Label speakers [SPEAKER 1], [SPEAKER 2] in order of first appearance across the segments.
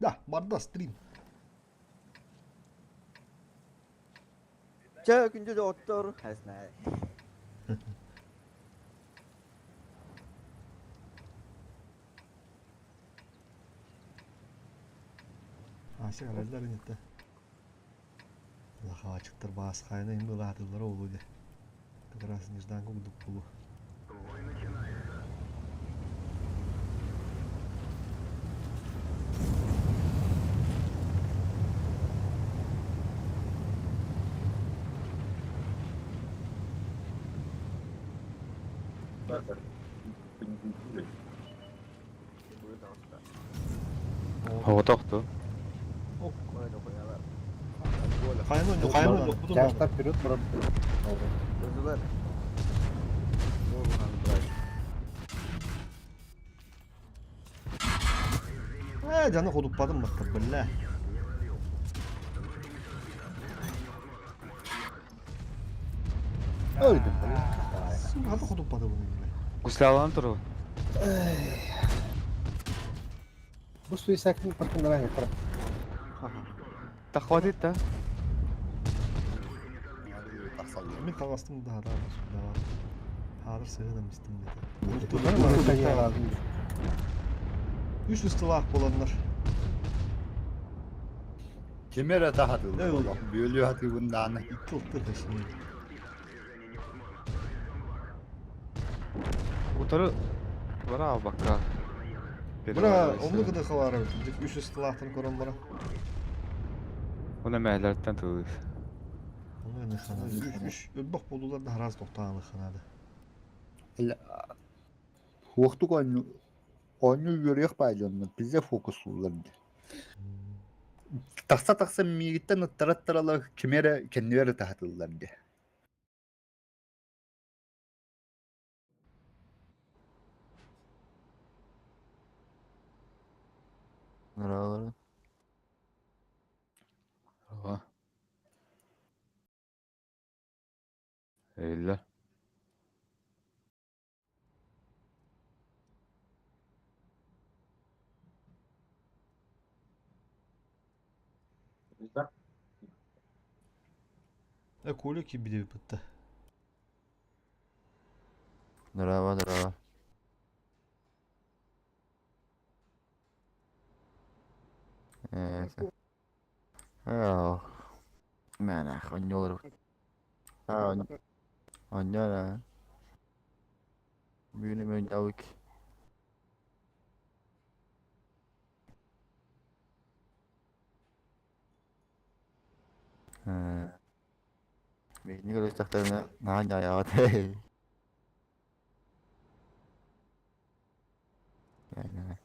[SPEAKER 1] Да, барда стрим.
[SPEAKER 2] Chơi kinh cho doktor hasnay.
[SPEAKER 1] Aşağı aradılar nette. Лаха açıktır bazı kaynağı indi latılları oluyor. Kıdrasın yüzden kuduk bulu.
[SPEAKER 3] Hava taktı.
[SPEAKER 1] Kaynağı yok budun.
[SPEAKER 4] Жастар вперед, брат.
[SPEAKER 2] Özürler.
[SPEAKER 1] Canı koduppadım baktım billah.
[SPEAKER 4] Öldüm.
[SPEAKER 1] Hadi koduppadı bunu yine.
[SPEAKER 3] Guslavlan turu.
[SPEAKER 4] Bu suyu sakın bakımdan yapar.
[SPEAKER 3] Takva dit da.
[SPEAKER 1] Min tavastım daha daha var. Hazır sığınım istim
[SPEAKER 4] Bu suyu lazım.
[SPEAKER 1] Üst üste laf olanlar.
[SPEAKER 5] Kimere daha da
[SPEAKER 1] Ne oldu?
[SPEAKER 5] Böyle hadi bundan.
[SPEAKER 1] Tuttu peşini.
[SPEAKER 3] Utarı. Bra bakka.
[SPEAKER 1] Bura onu kadar kavar evet. Üst üste lafını koran bura.
[SPEAKER 3] Ona mehlerden tığız.
[SPEAKER 1] Onu ne kanadı. Üç öbbak bolular da haraz toktağını kanadı.
[SPEAKER 5] Hoxtuk onu yürüyük baycanlı. Bize fokuslulardı. Taksa miyitten ıttarattaralar kimere kendileri tahtıllardı.
[SPEAKER 3] Naralar. Hava. Eyler.
[SPEAKER 1] Кулик gibi de bitti.
[SPEAKER 3] Naralar. Evet. Ja. Men coño. Coño là. Viene men đâu ki. Mình như cái chắc tên nó nhỏ nhỏ thế. Này.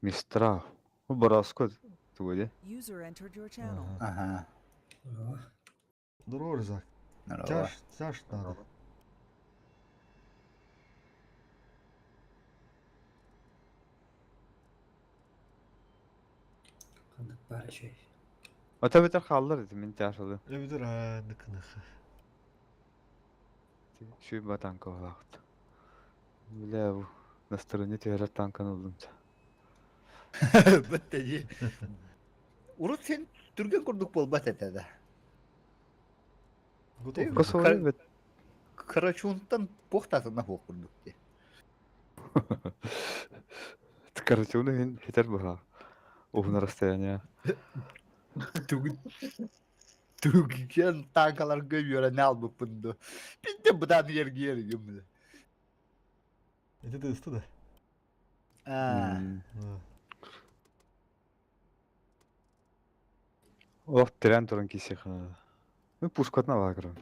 [SPEAKER 3] Мистра. Браско. Туди.
[SPEAKER 6] User entered your channel.
[SPEAKER 5] Aha.
[SPEAKER 1] Dur Zak.
[SPEAKER 5] Merhaba.
[SPEAKER 1] Caş надо.
[SPEAKER 4] Kandık bari şey.
[SPEAKER 3] Ata beter kallar dedim min taşadı.
[SPEAKER 1] Evdir ha dıkınık.
[SPEAKER 3] Şu batanka vaqt. Bile bu. Настроение тегер танкан oldum.
[SPEAKER 5] Bitti. Urut sen Türkiye kurduk bol bat etede.
[SPEAKER 1] Готов.
[SPEAKER 3] Kosova'yı bet.
[SPEAKER 5] Karaçun'dan pohtasına kurduk diye.
[SPEAKER 3] Короче, он хитер баха. Овна расстояние.
[SPEAKER 5] Türkiye'nin tankalar görüyor ne al bu pundu. Biz de bu da yer giyelim.
[SPEAKER 1] Eti de ıstı da.
[SPEAKER 5] Ha.
[SPEAKER 3] Oh, tren turun kisi ha. Ben puşkatna bakırım.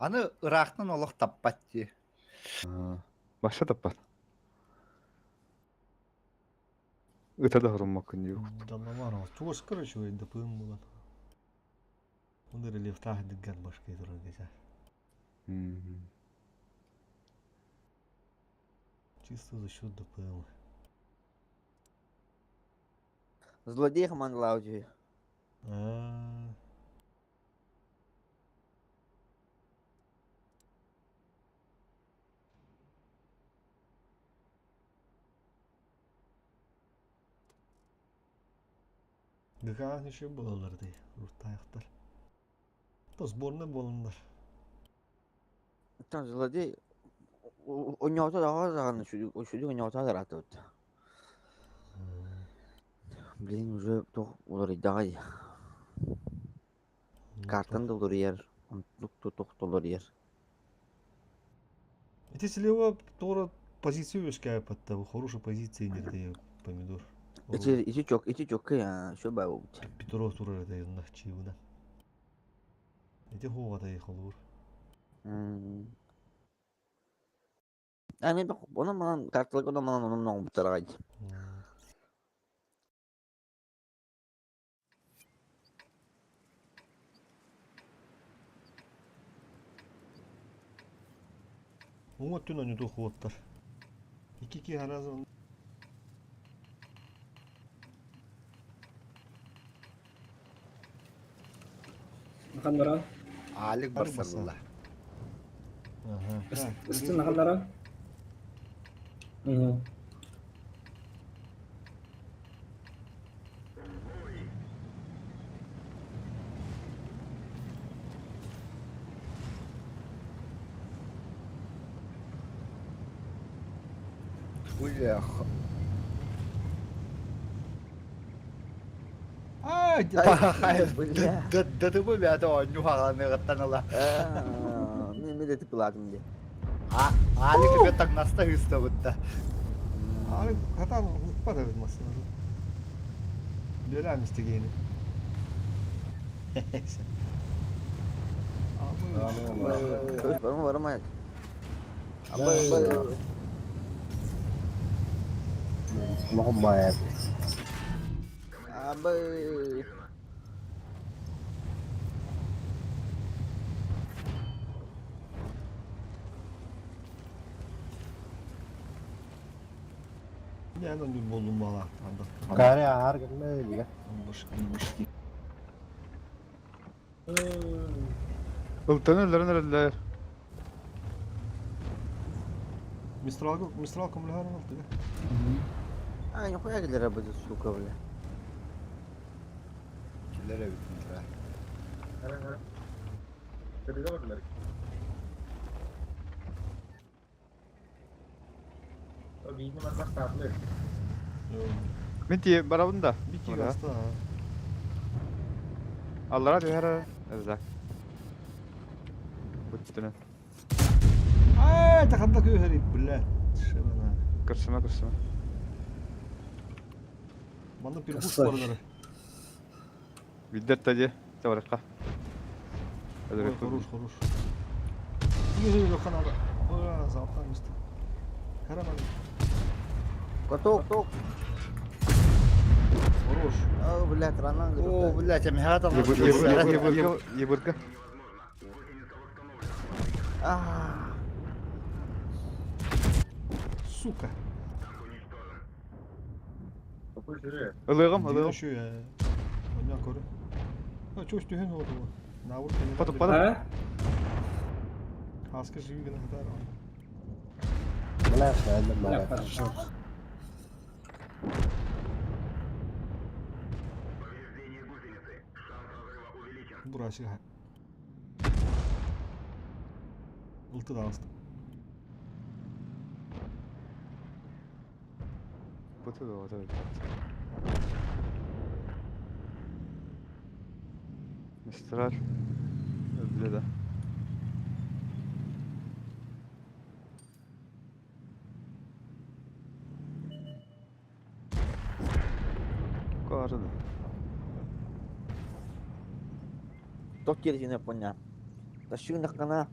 [SPEAKER 5] Anı Irak'tan olaq tappat diye.
[SPEAKER 3] Başa tapat. Öte de hırımmakın yok.
[SPEAKER 1] Данламар ama çok sıkır şu oyunda pığım bulan. Bunu relief tahdik gel başka durur geçer. Чисто за счет ДПМ.
[SPEAKER 2] Злодей команд Лауджи.
[SPEAKER 1] Gıkan işi bulalar diye. Urtayaklar. Sboruna bolunlar.
[SPEAKER 2] Там злодей. У него тогда глаза у чудик у него тогда тут. Блин, уже то уларыдагай. Картан да улар yer. Тук толар yer.
[SPEAKER 1] Это слева тоже позицию искать, потому хорошая позиция нерде помидор.
[SPEAKER 2] İçi çok ya. Şu bay oldu.
[SPEAKER 1] Питоро турар да юнда чивна. Это хова да ихолур.
[SPEAKER 2] Yani bak ona man kartlık ona man onun ne butaray.
[SPEAKER 1] Умат түн аню тухуаттар. Ики харазан.
[SPEAKER 4] Nakandara.
[SPEAKER 5] Alik
[SPEAKER 1] Alik
[SPEAKER 5] basarlar.
[SPEAKER 1] Aha.
[SPEAKER 4] Üstün nakandara. Hı.
[SPEAKER 5] Бля.
[SPEAKER 1] Ay,
[SPEAKER 2] Bля.
[SPEAKER 5] Dıdı bu bir adam oyunu falan katlanıla.
[SPEAKER 2] Ne de tıkladım diye.
[SPEAKER 5] Alik bir tak nasta hısta butta.
[SPEAKER 1] Abi hatan unutma da bilmesin. Böyle istediğini.
[SPEAKER 2] Var mı?
[SPEAKER 4] Muhammad.
[SPEAKER 2] Abi.
[SPEAKER 1] Yani bir buldum valla.
[SPEAKER 4] Kare ağır gelme diye.
[SPEAKER 3] Ultan ölürler.
[SPEAKER 1] Mistral como le haron alto.
[SPEAKER 2] Ay, juega que le rabas su cable.
[SPEAKER 5] Killere bitmiş be.
[SPEAKER 3] Minti barabında.
[SPEAKER 1] Bir iki gasta ha.
[SPEAKER 3] Allah radyo her erzak. Buttu'nun.
[SPEAKER 1] Ay takanda köy herif billah. Şebana.
[SPEAKER 3] Kırsıma.
[SPEAKER 1] Bana bir kuş
[SPEAKER 4] Kısa.
[SPEAKER 1] varları.
[SPEAKER 3] Viddet tacı. Tavarıka.
[SPEAKER 1] Horuş. Yürü yok kanada. Oya zaten işte. Karaman.
[SPEAKER 2] Tok.
[SPEAKER 1] Horuş.
[SPEAKER 2] Oh, bля, tranang gitu.
[SPEAKER 5] Oo bля cem her adam.
[SPEAKER 3] Yıbırgı.
[SPEAKER 2] Ah.
[SPEAKER 1] Сука.
[SPEAKER 3] Ilığım.
[SPEAKER 1] Şu ya. Ondan koru. Ha çok tühen oldu bu. Navur kendine.
[SPEAKER 3] Patıp.
[SPEAKER 4] Ha?
[SPEAKER 1] Haskı şimdi gene kadar.
[SPEAKER 4] Bela saya lemah.
[SPEAKER 1] Burası ha. Ultu da astım.
[SPEAKER 3] Butu da orada. Mistral. Öyle de. Kovardı.
[SPEAKER 2] Tok kiri sini punya. Tasyu nak kana.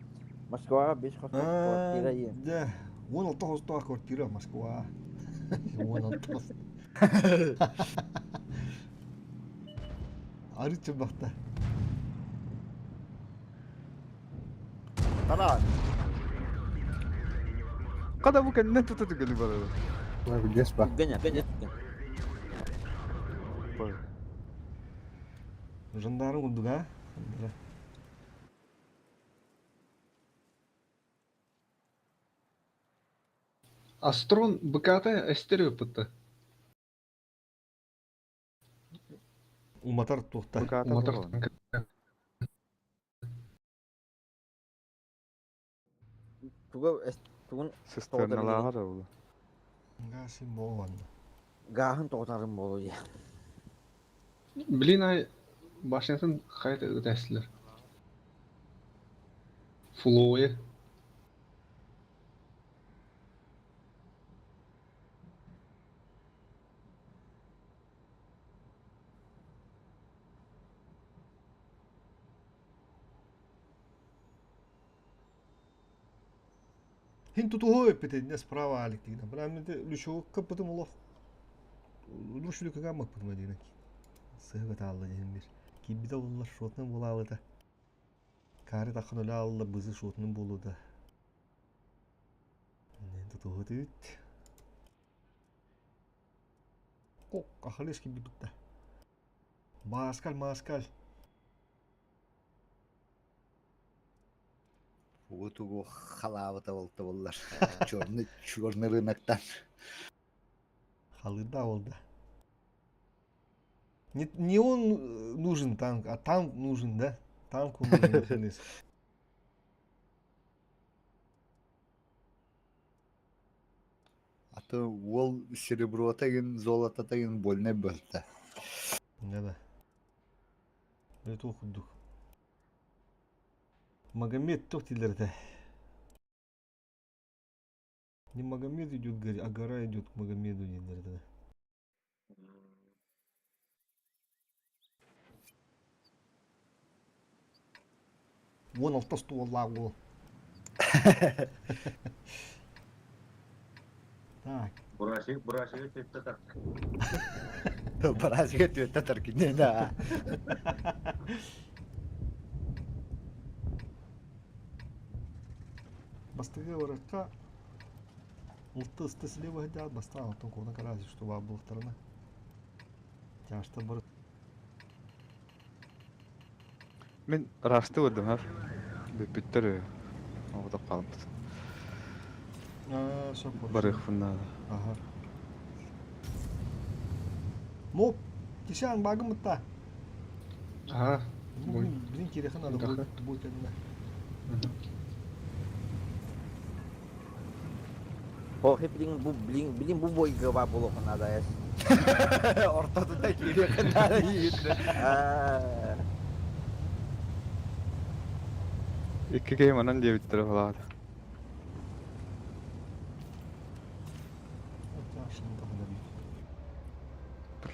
[SPEAKER 2] Moskva bis kira iya.
[SPEAKER 1] Да. Вон он того стоит квартира Москва. Вон он того. Arıçı bakta.
[SPEAKER 5] Taran.
[SPEAKER 3] Kada bu kendinden tutuyor galiba.
[SPEAKER 4] Nah, bias pak.
[SPEAKER 2] Ganya.
[SPEAKER 1] Жандарм удуга.
[SPEAKER 6] Астрон БКТ Астериопыты.
[SPEAKER 1] Уматар тухта.
[SPEAKER 3] Буката
[SPEAKER 6] Мотор
[SPEAKER 3] болон.
[SPEAKER 6] танка.
[SPEAKER 2] Тугун
[SPEAKER 3] Цистерналаға да болу.
[SPEAKER 1] Гаси болған.
[SPEAKER 2] гахын тоғытарын болу я.
[SPEAKER 6] Блин, ай Вашингтон қайта өтәсілер. Флоуе.
[SPEAKER 1] Хин тутугу өппетен не справа алик дигна. Бына менде лүшү кыппытым улох. Лүшүлү кага макпыт мадина. Сыгыт алды ден бир. Кибиде уллар шотнун булабы да. Кары тахын өля алды бызы шотнун болу да. Не тутугу түйт. Кок ахалес кибитта. Маскаль.
[SPEAKER 5] Угу халавыта болты боллар. Чорный рыноктан.
[SPEAKER 1] Халыда oldu. Не он нужен танк, а танк нужен, да? Танку нужен механизм.
[SPEAKER 5] А то ол серебро тагын, золото тагын больно бөлті.
[SPEAKER 1] Да. Это ухудук. Магомед тох тилерде. Не Магомед идет, а гора идет к Магомеду тилерде. Вон алтасту лагу. Так.
[SPEAKER 7] Бурашыга тетте так.
[SPEAKER 5] Барасыга төтті таркинен да.
[SPEAKER 1] Бастыгы выракка. Улты слева гидят, баста алтын курна карази, что в обух сторона. Тяжта бар.
[SPEAKER 3] Мен рашты өдім әр. Бүттір оғыда қалымды.
[SPEAKER 1] Sok var.
[SPEAKER 3] Барық фыннады.
[SPEAKER 1] Aha. Моп, тишан багы мытта.
[SPEAKER 6] Ага. Бой.
[SPEAKER 1] Блин, керехан надо
[SPEAKER 6] Даха.
[SPEAKER 1] будет кәдімі.
[SPEAKER 2] О, хеп билин бу бойга бар болу қана да яс.
[SPEAKER 5] Ортада кире кынада yiğitler.
[SPEAKER 3] Екі кейм анан де бүттірі болады.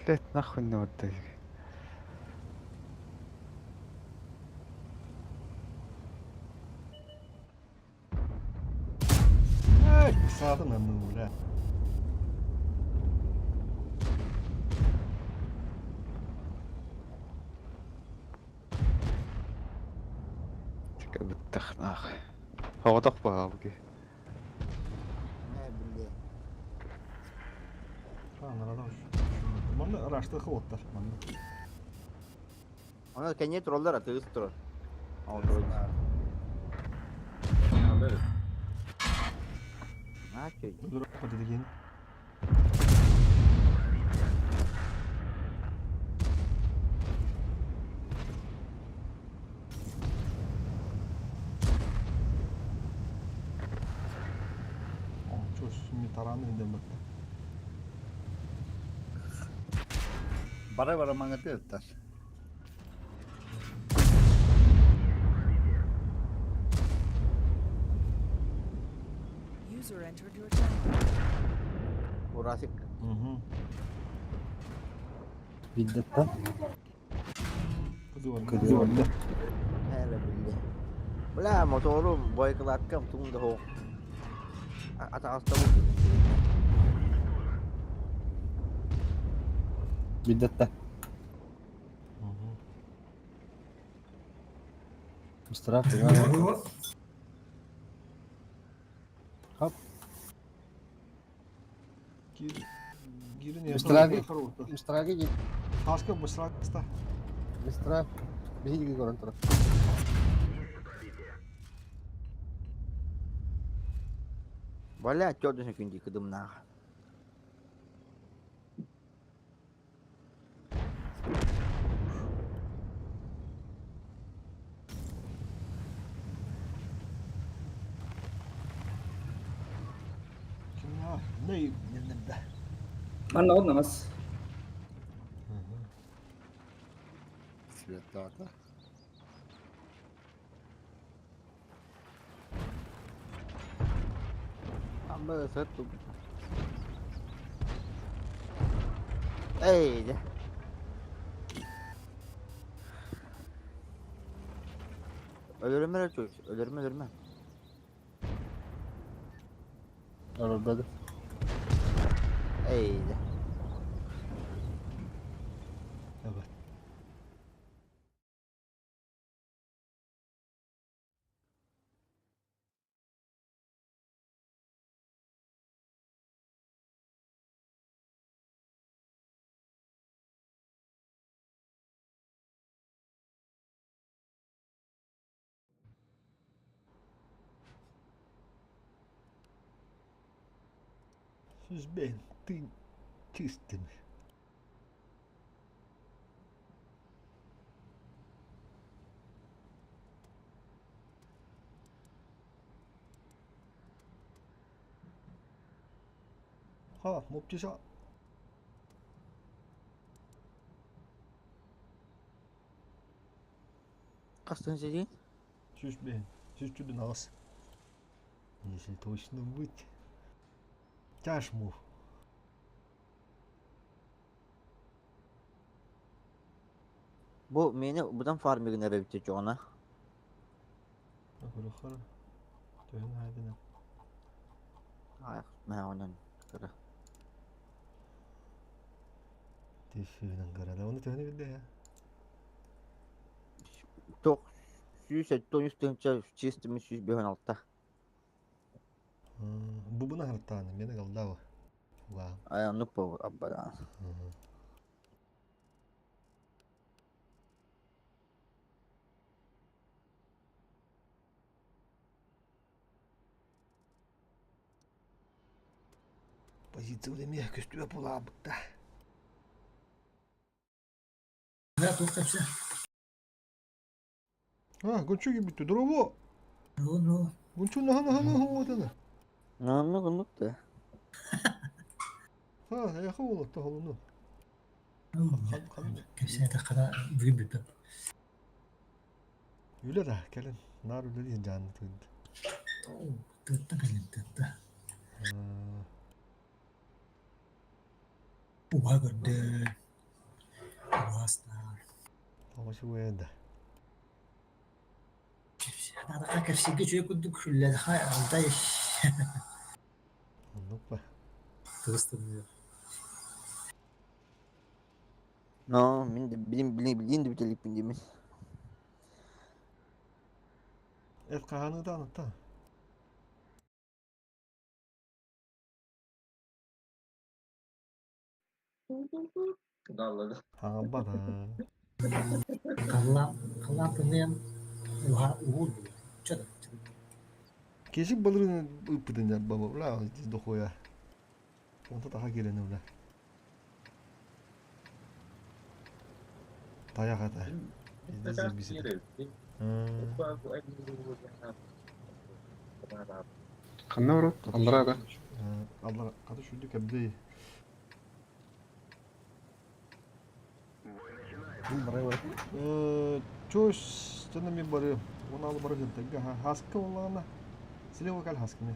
[SPEAKER 3] Блять, нахуй не отдай.
[SPEAKER 1] Ай, сады на нуля.
[SPEAKER 3] Тіка бүттіқ нах. Оғыдақ баға бұге.
[SPEAKER 1] Маны рашты хвоттар.
[SPEAKER 2] Ona kenya troller atıyoruz troll. Ha köy.
[SPEAKER 1] Dur, hadi de gelin. Çok şimdi taranı indem baktı.
[SPEAKER 5] Bara manga töttar.
[SPEAKER 8] User entered your channel.
[SPEAKER 2] Burası
[SPEAKER 4] Biddetta.
[SPEAKER 1] Kıdı
[SPEAKER 2] hele bildi. Bula motoru boykalatkam tunda ho. Ata hasta bu.
[SPEAKER 4] Biddetta. Istirahat ya. Hop.
[SPEAKER 1] Girin
[SPEAKER 4] Istirahat git.
[SPEAKER 1] Haska bısrak sta.
[SPEAKER 4] Istirahat. Bir higi koran taraf.
[SPEAKER 2] Bala çoğu kundi kıdım na.
[SPEAKER 1] Ne yendim de.
[SPEAKER 8] Manna on namaz.
[SPEAKER 5] Svetlarda. Ama sattum.
[SPEAKER 2] Ey. Ölürüm öyle çocuk. Ölürüm.
[SPEAKER 4] Arada da.
[SPEAKER 2] Ey.
[SPEAKER 1] Evet. Siz ben tistim. Ha, moptisa.
[SPEAKER 2] Kaçtın sen?
[SPEAKER 1] Siz ben. Siz tüdün ağız. Если точно быть. Тяжму.
[SPEAKER 2] Bu meni buradan farmı nereye bitecek ona?
[SPEAKER 1] Öyle xara. Tühün haydına.
[SPEAKER 2] Ay, ben ondan kıra.
[SPEAKER 1] Tühünün kırada. Onu tühünü bildi ya.
[SPEAKER 2] Çok yüksek ton üstünce çizdiğimiz 116'da.
[SPEAKER 1] Bu buna hartanı. Mene kaldı hava. Wow.
[SPEAKER 2] Ayağını bu abla.
[SPEAKER 1] Позиция мне костюм была быта.
[SPEAKER 8] Ya dur kaçı.
[SPEAKER 1] Ha, gonçu gibi bitti. Drobo.
[SPEAKER 8] No.
[SPEAKER 1] Gonçu naha wadana.
[SPEAKER 2] Ne anladın da?
[SPEAKER 1] Ha, ya xawla ta holunu.
[SPEAKER 8] Kesin de kadar büyük bir.
[SPEAKER 1] Öyle de gelin. Nar öyle diye canlı tüydü.
[SPEAKER 8] Tırtta gelin tırtta. Oha gördü. Hasta.
[SPEAKER 1] Ama şu uyanda.
[SPEAKER 8] Hadi kakar şey geçiyor kuduk şulle. Hay aldayış.
[SPEAKER 1] Anlık mı?
[SPEAKER 8] Tırstım ya.
[SPEAKER 2] No, bilin de bitelik bildiğimiz.
[SPEAKER 1] Et kahanı da anlattı.
[SPEAKER 7] Dalladı.
[SPEAKER 1] Ha bana.
[SPEAKER 8] Kallam tanıyan. Oha uğur. Çadır.
[SPEAKER 1] Kesin balığını ıpıdın ya baba. Ula diz dokuya. Onda daha geleni ula. Dayak ata. Biz bizi.
[SPEAKER 7] Aku
[SPEAKER 6] Kanna bro? Allah aga.
[SPEAKER 1] Allah kadı şulduk ebde.
[SPEAKER 4] Bu buraya bırak.
[SPEAKER 1] Çöş canım bir barı. Onu alıp bırakın da. Haskı olana. Silahı kal haskı ne?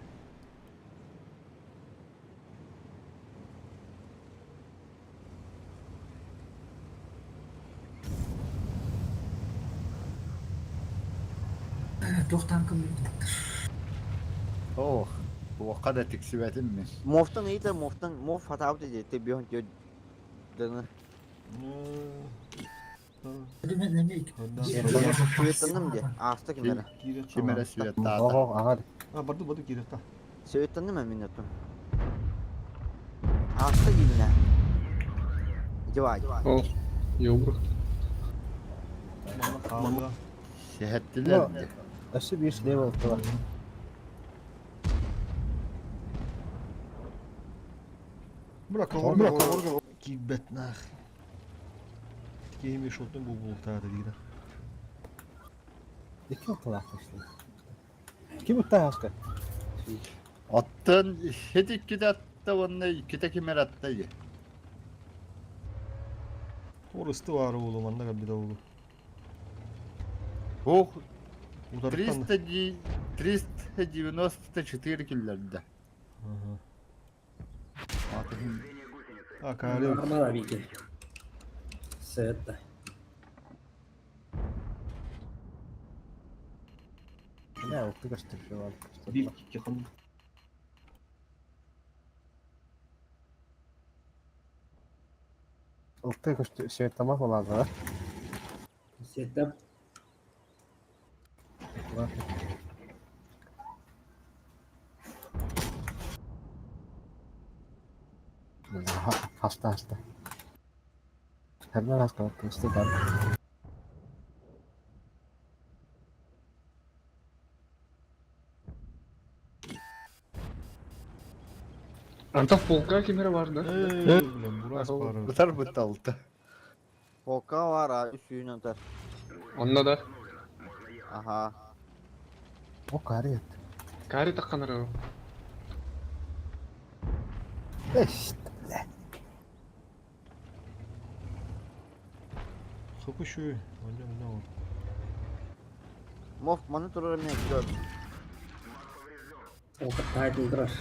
[SPEAKER 8] Doch tankım bir.
[SPEAKER 5] Oh. Bu o kadar tiksivetin mi?
[SPEAKER 2] Moftan iyi de mof hata dedi. Bir önce dını.
[SPEAKER 8] Dedim ne mi?
[SPEAKER 2] Söğütlandım diye. Ağızda kimlere?
[SPEAKER 5] Kimere svetlarda.
[SPEAKER 4] Oh, ağır.
[SPEAKER 1] Ha bardu gireta.
[SPEAKER 2] Söğütlandım mı minnetim? Ağızda kimle? Cevay.
[SPEAKER 6] Oh. Yumruk.
[SPEAKER 1] Bana kavga.
[SPEAKER 5] Sehettiler mi?
[SPEAKER 4] Aşı bir şey oldu var.
[SPEAKER 1] Bırak orga. Kibet nah. Game shot'un bu bulta da değil.
[SPEAKER 4] İki ortalar işte. Kim usta haska?
[SPEAKER 5] Attın, hedik gidetti da onunla iki kemer attı.
[SPEAKER 1] Orası var oğlum, anlar bir de oğlum.
[SPEAKER 5] Oh,
[SPEAKER 1] Bu taraftan da.
[SPEAKER 5] 394 killerde.
[SPEAKER 1] Aha.
[SPEAKER 5] Atın
[SPEAKER 1] Akarim.
[SPEAKER 8] Armada bilgi. Seyette.
[SPEAKER 4] Ne oldu göster şu an.
[SPEAKER 7] Bir yakın.
[SPEAKER 4] Oldu göster şey tamam mı lazım?
[SPEAKER 8] Seyette.
[SPEAKER 4] Hasta hasta. Hemen hasta oldu işte ben.
[SPEAKER 6] Anta polka kimere vardı?
[SPEAKER 1] Ulan burası var.
[SPEAKER 5] bu tarafı da oldu.
[SPEAKER 2] Volkan var abi suyun atar.
[SPEAKER 6] Onda da.
[SPEAKER 2] Aha.
[SPEAKER 4] O kariyet.
[SPEAKER 6] Kari takkanır o.
[SPEAKER 4] İşte.
[SPEAKER 1] Kapı Hocam ne oldu?
[SPEAKER 2] Mof monitörü ne gör.
[SPEAKER 8] O title durar.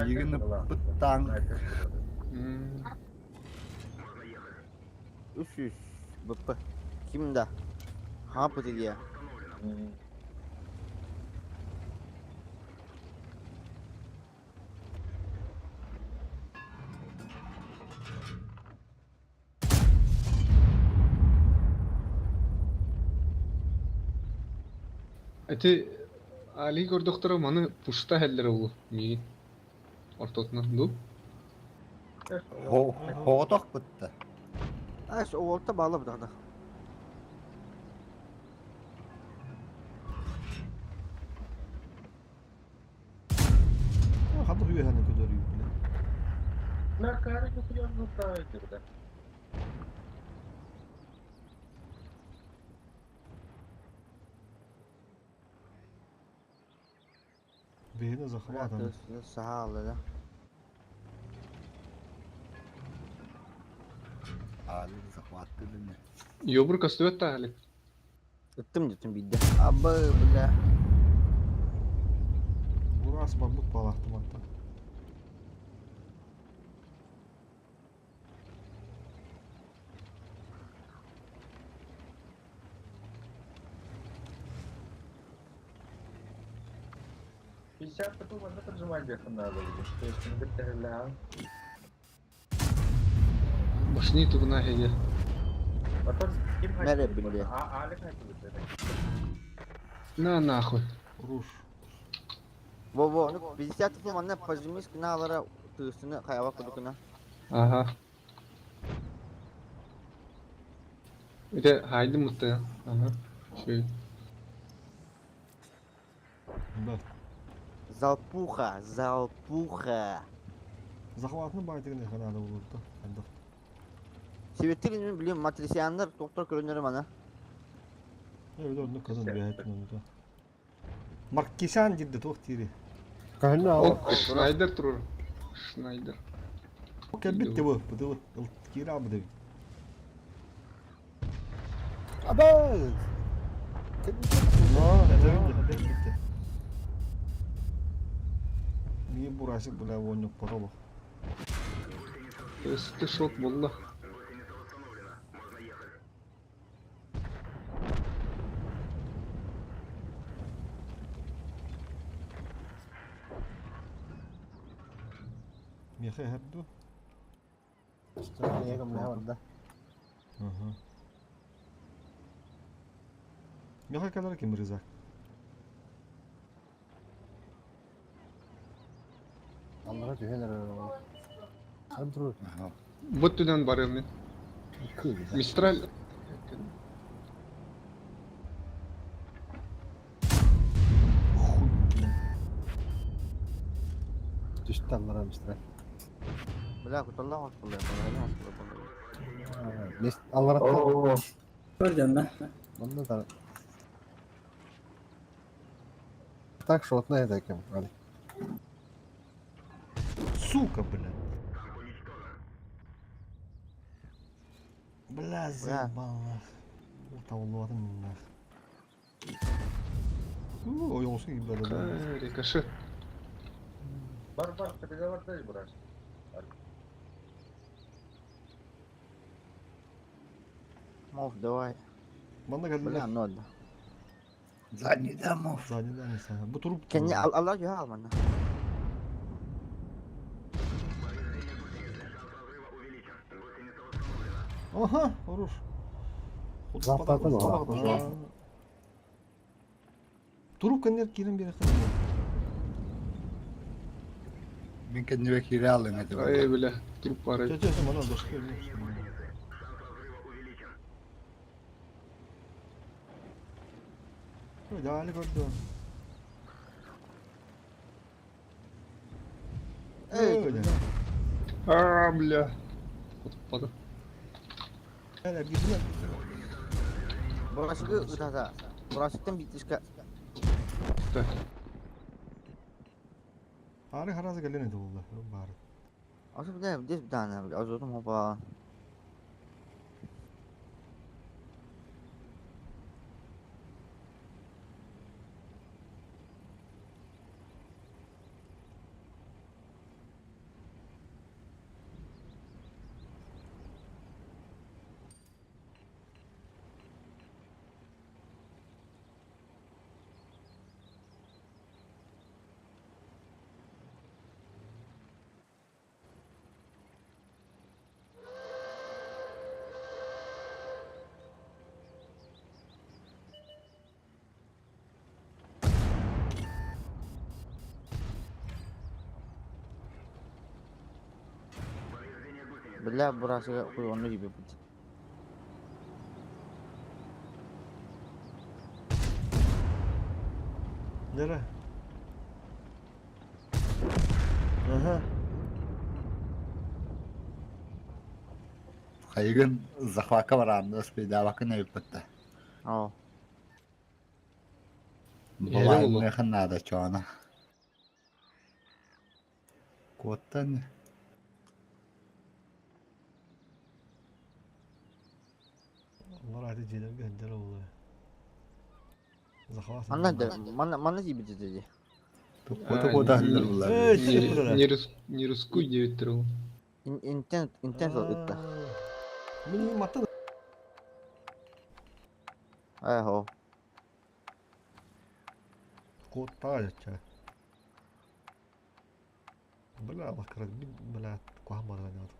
[SPEAKER 5] Yığını bu tank.
[SPEAKER 6] Hmm.
[SPEAKER 2] 300. Bıppı. Kimde? Ha bu diye.
[SPEAKER 6] Eti Ali gördükleri manı puşta heller oğlu. Mi? Ortatına du.
[SPEAKER 5] Hodak bitti.
[SPEAKER 2] Aş o volta bağlı bu da.
[SPEAKER 1] Hadi hüye hani kadar yükle.
[SPEAKER 7] Na cara que eu queria lutar, cara.
[SPEAKER 1] Beyine zakıma adam.
[SPEAKER 2] Sağ ol da.
[SPEAKER 5] Ali zakvattı ne?
[SPEAKER 6] Yobruk astıvet da Ali.
[SPEAKER 2] Gittim bir de. Abba bile.
[SPEAKER 1] Burası bambuk bağlattım hatta.
[SPEAKER 7] Сейчас потом можно поджимать вверх надо будет. То есть не стрелял.
[SPEAKER 6] Başını tuguna heye.
[SPEAKER 7] Потом им
[SPEAKER 2] Nereye bindi?
[SPEAKER 7] Алик хотел.
[SPEAKER 6] Na nahуй.
[SPEAKER 1] Ruş.
[SPEAKER 2] Vovo. Biz yatıp manne pajimiz kınalara tığısını kayava kudukuna.
[SPEAKER 6] Aha. Bir de haydi mutlu ya. Aha. Şey.
[SPEAKER 1] Bak.
[SPEAKER 2] Залпуха, залпуха.
[SPEAKER 1] Zakıvatını baytığın ne kadar olurdu. Hadi.
[SPEAKER 2] Sivettirin biliyorum matrisyanlar doktor körünleri bana.
[SPEAKER 1] Evet orada kadın bir hayatın oldu. Markisan ciddi tohtiri.
[SPEAKER 4] Kahını al.
[SPEAKER 6] O Schneider durur. Schneider.
[SPEAKER 1] O kadar bitti bu. Bu da kira bu da.
[SPEAKER 4] Aba.
[SPEAKER 1] Ne bitti. Niye burası böyle oynuyor para bak.
[SPEAKER 6] Üstü şok valla.
[SPEAKER 1] Miye hebdu.
[SPEAKER 4] İşte ne yapayım ne var da.
[SPEAKER 1] Hı hı. Miye kadar kim Rıza?
[SPEAKER 4] Allah'a güvenir. Sen durur.
[SPEAKER 6] Buttudan barıyorum ben.
[SPEAKER 4] Kıyı güzel.
[SPEAKER 6] Mistral.
[SPEAKER 4] Düştü Allah'a işte.
[SPEAKER 2] Bela kutallah hoşbullah.
[SPEAKER 4] Allah'a
[SPEAKER 7] Oo.
[SPEAKER 8] Gördün mü?
[SPEAKER 4] Bunda da. Tak şort ne edekim Ali.
[SPEAKER 1] Сука, блядь. Бля, заебало. Утаулорым нах. Ой, olsun gibi böyle.
[SPEAKER 6] Кайри, каши.
[SPEAKER 7] Бар, бар, переговордай, брат.
[SPEAKER 2] Мов, давай.
[SPEAKER 1] Bana
[SPEAKER 2] Бля,
[SPEAKER 1] geldiler.
[SPEAKER 2] ноль.
[SPEAKER 5] Задний домов.
[SPEAKER 1] Zanneden insan. Bu turup.
[SPEAKER 2] Kendi Allah ya almanı.
[SPEAKER 1] Aha, vurur.
[SPEAKER 4] Zaptlarda mı var?
[SPEAKER 1] Aa. Turup kanyer girin bir yakın.
[SPEAKER 5] Ben kendi vekili alayım hadi.
[SPEAKER 6] Ай, бля, труп пары.
[SPEAKER 1] Çeçesin bana başka bir şey. Öyle hali gördüm. Öyle.
[SPEAKER 6] А, бля. Отпады.
[SPEAKER 1] Hele gidiyor.
[SPEAKER 2] Burası ıtada. Burası da bitişka.
[SPEAKER 6] Да.
[SPEAKER 1] Hari harazı gelen edi vallahi. Bari.
[SPEAKER 2] Asıl bir tane. Az oldum hopa. Bля, burası kuyruğunu gibi bu.
[SPEAKER 1] Nere? Aha.
[SPEAKER 5] Kayıgın zahvaka var anında. Speyda bakın ne yapıttı.
[SPEAKER 2] Oh.
[SPEAKER 5] Babayın
[SPEAKER 6] oğlum.
[SPEAKER 5] yakın nada çoğuna. Kodtan
[SPEAKER 1] Allah rahmet eylesin gönder oğlu. Zahvat.
[SPEAKER 2] Anladım. Mana gibi dedi.
[SPEAKER 5] koda koda hındır bunlar.
[SPEAKER 6] Не рискуй 9 тұру.
[SPEAKER 2] Интенс öttü.
[SPEAKER 1] Mini matı.
[SPEAKER 2] Eho.
[SPEAKER 1] Kod ta yacha. Bela bakar bela kuah marah ni.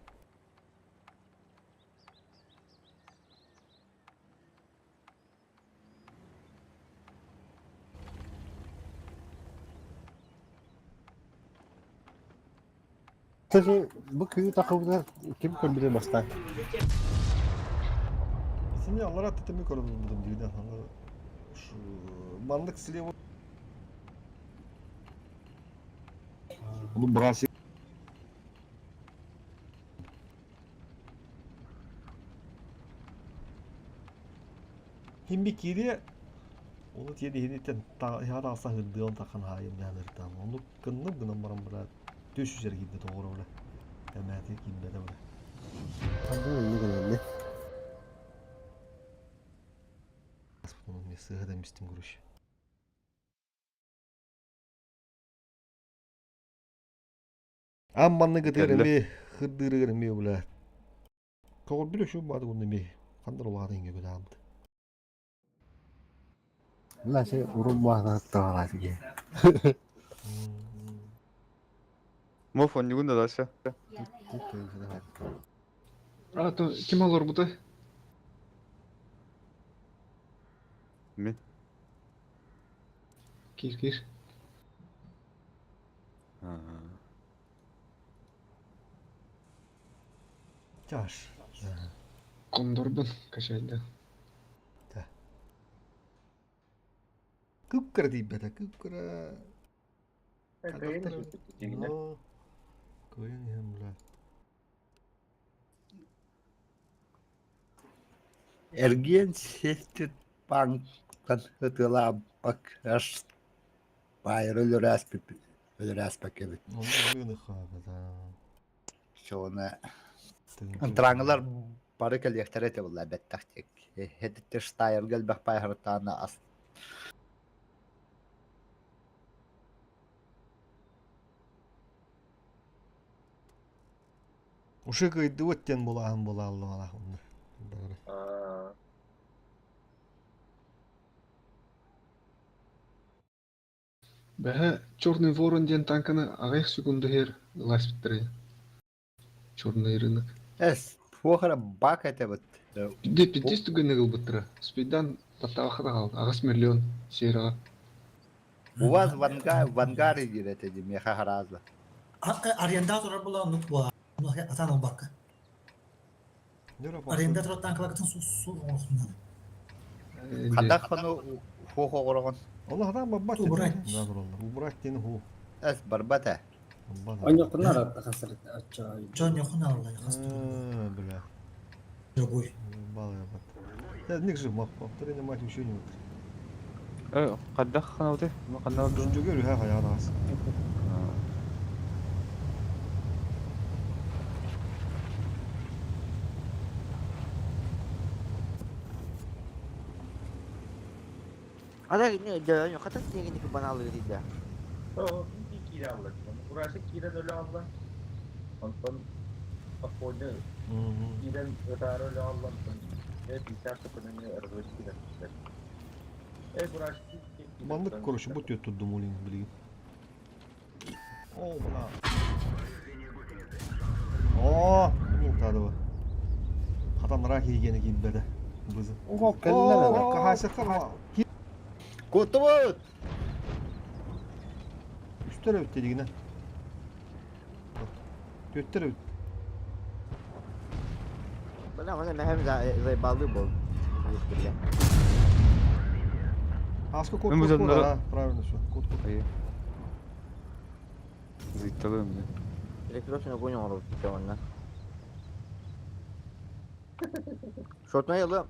[SPEAKER 4] Peki bu köyü takımda kim kombine başlar?
[SPEAKER 1] Seni Allah rahmet etmeyi korudu buldum diyor da. Şu manlık sileye
[SPEAKER 5] Oğlum burası
[SPEAKER 1] Himbik yedi. Onu yedi hiditten ta ya da asa hırdı on takan hayım yani tam. Onu kındım gınım baram bura. Düş üzeri gitti doğru öyle. Demedi gibi de öyle.
[SPEAKER 4] Anladın mı önemli?
[SPEAKER 1] Bunun ne sığ demiştim kuruş. Ammanı gıdırım bir hırdırırım bir öyle. Kol bile şu badı bunu bir. Kandır oladın gibi damdı.
[SPEAKER 4] La şey urun bağda dağlar gibi.
[SPEAKER 3] Мов, он не гунда дальше.
[SPEAKER 6] А, то ким алар бұта?
[SPEAKER 3] Мен.
[SPEAKER 6] Кир.
[SPEAKER 1] Caş.
[SPEAKER 6] Кондорбын, кашайды.
[SPEAKER 1] Kıpkıra deyip bede kıpkıra.
[SPEAKER 7] Кайын ішіп
[SPEAKER 1] Koyun hem bula.
[SPEAKER 5] ergen sestir banktan hıtıla bak aş bayır ölür aspipi. Öyle aspek gibi.
[SPEAKER 1] Onu yığını kağıda.
[SPEAKER 5] Şuna Antrangılar barı kelekter ete bulla bettaktik. Hedittir stayr gelbek bayhartana as.
[SPEAKER 1] Uşu kıydı ötten bulağın bulalım Allah onu.
[SPEAKER 7] Aa,
[SPEAKER 6] Бәһә Черный Ворон ден танканы ағайық секунды хер лас бітірі. Черный рынок.
[SPEAKER 5] Es, fuhara bak ete bit.
[SPEAKER 6] Бидде 50 түгені қыл бітірі. Спейдан таттағы қал. Ағас миллион серіға.
[SPEAKER 5] Uvaz vangari girete di meha harazla.
[SPEAKER 8] Арендатор була нутба. Ну атан бак.
[SPEAKER 1] Ne rapor?
[SPEAKER 8] Арендатор танкалактын су олсундан.
[SPEAKER 5] Kadak konu fuhu oragon.
[SPEAKER 1] Allah adam babbat.
[SPEAKER 8] Bu Burak.
[SPEAKER 1] Ne olur Allah. Bu Burak deni hu.
[SPEAKER 5] Es barbata.
[SPEAKER 9] Oynuqlar xasırdı açay.
[SPEAKER 8] Жон яхун алла яхас.
[SPEAKER 1] Бля.
[SPEAKER 8] Жобой.
[SPEAKER 1] Бал я бат. Ya ne güzel bak bak. Trene mati bir şey yok.
[SPEAKER 3] قدخ قنوته ما قنوته
[SPEAKER 1] Düşünce görüyor ha hayal az.
[SPEAKER 2] Ada ini jalan yok kata sih ini kebanal tidak.
[SPEAKER 7] o bir kira alır. Burası kira öyle Allah. Ondan apoydu. Kira öder öyle Allah. Evet, bilgisayar sıfırını arızı kira. Burası
[SPEAKER 1] Bandık konuşu bu diyor tuttum olayım bileyim. Oo bula. Oo, ne tadı bu? Adam rakı yiyene gibi bede. Bızı.
[SPEAKER 4] Oha kellere de.
[SPEAKER 1] Kahase kama.
[SPEAKER 5] Kutubut.
[SPEAKER 1] Üstlere öt dediğine. Göttere öt.
[SPEAKER 2] Bana mana hem zay balı bol.
[SPEAKER 1] Aska kod
[SPEAKER 3] Ben bu
[SPEAKER 1] kod kod
[SPEAKER 3] canlara-
[SPEAKER 1] ha. Правильно все. Kod kod.
[SPEAKER 3] İyi. Zıttalım ya.
[SPEAKER 2] Elektrosunu koyun olur ondan. Şortuna yalı.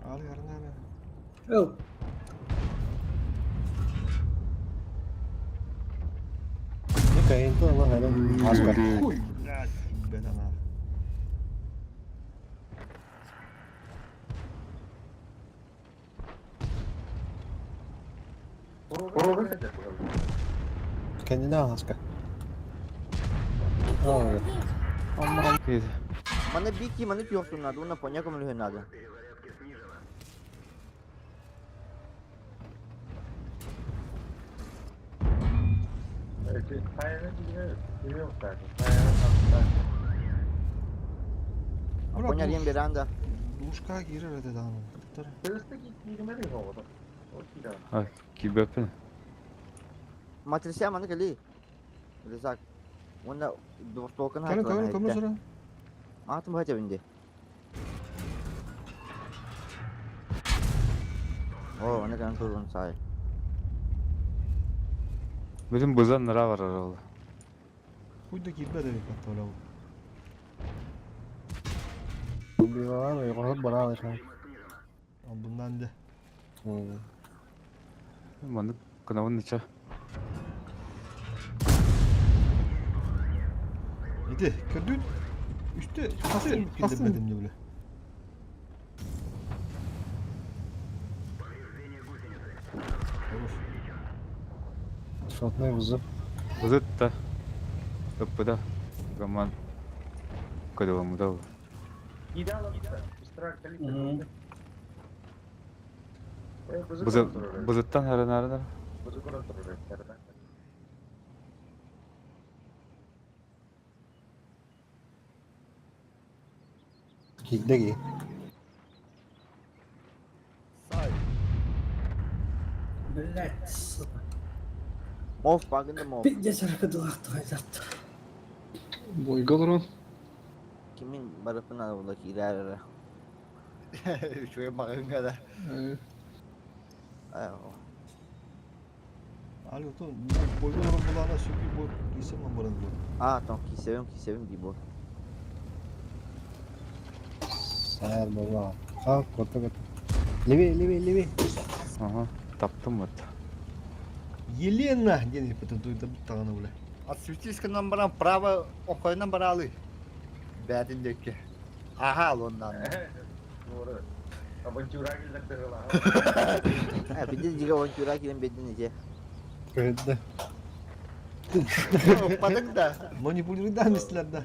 [SPEAKER 1] Al yarın abi.
[SPEAKER 9] Yok.
[SPEAKER 4] Ne kayıntı ama hele asker.
[SPEAKER 1] Uy. Блядь, bedana.
[SPEAKER 4] Kendine al asker. Abi.
[SPEAKER 3] Kıydı.
[SPEAKER 2] Mana biki mana yoksun nada. Ona ponya como le nada.
[SPEAKER 7] Hayalini biliyor zaten. Hayalini
[SPEAKER 1] Bırak
[SPEAKER 2] Ponya
[SPEAKER 1] bu-
[SPEAKER 2] diyen beranda.
[SPEAKER 1] Duşka girer öde daha. Tıktırı.
[SPEAKER 7] hızlı gittiğime de oldu. O kira.
[SPEAKER 3] Ha, gibi yapın.
[SPEAKER 2] Matrisia mana kali. Rezak. Ona token
[SPEAKER 1] Kanı kanı kanı sıra.
[SPEAKER 2] Matım baca bindi. Oh, ona kan turun say.
[SPEAKER 3] Bizim buzdan nara var herhalde.
[SPEAKER 1] Kuyda gibi bede bir katta ola.
[SPEAKER 4] Bir var mı? Yok bana al sen.
[SPEAKER 1] Bundan de.
[SPEAKER 3] Mandık kınavın içe.
[SPEAKER 1] Hadi gördün. Üstte kasım bildirmedim de bile. Olur.
[SPEAKER 4] Şort ne buzu?
[SPEAKER 3] Buzut da. Öppüda. Gaman. Kadavamı da.
[SPEAKER 7] İdeal olsa istirahat kalite.
[SPEAKER 3] Buzuttan her nerede?
[SPEAKER 7] Buzu kontrol etlerden.
[SPEAKER 4] Kilde giy.
[SPEAKER 9] Millet.
[SPEAKER 2] Of bagında mı?
[SPEAKER 9] Bir de şarkı duaktı hayat.
[SPEAKER 6] Бойга барон.
[SPEAKER 2] Kimin barıfına buradaki ilerlere.
[SPEAKER 5] Şöyle bakın kadar.
[SPEAKER 1] Ali oto boyun orang bulana söküp boy giysem mi barın bu?
[SPEAKER 2] Ah, então que sevim di boa.
[SPEAKER 4] Sayar baba. Kalk kota kota. Levi.
[SPEAKER 3] Aha. Taptım mı?
[SPEAKER 1] Елена, дені пытаюда буттағаны бұлай.
[SPEAKER 5] Осветительсканан баран право окойнан баралы. Бәдіндекі. Аха ал ondan.
[SPEAKER 7] Doğru. Avantura gelecekler lan.
[SPEAKER 2] Ha bir de diga avantura giren bedin iyice.
[SPEAKER 4] Köyde.
[SPEAKER 5] Опадың да.
[SPEAKER 1] Манипулируйда мислерді.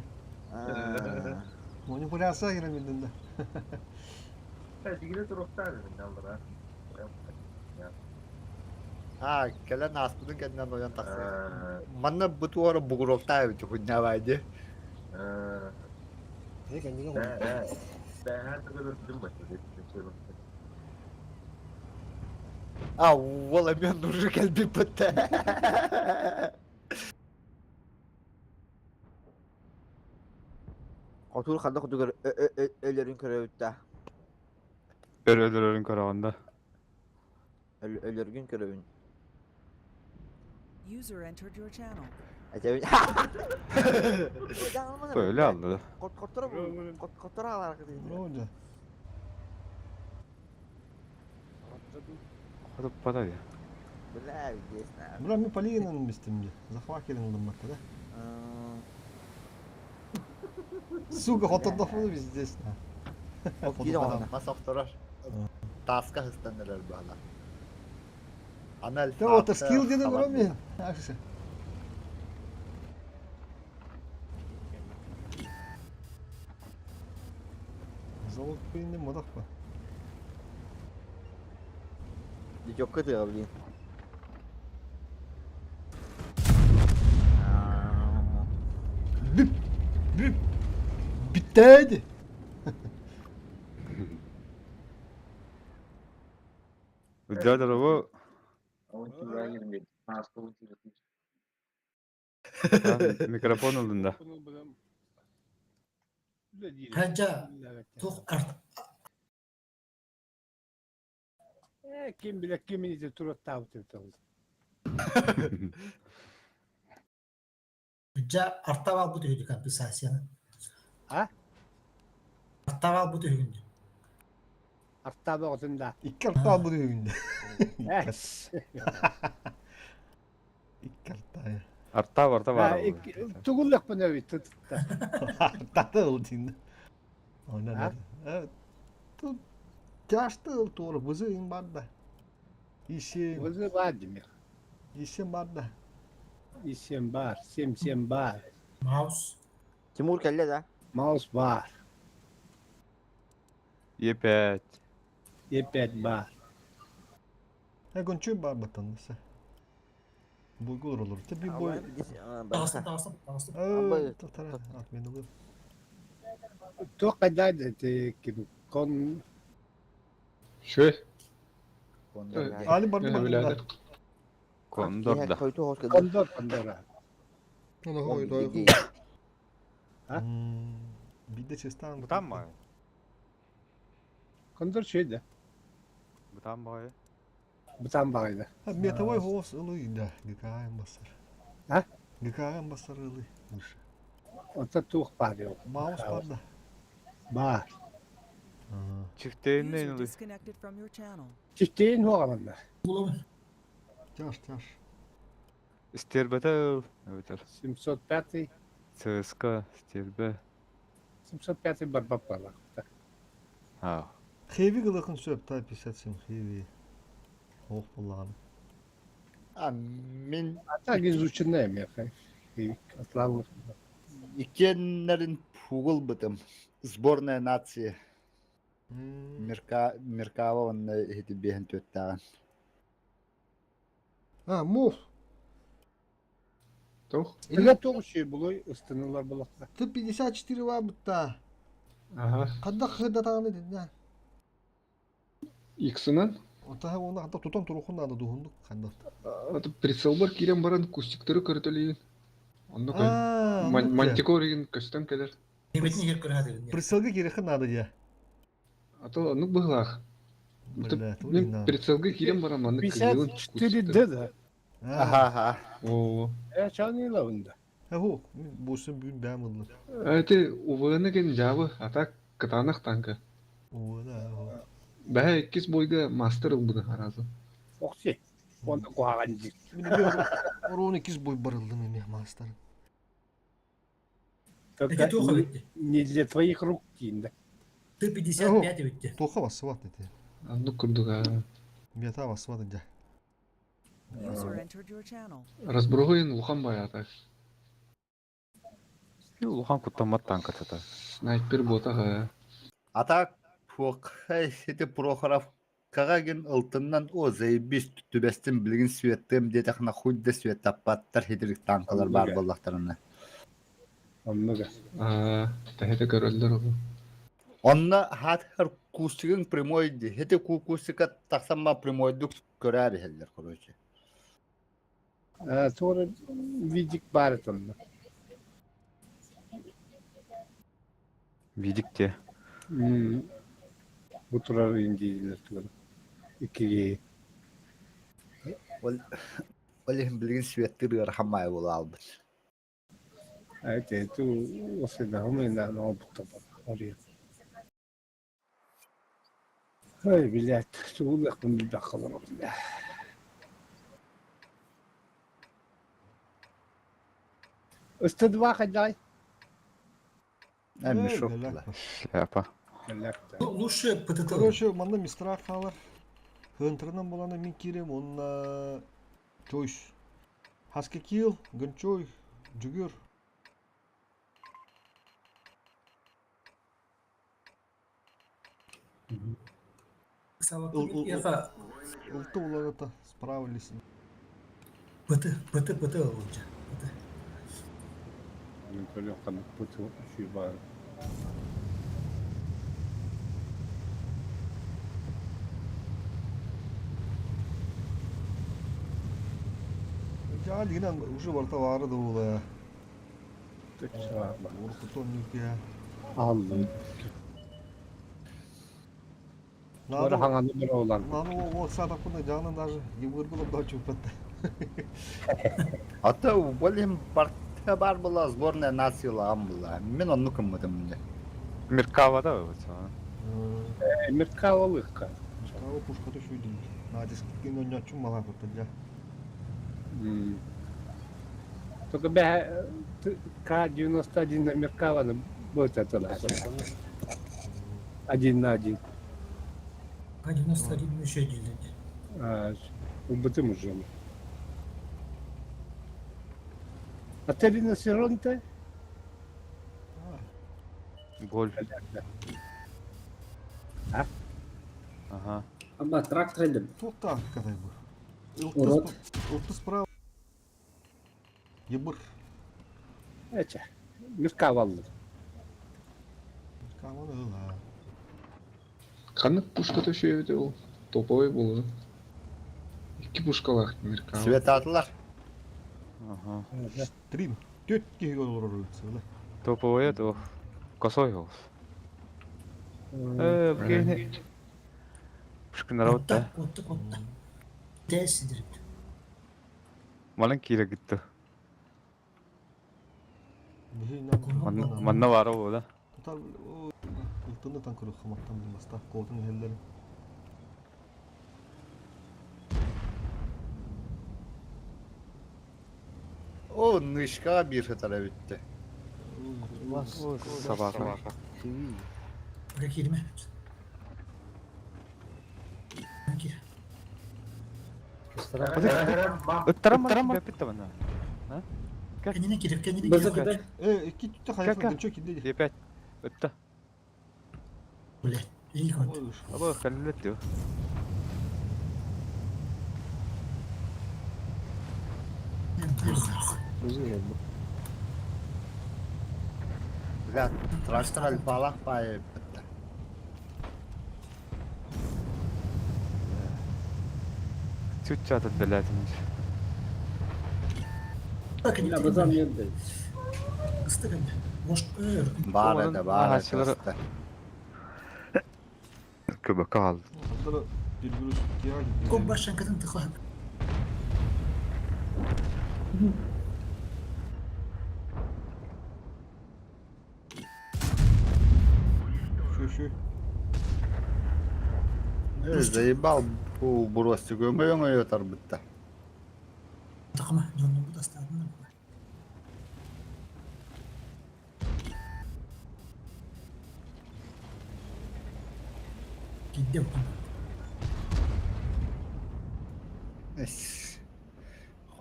[SPEAKER 2] Aa.
[SPEAKER 1] Манипуляция керемеден да.
[SPEAKER 7] Sen sigara turukta dedin Allah.
[SPEAKER 5] Ha, kelen aspının kendinden oyan taksi. Manna bu tuara buğurokta evi çocuğuna vardı.
[SPEAKER 4] Thế cái những cái
[SPEAKER 7] Ben her türlü öldüm başladı.
[SPEAKER 5] Ah, valla ben nuru geldi pıttı.
[SPEAKER 2] Otur kaldı kutu ölürün körevütte.
[SPEAKER 3] Ölürün karavanda.
[SPEAKER 2] Ölürgün körevün.
[SPEAKER 10] User entered your channel.
[SPEAKER 2] Acayip.
[SPEAKER 3] Böyle aldı.
[SPEAKER 2] Kotora bu. Kotora var arkadaşlar.
[SPEAKER 1] Ne oldu?
[SPEAKER 3] Hadi bana ya.
[SPEAKER 2] Бля, здесь на.
[SPEAKER 1] Бра, ми полігіна на місці мені. Захвакили на марка, да? Сука, хотода фону biz здесь.
[SPEAKER 2] Yine ona.
[SPEAKER 5] Masaftarar. Taska hıstanırlar bana. Anal.
[SPEAKER 1] Та вот скилл dedi bura mı? Akşı. Zavuk beyinde modak mı?
[SPEAKER 2] Çok kötü ya bilin.
[SPEAKER 1] Bip! Bip! Bitteydi.
[SPEAKER 3] Rica bu.
[SPEAKER 7] Avantura girmedi. Hasta avantura.
[SPEAKER 3] Mikrofon olduğunda.
[SPEAKER 8] Haja tok art.
[SPEAKER 4] Kim bilir kimin için turat tavuk.
[SPEAKER 8] Haja artava bu tüydü kan pisasya.
[SPEAKER 4] Ha?
[SPEAKER 8] Artava bu tüydü.
[SPEAKER 4] Arttaba otunda.
[SPEAKER 1] İlk kartta bu düğünde.
[SPEAKER 4] Yes.
[SPEAKER 1] İlk kartta ya.
[SPEAKER 3] Artta var da var.
[SPEAKER 4] Tugullak bu nevi tut.
[SPEAKER 1] Artta olduğunda. Aynen
[SPEAKER 4] Ha?
[SPEAKER 1] öyle. Evet. Tu yaştı doğru. Bızığın var da. İşin.
[SPEAKER 4] Vızı var mı?
[SPEAKER 1] İşin var da.
[SPEAKER 4] İşim var, simsim var,
[SPEAKER 8] Mouse.
[SPEAKER 2] Timur kelle de.
[SPEAKER 4] mouse var,
[SPEAKER 3] Yepet.
[SPEAKER 4] iPad var.
[SPEAKER 1] Gonçu var vatandaşı. Bulgur olur. Tabii bu.
[SPEAKER 8] Dağılsın dağılsın dağılsın.
[SPEAKER 1] Evet. Tatara. Atmayın olur.
[SPEAKER 4] Çok kadar da kon
[SPEAKER 6] Şey.
[SPEAKER 1] Ali bardı
[SPEAKER 6] Ne birader?
[SPEAKER 1] bardı.
[SPEAKER 3] Kondor da.
[SPEAKER 2] Koytu hoş geldin.
[SPEAKER 4] kondora.
[SPEAKER 1] Ona
[SPEAKER 2] On
[SPEAKER 1] koydu.
[SPEAKER 2] bilgi.
[SPEAKER 4] Ha?
[SPEAKER 1] Bir de çestan.
[SPEAKER 3] Butan mı?
[SPEAKER 4] Kondor şeyde.
[SPEAKER 3] Butan boyu.
[SPEAKER 4] Butan bağıydı.
[SPEAKER 1] Ha metavay hovas ılıydı. Gıkayan basar.
[SPEAKER 4] Ha?
[SPEAKER 1] Gıkayan basar ılı.
[SPEAKER 4] Ota tuğ var yok.
[SPEAKER 1] Mouse barda.
[SPEAKER 4] Var.
[SPEAKER 3] Çifteğin
[SPEAKER 10] User
[SPEAKER 3] neyin oluyor?
[SPEAKER 10] disconnected from your channel.
[SPEAKER 4] Çifteğin hoğalanda.
[SPEAKER 8] Bulamın.
[SPEAKER 1] Yaş yaş.
[SPEAKER 3] İsterbete. Evet.
[SPEAKER 4] 705.
[SPEAKER 3] Sıska. İsterbe.
[SPEAKER 4] 705 barbap var.
[SPEAKER 3] Ha.
[SPEAKER 1] Hevi kılıkın söp tay pisatsim hevi. Oh bulan.
[SPEAKER 5] Min
[SPEAKER 4] Hatta giz uçundayım ya. Atlanır.
[SPEAKER 5] ikenlerin pugul bıdım. Сборная нации. Меркава он эти бehen төттәгән.
[SPEAKER 1] Ha muf.
[SPEAKER 6] Тух.
[SPEAKER 4] İlle tuğ şey buluyor. Istınırlar bulakta.
[SPEAKER 1] Tıp 54 var butta.
[SPEAKER 6] Aha.
[SPEAKER 1] Kadda hırda tağını dedin ha.
[SPEAKER 6] Иксынан.
[SPEAKER 1] Ota onu hatta tutan turukun da duhunduk kadda.
[SPEAKER 6] Аты прицел бар кирен баран кустиктері көртөлейін. Онда кой. Мантикор деген көстен келер.
[SPEAKER 8] Nimetini yer kırı hadi.
[SPEAKER 1] Присылга керехин надо ya.
[SPEAKER 6] Аты оны бұғлақ.
[SPEAKER 1] Бля,
[SPEAKER 6] Мен прицелға кирен барам аны кызылын
[SPEAKER 4] 54 de.
[SPEAKER 5] Aha ha.
[SPEAKER 6] О.
[SPEAKER 4] Çanıyla onda.
[SPEAKER 1] Ha hu, boşun büyün beğenmediler.
[SPEAKER 6] Аты уваны ген жабы ата кытанақ танка.
[SPEAKER 1] O da o.
[SPEAKER 6] Бәһә 2 бойга мастер ылбыды харазы.
[SPEAKER 4] Okçu. Onda kuhagancı.
[SPEAKER 1] Bir de bir 12 boy barıldım emeğe maastarın.
[SPEAKER 8] Peki tuğha bitti.
[SPEAKER 4] Nizle твоих рук кинде.
[SPEAKER 8] 55 bitti.
[SPEAKER 1] Toka bası vat dedi.
[SPEAKER 6] Anlık kurduk ha.
[SPEAKER 1] Bir hata bası vat önce.
[SPEAKER 10] User entered your channel.
[SPEAKER 6] Разбругуен Лухан баята.
[SPEAKER 3] Улухан куттамат танка тата.
[SPEAKER 6] Снайпер бота ha.
[SPEAKER 5] Ата пуқай сети прохоров кагаген ылтыннан о зайбис түбестин билгин сүйеттем детахна худде сүйет таппаттар хидрик танкалар бар боллактарына.
[SPEAKER 4] Anladı.
[SPEAKER 6] Тахете көрөлдөр ол.
[SPEAKER 5] Онна хатхар кустигин прямой ди. Хете кустика таксамма прямой дук көрәби хеллер короче.
[SPEAKER 4] Sonra vidik baret onda.
[SPEAKER 3] Видикте.
[SPEAKER 4] Bu turar indiler turar. İki
[SPEAKER 5] Олег билгин сүйеттер хамай бола албыт.
[SPEAKER 4] evet tu o seda homena no butta oraya. Hay bilet tu yakın bir bakalım oraya. Üstad vakit day.
[SPEAKER 5] Әмме
[SPEAKER 1] Эй,
[SPEAKER 5] шоктла.
[SPEAKER 1] галак.
[SPEAKER 3] Шляпа.
[SPEAKER 8] Лучше ПТТ.
[SPEAKER 1] Короче, манда мистера қалар. Хынтырынан боланы мен керем, онна чойш. Хаски кил, гынчой, жүгір.
[SPEAKER 8] Яха
[SPEAKER 1] Ұлты оларыта справились.
[SPEAKER 8] ПТ olunca.
[SPEAKER 4] Böyle kanık putu şu var.
[SPEAKER 1] Ya ligin уже барта вары да ола.
[SPEAKER 4] Var.
[SPEAKER 1] Оркутон нükya.
[SPEAKER 4] Aldım. Sonra hangi bir olan.
[SPEAKER 1] Нану о садакуна жағынан даже ебір болып да чөпетті.
[SPEAKER 5] Ата Олег барта бар бола сборная нацияла ам бола. Мен онну кыммыдым де.
[SPEAKER 3] Меркавада вот.
[SPEAKER 4] Emir kahvalık kan.
[SPEAKER 1] Шкава пушката шүйдім. Надис кеткен ойнатчым мала көтті ja.
[SPEAKER 4] Только be К-91 на Меркавана будет это один на один.
[SPEAKER 8] Hadi nasıl arayayım bir şey değil.
[SPEAKER 4] Убытым уже. А ты на Сиронте?
[SPEAKER 3] Голь. Ага.
[SPEAKER 9] Ama traktör edin.
[SPEAKER 1] Тоқта кадай бұр.
[SPEAKER 9] Урод.
[SPEAKER 1] Ұлты справа. Ебір.
[SPEAKER 4] Эче. Меркавалды.
[SPEAKER 1] Каманы ыла.
[SPEAKER 6] Kanık puşka töşüyordu o. Toповой болду. İki puşkalak Меркава.
[SPEAKER 5] Свет атылар.
[SPEAKER 3] Ага.
[SPEAKER 1] Стрим. Төт кеге олырырыцы.
[SPEAKER 3] Топовый это косой голос. Бгейни. Пушкин народ да.
[SPEAKER 8] Kotta. Test direkt.
[SPEAKER 3] Маленький гитті. Манна бары ол да.
[SPEAKER 1] Ұлтыны танкыры қыматтан білмаста. Қолдың елдері.
[SPEAKER 5] О, нышка bir tara bitti.
[SPEAKER 3] Sabah.
[SPEAKER 8] Bırak elime. Gir.
[SPEAKER 3] Ыттарам бепитті бана.
[SPEAKER 8] Kendine gir. Kendine
[SPEAKER 9] Bızı
[SPEAKER 8] gir.
[SPEAKER 9] kadar.
[SPEAKER 1] İki tütte hayatında çok iyi değil.
[SPEAKER 3] Епять. Ытта.
[SPEAKER 8] Öyle. İyi kont.
[SPEAKER 3] Aba халилет diyor.
[SPEAKER 5] Bля, трактор балах пай bitti.
[SPEAKER 3] Чуть чатат белятимиш.
[SPEAKER 8] Bak
[SPEAKER 9] Ya
[SPEAKER 8] elime.
[SPEAKER 9] bazam yedi.
[SPEAKER 8] Istık elime. Boş.
[SPEAKER 5] Бар да, бар.
[SPEAKER 3] Ağaçları- Köbe kaldı.
[SPEAKER 1] Onlara bir virüs ihtiyacı.
[SPEAKER 8] Kom baştan kadın tıkla.
[SPEAKER 1] Şu.
[SPEAKER 5] Заебал бросьте, гөмөйөңөй отар бітті.
[SPEAKER 8] Takma, canlı bu da stadında. Gidiyor.
[SPEAKER 5] Es.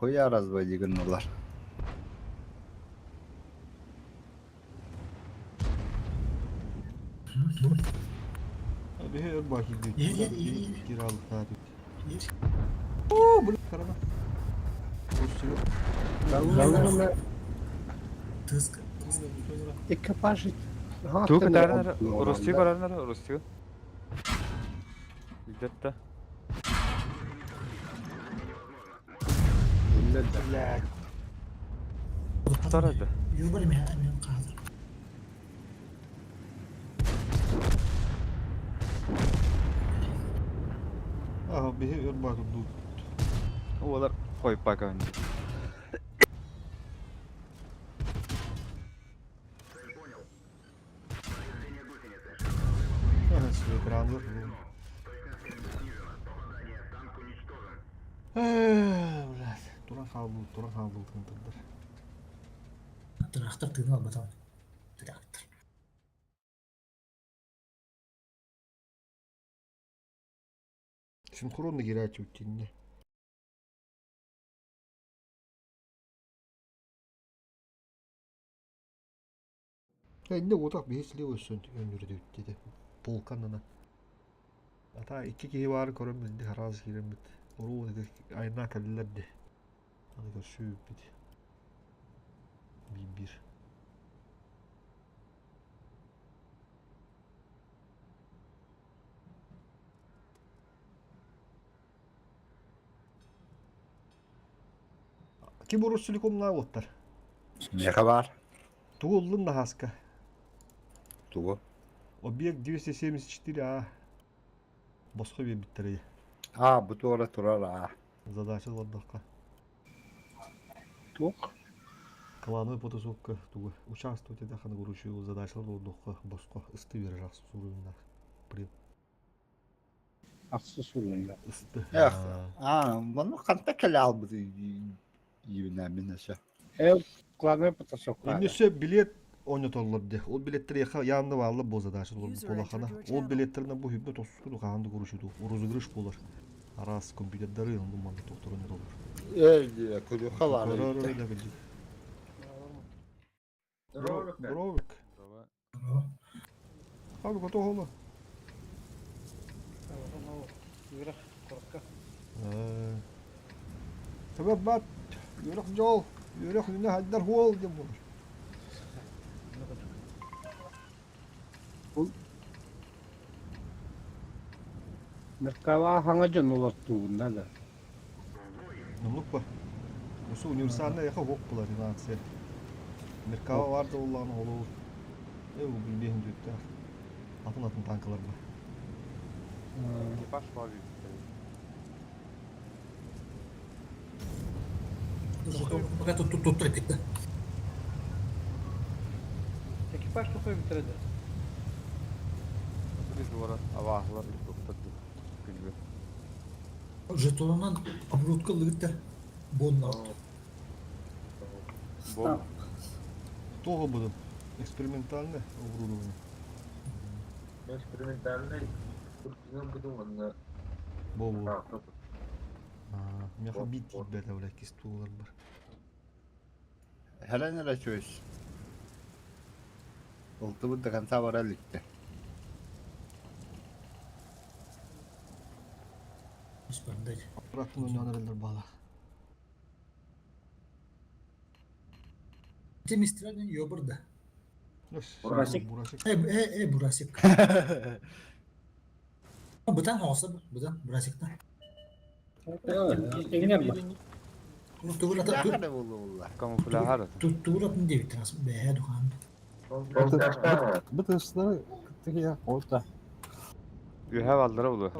[SPEAKER 5] Koyarız böyle gün olar.
[SPEAKER 1] Abi her bakayım diyor.
[SPEAKER 8] Yer.
[SPEAKER 1] Kiralık tatil.
[SPEAKER 8] Yer.
[SPEAKER 1] Oo bu karama. Rusya.
[SPEAKER 8] Tızkı.
[SPEAKER 4] Екипаж.
[SPEAKER 3] Тук дарнар Рустиг орарнар Рустиг. Бидетте. Тарады.
[SPEAKER 8] Yuvarım ya, eminim kaldır.
[SPEAKER 1] Abi her bakayım dur.
[SPEAKER 3] Олар койуп бакан.
[SPEAKER 1] Свой экран yok. Блядь. Turan kaldı tıntırdır.
[SPEAKER 8] Traktör tığını al bakalım. Traktör.
[SPEAKER 1] Синхронно гирать утинне. Энне отак бейсли өссөн өнүрдү dedi. Полканына. Ата iki киһи баары көрөм билди хараз кирембит. Уруу dedi айна каллерди. Аны көрсүп бит. Bir. Kim Urus Silikon Lavottar?
[SPEAKER 5] Ne var?
[SPEAKER 1] Тугуллун Нахаска.
[SPEAKER 5] Tuğu.
[SPEAKER 1] Объект 274А. Босқа бе биттірі.
[SPEAKER 5] Bu doğru turar ha.
[SPEAKER 1] Задача лоддаққа.
[SPEAKER 4] Тук.
[SPEAKER 1] Клановый потасовка тугы. Участвуйте даханы көруші задачалар лоддаққа босқа. Исты бері жақсы суруындар. Прим.
[SPEAKER 4] Ақсы суруында.
[SPEAKER 1] Исты.
[SPEAKER 5] Bunu kanta kele al bu yine minese.
[SPEAKER 4] Клановый потасовка.
[SPEAKER 1] Иннесе билет ойнатолларды. Ол билеттер яха янды барлы бо задача болахана. Ол билеттерне бу хүбне тоску каанды көрүшүдү. Розыгрыш болар. Арас компьютерлери онду манды токторун болор.
[SPEAKER 5] Öyle kuluha var.
[SPEAKER 1] Дровик. Abi готов oldu. Sebep bat. Yürek jol. Yürek yine haddar hol diye bulur.
[SPEAKER 4] Меркава хангажан улаттуында да.
[SPEAKER 1] Numluk bu. Осы универсальный яха хок булар инация. Меркава vardı Allah'ın oğlu. Bu bildiğin dükkar. Atın tankalar var.
[SPEAKER 3] Экипаж бар.
[SPEAKER 8] Пока тут трепетно.
[SPEAKER 9] Экипаж тухай битирди.
[SPEAKER 3] Biz orada avahlar topladı. Bilmiyorum.
[SPEAKER 8] Жетонунан оборудка лыгыттар. Бонна.
[SPEAKER 3] Бом.
[SPEAKER 1] Того будем. Экспериментальное оборудование.
[SPEAKER 7] Экспериментальный. Курсинен будем онна.
[SPEAKER 1] Бобу.
[SPEAKER 7] Трактор.
[SPEAKER 1] Меха бит бета блядь кистулар бар.
[SPEAKER 5] Hele nere çöz? Oldu bu da kanta var ligde.
[SPEAKER 8] Испандать.
[SPEAKER 1] Bıraktım önüne bağla.
[SPEAKER 8] Те мистралин ёбырда.
[SPEAKER 1] Burasık.
[SPEAKER 8] Бурасик. Бутан хосы, бутан бурасикта.
[SPEAKER 9] Эңер бар.
[SPEAKER 8] Тугулата
[SPEAKER 5] Ne oldu valla?
[SPEAKER 3] Камуфляж арası.
[SPEAKER 8] тугулатын дебит трас. Бэ духан.
[SPEAKER 4] Бит ыстары тиги орта.
[SPEAKER 3] Ühe valdıra ulu.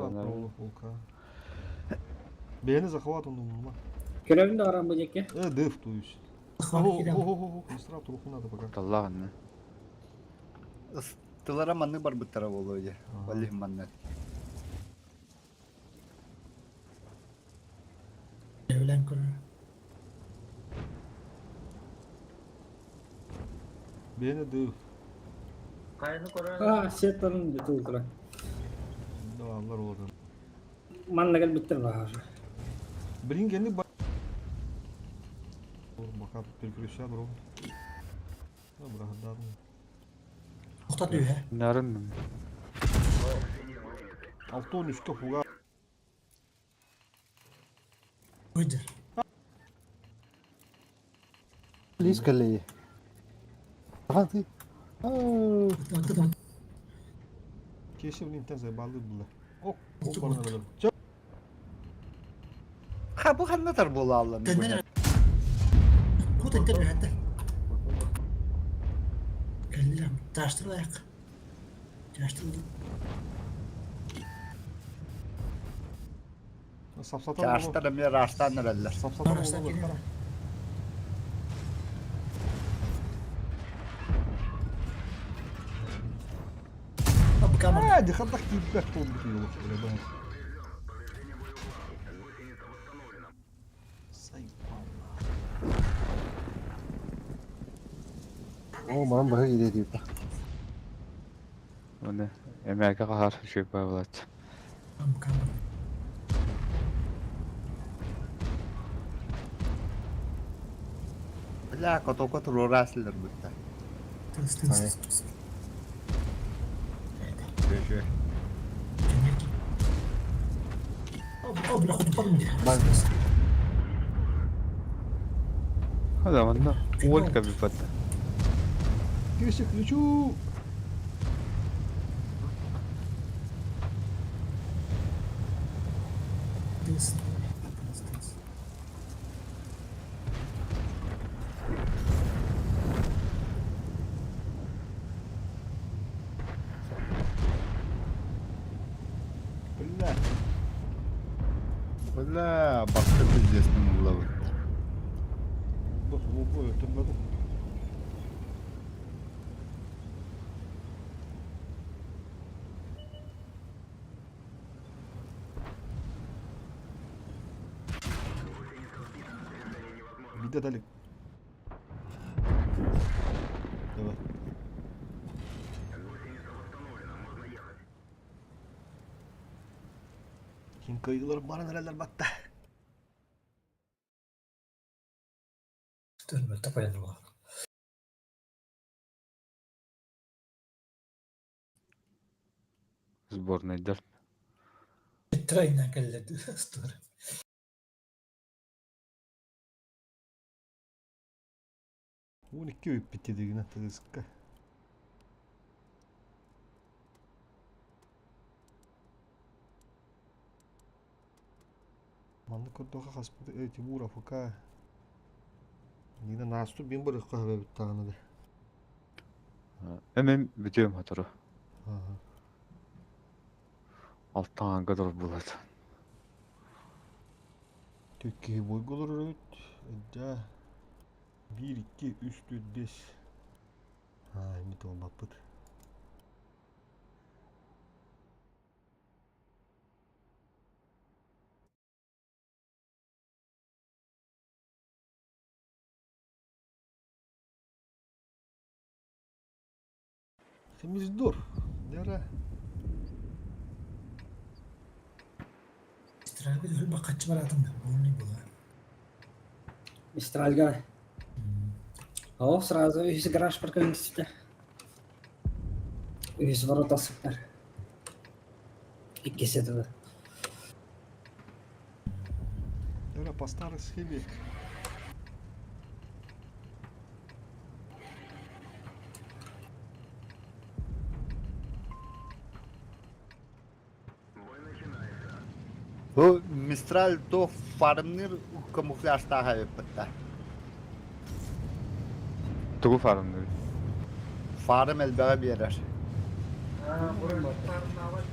[SPEAKER 1] Beğeni захват он думал.
[SPEAKER 9] Көрөбүн да карам быжекке.
[SPEAKER 1] Деф то есть.
[SPEAKER 8] Хват кирем.
[SPEAKER 1] Быстро труху надо пока.
[SPEAKER 3] Allah'ın ne?
[SPEAKER 5] Istılara manı var bu taraf oluyor. Vallahi manı.
[SPEAKER 8] Evlen kır.
[SPEAKER 1] Beni de
[SPEAKER 7] Kayını koran.
[SPEAKER 9] Ah, setanın da tulkura.
[SPEAKER 1] davallar oldu.
[SPEAKER 9] Manla gel bitir bahar.
[SPEAKER 1] Birin kendi bakalım bir kürüşe bro. Ha bırak daha.
[SPEAKER 8] Nokta diyor ya.
[SPEAKER 3] Narın
[SPEAKER 1] 6-13'te fuga.
[SPEAKER 8] Buydu.
[SPEAKER 4] Please kali. Hadi.
[SPEAKER 8] Tamam.
[SPEAKER 1] Keşif intense baldı bulla. Ok, ok bana alalım. Çak.
[SPEAKER 5] Ha bu hannatar bola Allah'ım.
[SPEAKER 8] Tenden bu tenden bir hatta. Geldiler. Taştır ayak. Taştır.
[SPEAKER 1] Sapsatan olur.
[SPEAKER 5] Çarşıda bir raştan nereler.
[SPEAKER 1] Sapsatan
[SPEAKER 8] Araçlar
[SPEAKER 1] olur.
[SPEAKER 8] geliyor. Abi kamera.
[SPEAKER 1] Hadi kaldak gibi bek oldu diyor. Öyle ben. Say.
[SPEAKER 4] O bana bakı gidiyor.
[SPEAKER 3] o ne? Emerge kahar şey bağlat.
[SPEAKER 8] Abi kamera.
[SPEAKER 5] La kotokot rorasılar burada.
[SPEAKER 8] Tız.
[SPEAKER 5] Şöyle.
[SPEAKER 8] Abi la kutu palım diye.
[SPEAKER 3] Hadi ama da Volka bir fata.
[SPEAKER 1] Keşif lüçu.
[SPEAKER 8] Tız.
[SPEAKER 1] Öyle.
[SPEAKER 5] Valla baktı bilcesin bulla bu.
[SPEAKER 1] Bu ötürmedim. Bir de dalik. Evet. Kim kaydılar bana nereler battı.
[SPEAKER 8] Tırmır tapayan var.
[SPEAKER 3] Сборный дер.
[SPEAKER 8] Trayına geldi. Story.
[SPEAKER 1] Bu 2 öp bitti yine tızka. Mandık orada haspıda Timur Afrika. Yine nastu bin bırık kahve bir tane de.
[SPEAKER 3] Hemen bitiyorum hatırı.
[SPEAKER 1] Ha.
[SPEAKER 3] Alttan kadar bulat.
[SPEAKER 1] Türkiye boy olur evet. Da 1 2 3 4 5. Ha, ini tuh bapet. Temiz dur. Nere?
[SPEAKER 8] İstirahate bir bak kaç var adamda. Onu ne bu lan?
[SPEAKER 9] Мистраль гай. О, сразу весь гараж паркуется. Весь ворота сыпар. И кисет.
[SPEAKER 1] Nere по старой схеме.
[SPEAKER 5] Bu Mistral to farmnir kamuflaj taha yapıtta.
[SPEAKER 3] Tugu farmdı.
[SPEAKER 5] Farm elbette bir yer.
[SPEAKER 7] Ha, buranın farmına var.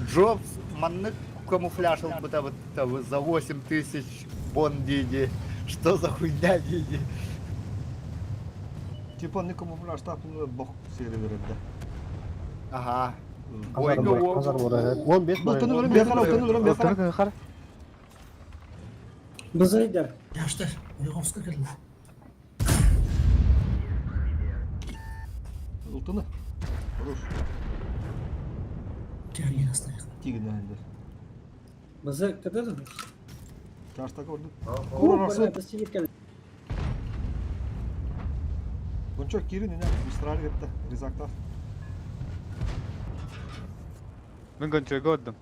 [SPEAKER 5] Джобс маннык камуфляж бы за 8000 бон диди. Что за хуйня диди?
[SPEAKER 1] Типа не камуфляж так бок серверinde.
[SPEAKER 5] Ага.
[SPEAKER 4] Pazar buraya. 15
[SPEAKER 1] Botunu verin bir kara, botunu verin bir kara.
[SPEAKER 3] Ötürü kar.
[SPEAKER 9] Бузайдар.
[SPEAKER 8] Yaşlar. Yoğunska geldi.
[SPEAKER 1] Ултыны. Руш.
[SPEAKER 8] Кәрген астайық.
[SPEAKER 1] Тигін әндер.
[SPEAKER 9] Базы када да?
[SPEAKER 1] Карштаға орды.
[SPEAKER 9] О,
[SPEAKER 1] Куран
[SPEAKER 9] бана
[SPEAKER 1] арсы.
[SPEAKER 9] тасти кеткен.
[SPEAKER 1] Гончо кирин ине. Мистраль кетті. Ризактар.
[SPEAKER 3] Мен гончойго отдым.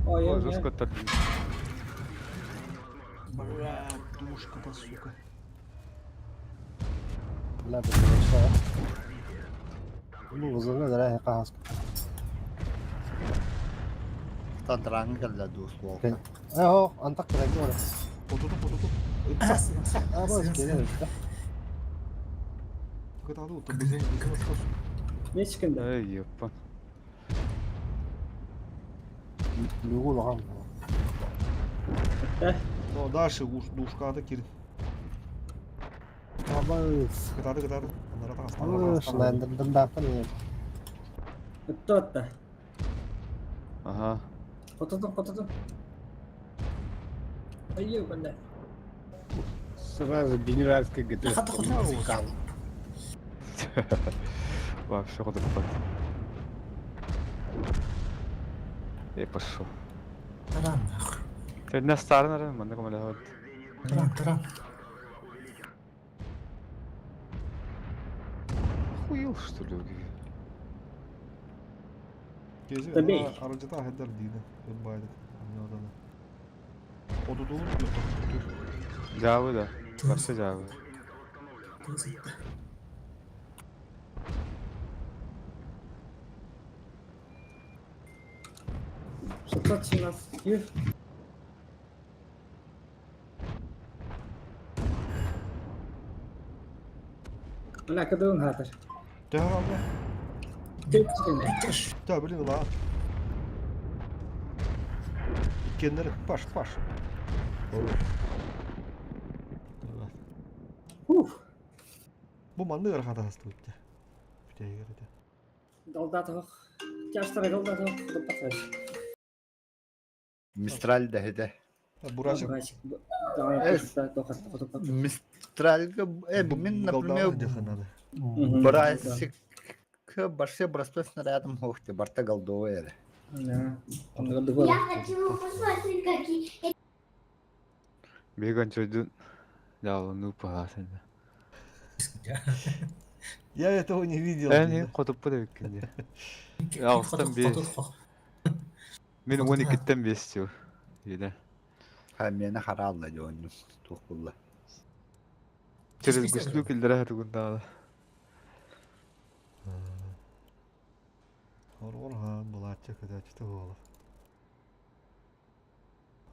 [SPEAKER 9] Ой,
[SPEAKER 3] Ой,
[SPEAKER 9] я.
[SPEAKER 3] жестко оттарды.
[SPEAKER 1] Бля, душка-то, сука.
[SPEAKER 4] لا بالمشروع مو وصلنا لا قاعس
[SPEAKER 5] Тандыраңы келді дос болды.
[SPEAKER 4] اهو انطق رجوله
[SPEAKER 1] Отутуп.
[SPEAKER 4] بس كده
[SPEAKER 1] Кытады утты. Бұзын.
[SPEAKER 9] Не çıkındı?
[SPEAKER 3] Эй, ёппа.
[SPEAKER 4] بيقولوا غم
[SPEAKER 9] Да.
[SPEAKER 1] О, дальше душкады кирин.
[SPEAKER 4] بس
[SPEAKER 1] Кытады. Анара
[SPEAKER 4] وش ندم باقي
[SPEAKER 9] Öttü öttü.
[SPEAKER 3] Ага.
[SPEAKER 9] Kotadım. Ayyo bende.
[SPEAKER 4] сразу генеральский ГТ
[SPEAKER 3] Вообще куда попад. Эй, пошел.
[SPEAKER 8] Таран нахуй.
[SPEAKER 3] Ты на старый, наверное, манда кому лягает.
[SPEAKER 8] Таран.
[SPEAKER 3] Охуел, что ли?
[SPEAKER 1] Gezi
[SPEAKER 9] Tabii.
[SPEAKER 1] aracıda heder deydi. Baydı. Anladım. Odudulu mu?
[SPEAKER 3] Javı da. Başka javı.
[SPEAKER 9] Satış нас. Yürü. Bana kadın hatır.
[SPEAKER 1] Değer abla.
[SPEAKER 9] Tek çıkındı.
[SPEAKER 1] Da bilin la. Kendileri paş. Bu mandı arkada hasta bitti. Bir de yürüdü.
[SPEAKER 9] Daldatıq. Yaşlara daldatıq. Dıpatır.
[SPEAKER 5] Mistral de hede.
[SPEAKER 1] Burası.
[SPEAKER 9] Daha
[SPEAKER 5] Evet.
[SPEAKER 9] yapışta tokat.
[SPEAKER 5] Мистральга, мен, например, брасик, барше браспесно рядом хохте, барта голдовая.
[SPEAKER 9] Да. Onları dıpatır.
[SPEAKER 10] хочу посмотреть, какие...
[SPEAKER 3] Bir гончойдun. Javı nu pahasın.
[SPEAKER 1] Я этого не видел.
[SPEAKER 3] Ben kotup da bekledim. Ağustan bir. Мен 12'den bestiyor. Yine.
[SPEAKER 5] Ha, meni haralla joğunu, tokulla.
[SPEAKER 3] Через güçlü kildire her gün daha.
[SPEAKER 1] Орхан булатча кадачты болов.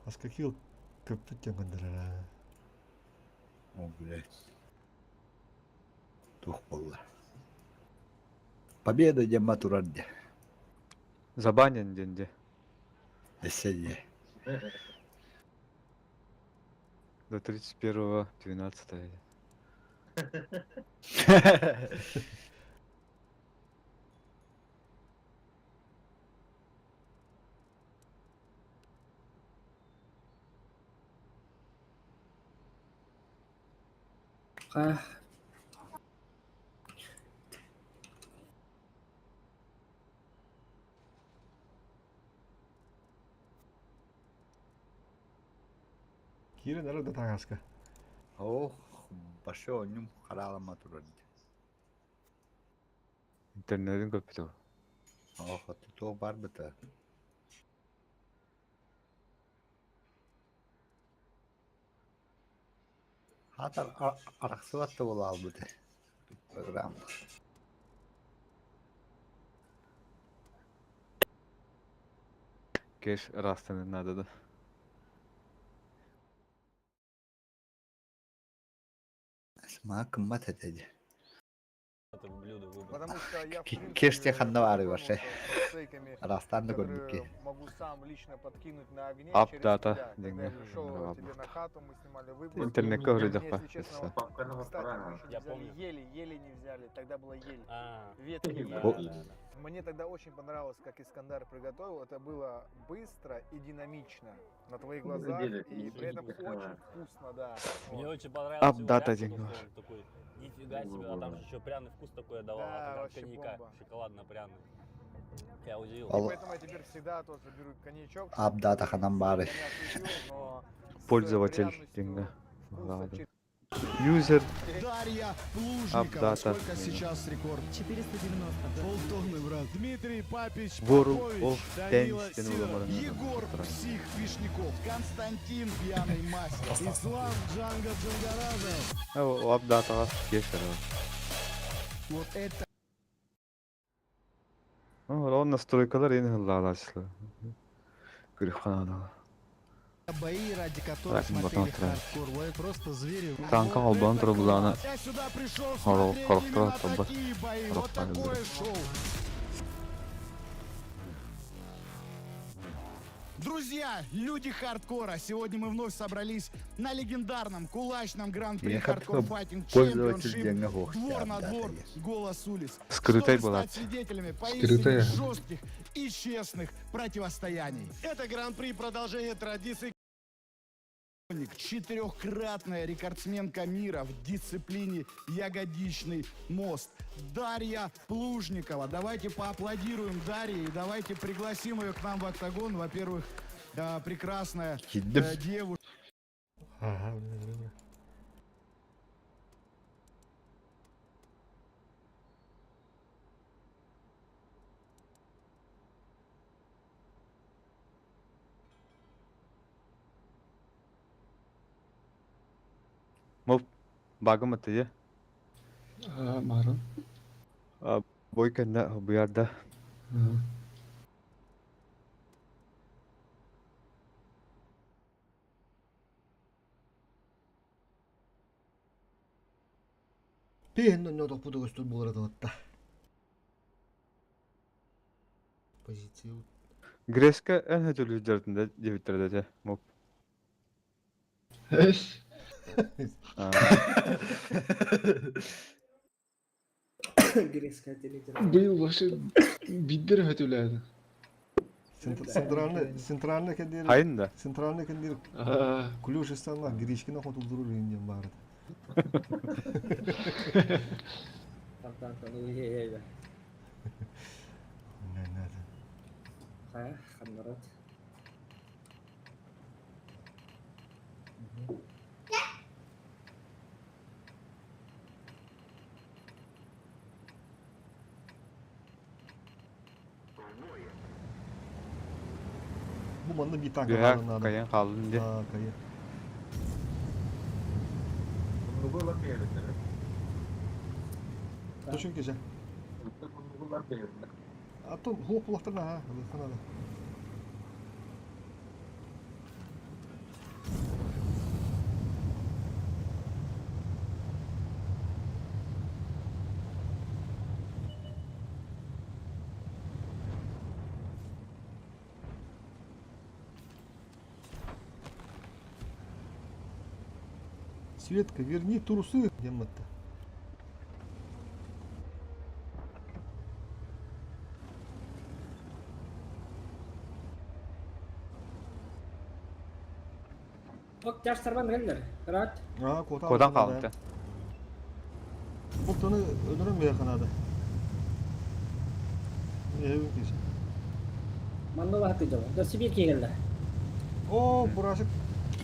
[SPEAKER 1] Аскакил көптүк жангандыра.
[SPEAKER 5] О, блядь. Tokulla. Победа дема турарде.
[SPEAKER 3] Забанен денде.
[SPEAKER 5] Эсене.
[SPEAKER 3] До 31-го 12-го.
[SPEAKER 9] Ah.
[SPEAKER 1] Кирин арада тагаска.
[SPEAKER 5] О, башы ойнum харалама турарде.
[SPEAKER 3] İnternetin köpütü.
[SPEAKER 5] О, хаты то бар быта. Хатар араксыватты бола албыды. Программа.
[SPEAKER 3] Keş rastlanın adı da.
[SPEAKER 5] Сма кымбат этеди.
[SPEAKER 11] Потому что я, в принципе,
[SPEAKER 5] Кеште ханна бары башы.
[SPEAKER 11] стейками,
[SPEAKER 5] Растанды
[SPEAKER 11] которые
[SPEAKER 5] көрдүк ки.
[SPEAKER 11] могу могу сам лично подкинуть на огне
[SPEAKER 3] Ап,
[SPEAKER 11] через
[SPEAKER 3] дата,
[SPEAKER 11] тебя. Когда
[SPEAKER 3] деньги.
[SPEAKER 11] я пришел
[SPEAKER 3] Нормально.
[SPEAKER 11] тебе на хату, мы снимали выпуск.
[SPEAKER 3] Интернет
[SPEAKER 11] Мне,
[SPEAKER 3] говорит,
[SPEAKER 11] если честно, вот,
[SPEAKER 7] Папканого
[SPEAKER 11] кстати, мы
[SPEAKER 7] правильно.
[SPEAKER 11] еще не
[SPEAKER 9] Я
[SPEAKER 11] взяли
[SPEAKER 9] помню.
[SPEAKER 11] ели не взяли, тогда была ель.
[SPEAKER 9] А,
[SPEAKER 11] Ветки
[SPEAKER 9] да,
[SPEAKER 3] О.
[SPEAKER 11] ели.
[SPEAKER 9] да, да.
[SPEAKER 11] Мне тогда очень понравилось, как Искандар приготовил. Это было быстро и динамично на твоих
[SPEAKER 7] Ну,
[SPEAKER 11] глазах,
[SPEAKER 7] деле,
[SPEAKER 11] и при этом
[SPEAKER 7] не
[SPEAKER 11] очень вкусно, да.
[SPEAKER 9] Мне
[SPEAKER 11] Вот.
[SPEAKER 9] очень понравился его
[SPEAKER 3] Апдата
[SPEAKER 9] вариант,
[SPEAKER 3] деньги.
[SPEAKER 9] потому что он такой, нифига себе, а там же еще пряный вкус такой давал,
[SPEAKER 11] Да,
[SPEAKER 9] а
[SPEAKER 11] вообще
[SPEAKER 9] как коньяка,
[SPEAKER 11] бомба.
[SPEAKER 9] шоколадно-пряный. Я удивил.
[SPEAKER 11] И поэтому я теперь всегда тоже беру коньячок. чтобы
[SPEAKER 5] Абдата ханамбары.
[SPEAKER 11] коня отвезу, но с
[SPEAKER 3] Пользователь
[SPEAKER 11] пряностью
[SPEAKER 3] деньги.
[SPEAKER 11] вкуса
[SPEAKER 3] Ладно.
[SPEAKER 11] через-
[SPEAKER 3] Юзер.
[SPEAKER 12] Дарья Плужникова.
[SPEAKER 3] Апдата.
[SPEAKER 12] Сколько сейчас рекорд? 490. Полтонны, брат. Дмитрий Папич
[SPEAKER 3] World
[SPEAKER 12] Попович.
[SPEAKER 3] of
[SPEAKER 12] Данила
[SPEAKER 3] Dance
[SPEAKER 12] Сидоров.
[SPEAKER 3] денег
[SPEAKER 12] Егор Псих Вишняков. Константин Пьяный Мастер. Ислам Джанга Джангаразов.
[SPEAKER 3] Апдата. Кешер.
[SPEAKER 12] Вот это
[SPEAKER 3] Он настройкалар эни хыллаалачлы. Грифханада.
[SPEAKER 12] бои, ради которых
[SPEAKER 3] Так,
[SPEAKER 12] смотрели
[SPEAKER 3] потом отправить.
[SPEAKER 12] хардкор. Вы просто звери.
[SPEAKER 3] Танка
[SPEAKER 12] Вот
[SPEAKER 3] албан
[SPEAKER 12] это
[SPEAKER 3] турбуланы.
[SPEAKER 12] класс. Я сюда пришел
[SPEAKER 3] Хорол,
[SPEAKER 12] смотреть
[SPEAKER 3] хорол,
[SPEAKER 12] именно
[SPEAKER 3] хорол,
[SPEAKER 12] такие бои. Вот
[SPEAKER 3] хорол,
[SPEAKER 12] такое
[SPEAKER 3] хорол.
[SPEAKER 12] шоу. Друзья, люди хардкора, сегодня мы вновь собрались на легендарном кулачном гран-при
[SPEAKER 5] Я
[SPEAKER 12] Хардкор
[SPEAKER 5] хотел
[SPEAKER 12] Файтинг
[SPEAKER 5] пользователь
[SPEAKER 12] Чемпионшип.
[SPEAKER 5] денег охти,
[SPEAKER 12] Двор на
[SPEAKER 5] Абдата
[SPEAKER 12] двор,
[SPEAKER 5] есть.
[SPEAKER 12] голос улиц.
[SPEAKER 3] Скрытой
[SPEAKER 12] Чтобы
[SPEAKER 3] была.
[SPEAKER 12] стать свидетелями
[SPEAKER 6] Скрытая.
[SPEAKER 12] поистине жестких и честных противостояний. Это гран-при продолжение традиций. Четырехкратная рекордсменка мира в дисциплине ягодичный мост. Дарья Плужникова. Давайте поаплодируем Дарье и давайте пригласим ее к нам в октагон. Во-первых, прекрасная
[SPEAKER 5] Gittim.
[SPEAKER 12] девушка.
[SPEAKER 1] Ага, бля.
[SPEAKER 3] Моп. Багым атыйы.
[SPEAKER 6] Марын.
[SPEAKER 3] Бой кэннэ буярда.
[SPEAKER 1] Пен но топуду көстөр булар аталатта. Позиция.
[SPEAKER 3] Греске эн хөтүлүү жартында дебиттерде те. Моп.
[SPEAKER 6] Эс.
[SPEAKER 9] Грецкая телевизор.
[SPEAKER 6] Быйыл вообще биддер хөтүләді.
[SPEAKER 1] Центральный кендер.
[SPEAKER 3] Хайын да.
[SPEAKER 1] Центральный кендер. Ключ станна гречкина хотулдуру рейнден барды.
[SPEAKER 9] Танканы ей-ей-ей.
[SPEAKER 1] Надо.
[SPEAKER 9] Хая, ханмарат.
[SPEAKER 1] Bu manda bir tank
[SPEAKER 3] Büyük
[SPEAKER 1] alın
[SPEAKER 3] кайын қалын де.
[SPEAKER 1] Ha, kayı.
[SPEAKER 7] Bunluğular beğenirler.
[SPEAKER 1] Düşün gece.
[SPEAKER 7] Bunluğular beğenirler.
[SPEAKER 1] Atın hop bulaklarına ha. Hadi sana da. Светка, верни трусы. Дематта.
[SPEAKER 9] Bak yaşlardan geldiler. Rahat.
[SPEAKER 1] Ha, kota
[SPEAKER 3] Кодан
[SPEAKER 1] aldı
[SPEAKER 3] қалын
[SPEAKER 1] da.
[SPEAKER 3] те.
[SPEAKER 1] Kotanı öldürün mü yakın Ne evin kişi?
[SPEAKER 9] Manda vakti jauh. Udah sibir ki geldi.
[SPEAKER 1] Oo, burası.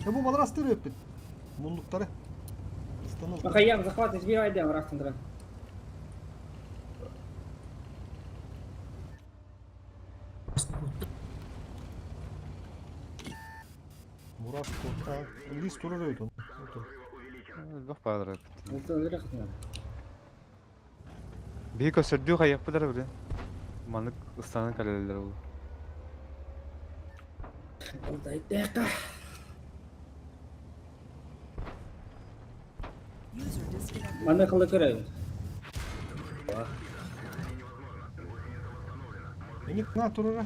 [SPEAKER 1] Ya bu malar astırıyor hep. Mundukları. İstanbul.
[SPEAKER 9] Makanya захват избивай да враг центра.
[SPEAKER 1] Burası kota. List durur öyle.
[SPEAKER 3] Бақ бағдырат.
[SPEAKER 9] Это öyle kısmı.
[SPEAKER 3] Бей көсірдүү қаяқ бұдар бірі. Манык ұстанын кәлелер ол.
[SPEAKER 9] Burada dakika. Manda kılık görev.
[SPEAKER 1] Enik ne durur ha?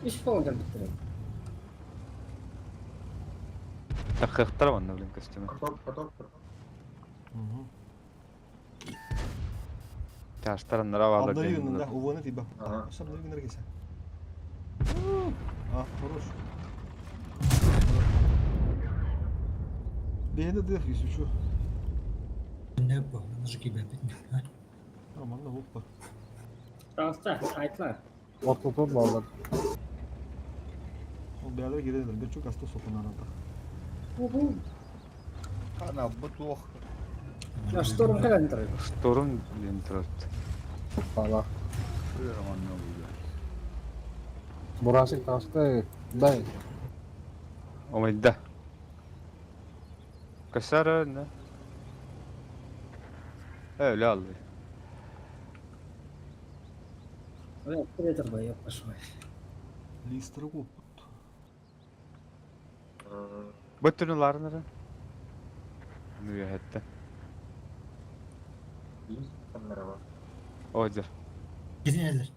[SPEAKER 9] İş polgar bitirdim.
[SPEAKER 3] Takıqtara var ne bileyim kostümü.
[SPEAKER 7] Потом.
[SPEAKER 1] Hı hı.
[SPEAKER 3] Taştaranlara bağlı
[SPEAKER 1] Abla
[SPEAKER 3] değil.
[SPEAKER 1] yönünde uvana değil bak.
[SPEAKER 7] Ага.
[SPEAKER 1] Aşağı bunları günler geçer. Ah, хорош. Beğendi de yüzü şu.
[SPEAKER 8] Ne bu? Nasıl ki ben bilmiyorum.
[SPEAKER 1] Aman da hoppa.
[SPEAKER 9] Rasta, aytlar.
[SPEAKER 4] Ortadan bağlar.
[SPEAKER 1] O beyler geri dönür. Ben çok hasta sokun arada.
[SPEAKER 5] Ana bu tuh.
[SPEAKER 9] Ya storm kalender.
[SPEAKER 3] Storm Lintrot.
[SPEAKER 4] Bağlar.
[SPEAKER 5] Buyurun anne oluyor.
[SPEAKER 4] Burası kastı. Ben.
[SPEAKER 3] Omidda. Kasara ne? Öyle aldı.
[SPEAKER 9] Evet, predator da yapmış var.
[SPEAKER 1] Lister'ı kop.
[SPEAKER 3] Bütünüler nere? Müyahette.
[SPEAKER 7] Есть камера var.
[SPEAKER 3] Odur.
[SPEAKER 8] Gidin eller.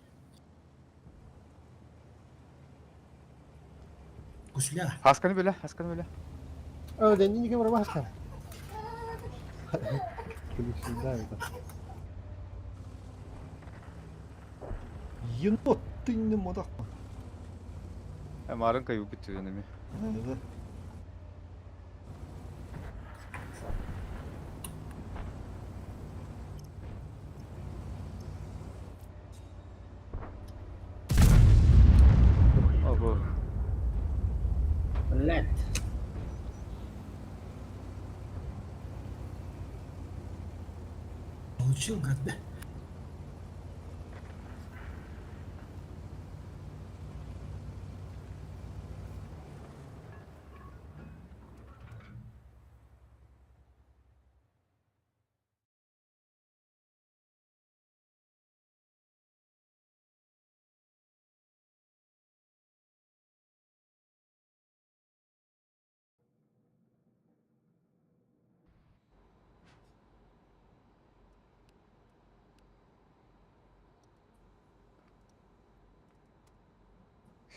[SPEAKER 8] Bu silah.
[SPEAKER 3] Haskanı böyle.
[SPEAKER 4] Öyle niye kamera başka? Kulüpsünden de.
[SPEAKER 1] Yenot dinle modak mı?
[SPEAKER 3] Hem arın kayıp bitiyor mi?
[SPEAKER 1] Evet.
[SPEAKER 3] Bu.
[SPEAKER 9] Let.
[SPEAKER 8] Получил, гад, да?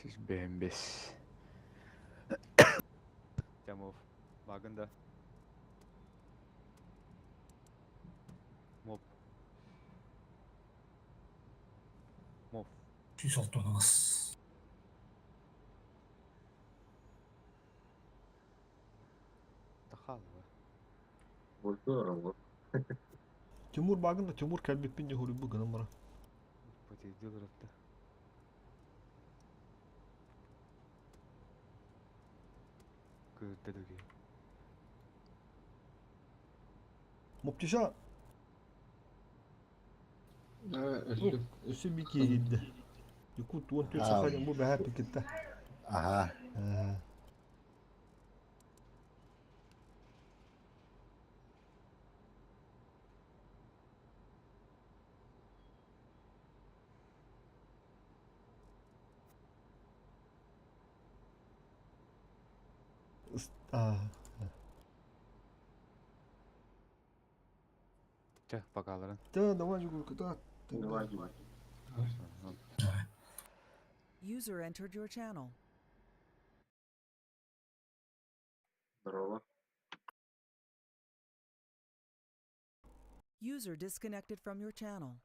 [SPEAKER 3] Siz beğenbez. Camov. Bagında. Mop.
[SPEAKER 8] Süs oldu olamaz.
[SPEAKER 3] Takal.
[SPEAKER 7] Здорово.
[SPEAKER 1] Timur bagında Timur kalbi pince hulu bu kadar bana.
[SPEAKER 3] Pati diyorlar hatta. Kırdı döküyor.
[SPEAKER 1] Moptişa.
[SPEAKER 6] Öldüm.
[SPEAKER 1] Üstü bir kiyildi. Yukut tuğun tüy sakayın bu behar pikitte.
[SPEAKER 5] Aha.
[SPEAKER 3] Teh bakalım.
[SPEAKER 1] Давай juga kita.
[SPEAKER 7] Давай, давай.
[SPEAKER 13] User entered your channel.
[SPEAKER 7] Здорово.
[SPEAKER 13] User disconnected from your channel.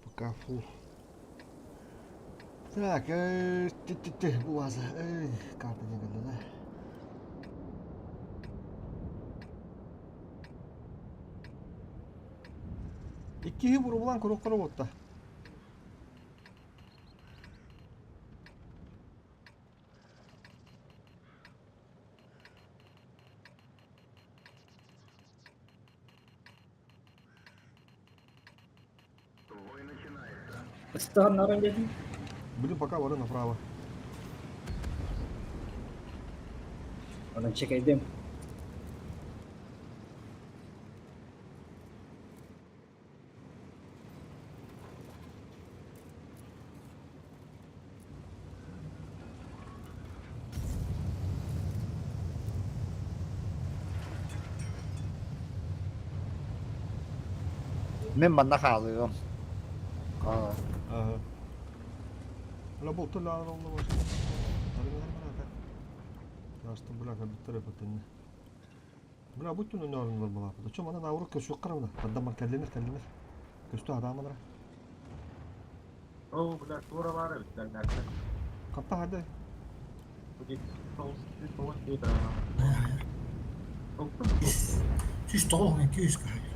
[SPEAKER 1] Пока фу. Так, bu vazı. Kartı geldi de. İki vuru bulan kurukları botta.
[SPEAKER 9] Стан на ранге.
[SPEAKER 1] Блин, пока вары направо.
[SPEAKER 9] Oradan çekeydim.
[SPEAKER 5] Ben bana kalıyorum.
[SPEAKER 4] Aa,
[SPEAKER 1] Aha. Öyle bol türlü ağır oldu başka. Tarım yer bana da. Yaştım bırak hadi taraf atın. Buna bütün önüne alınır bana. Da çömana navruk köşü kırmızı. Hatta mar kellenir. Köstü adamlara.
[SPEAKER 7] Oo, bular to'g'ri bari bitganlardan.
[SPEAKER 1] Kapta hadi.
[SPEAKER 7] Bu to'g'ri deydi.
[SPEAKER 8] Чуть толгой, кюсь, короче.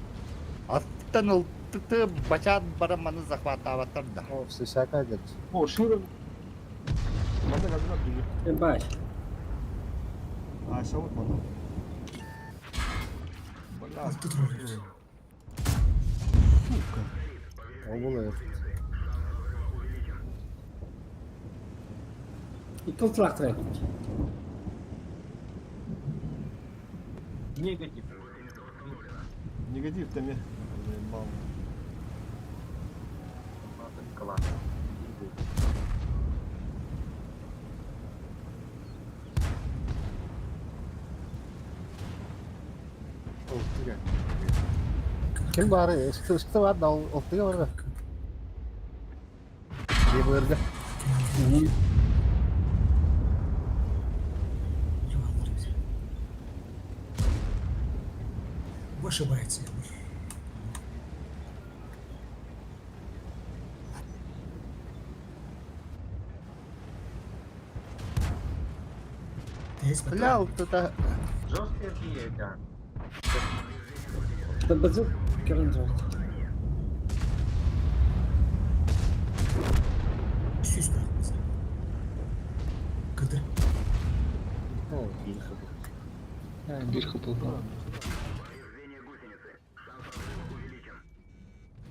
[SPEAKER 5] Аттан ылтыты бачан бараманы захватаваттар да.
[SPEAKER 4] o все şaka geç.
[SPEAKER 6] О, шуры.
[SPEAKER 1] Hadi kadar düzü.
[SPEAKER 9] Baş.
[SPEAKER 1] Aşağı vurmadı. Bala.
[SPEAKER 8] Altı trollüyor.
[SPEAKER 1] Сука.
[SPEAKER 4] O buluyor.
[SPEAKER 9] Yıkıltırak trafik.
[SPEAKER 7] Негатив.
[SPEAKER 1] Негатив там я. Бал.
[SPEAKER 7] Класс.
[SPEAKER 4] Kim bari üstü var da oltuyor orada. İyi buyurdu.
[SPEAKER 8] Ебаный рыбак. Ошибается. Есть
[SPEAKER 5] Бля, ылтыта
[SPEAKER 7] Жесткие бие, да.
[SPEAKER 9] Це базук керунжа.
[SPEAKER 8] Süs bırakmaz. Kıdır.
[SPEAKER 4] O iyi kapı.
[SPEAKER 6] Bir kapı.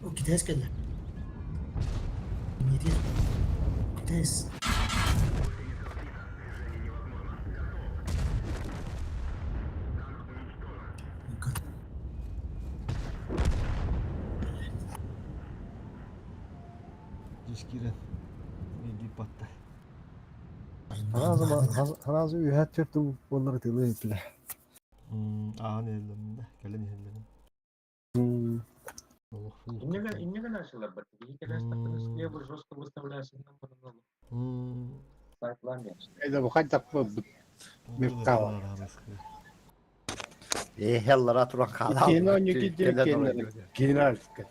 [SPEAKER 8] O Kites geldi. Ne diyor? Kites.
[SPEAKER 1] Дискире. Иди патта.
[SPEAKER 4] Hazı ühet çöktü onları tüylü ettiler.
[SPEAKER 1] Ağın ellerinde. Gelen ellerinde. Allah full.
[SPEAKER 7] Иннега начала быть. И когда ты слева жестко выставляешь на сайтлами.
[SPEAKER 4] Ede bu kaç dakika bir kava.
[SPEAKER 5] hellara turan kala.
[SPEAKER 4] Yeni oyuncu gidecek kendine artık.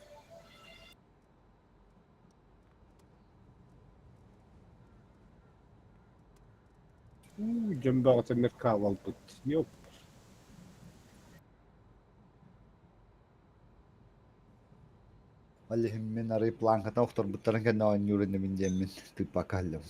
[SPEAKER 4] Cembe atı bir kahvaltı tut. Yok.
[SPEAKER 5] Valihim min arayıp lankata oktor butların kendine oynayırın min cemmin. Tıpa kallım.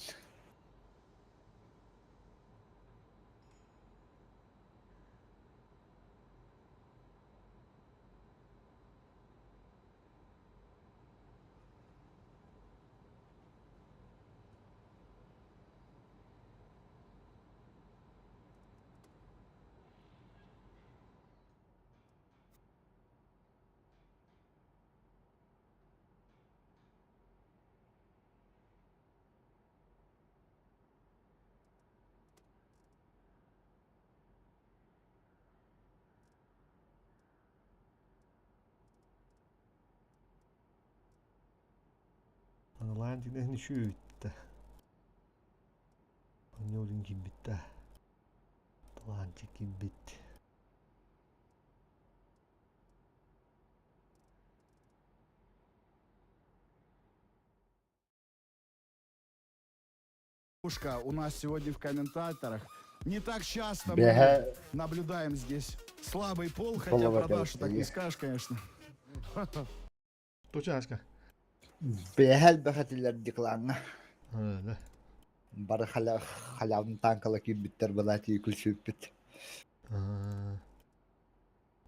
[SPEAKER 1] Landing ehni skjuta. Han gjorde en gibbet där. Landing gibbet.
[SPEAKER 12] У нас сегодня в комментаторах. Не так часто
[SPEAKER 5] Бега.
[SPEAKER 12] мы наблюдаем здесь слабый пол, хотя
[SPEAKER 5] Полова
[SPEAKER 12] про Дашу так не
[SPEAKER 5] есть.
[SPEAKER 12] скажешь, конечно.
[SPEAKER 1] Точаска.
[SPEAKER 5] Behel behatiller diklana.
[SPEAKER 1] Öyle.
[SPEAKER 5] Barı halavın tankala ki bitter balati kulşup bit.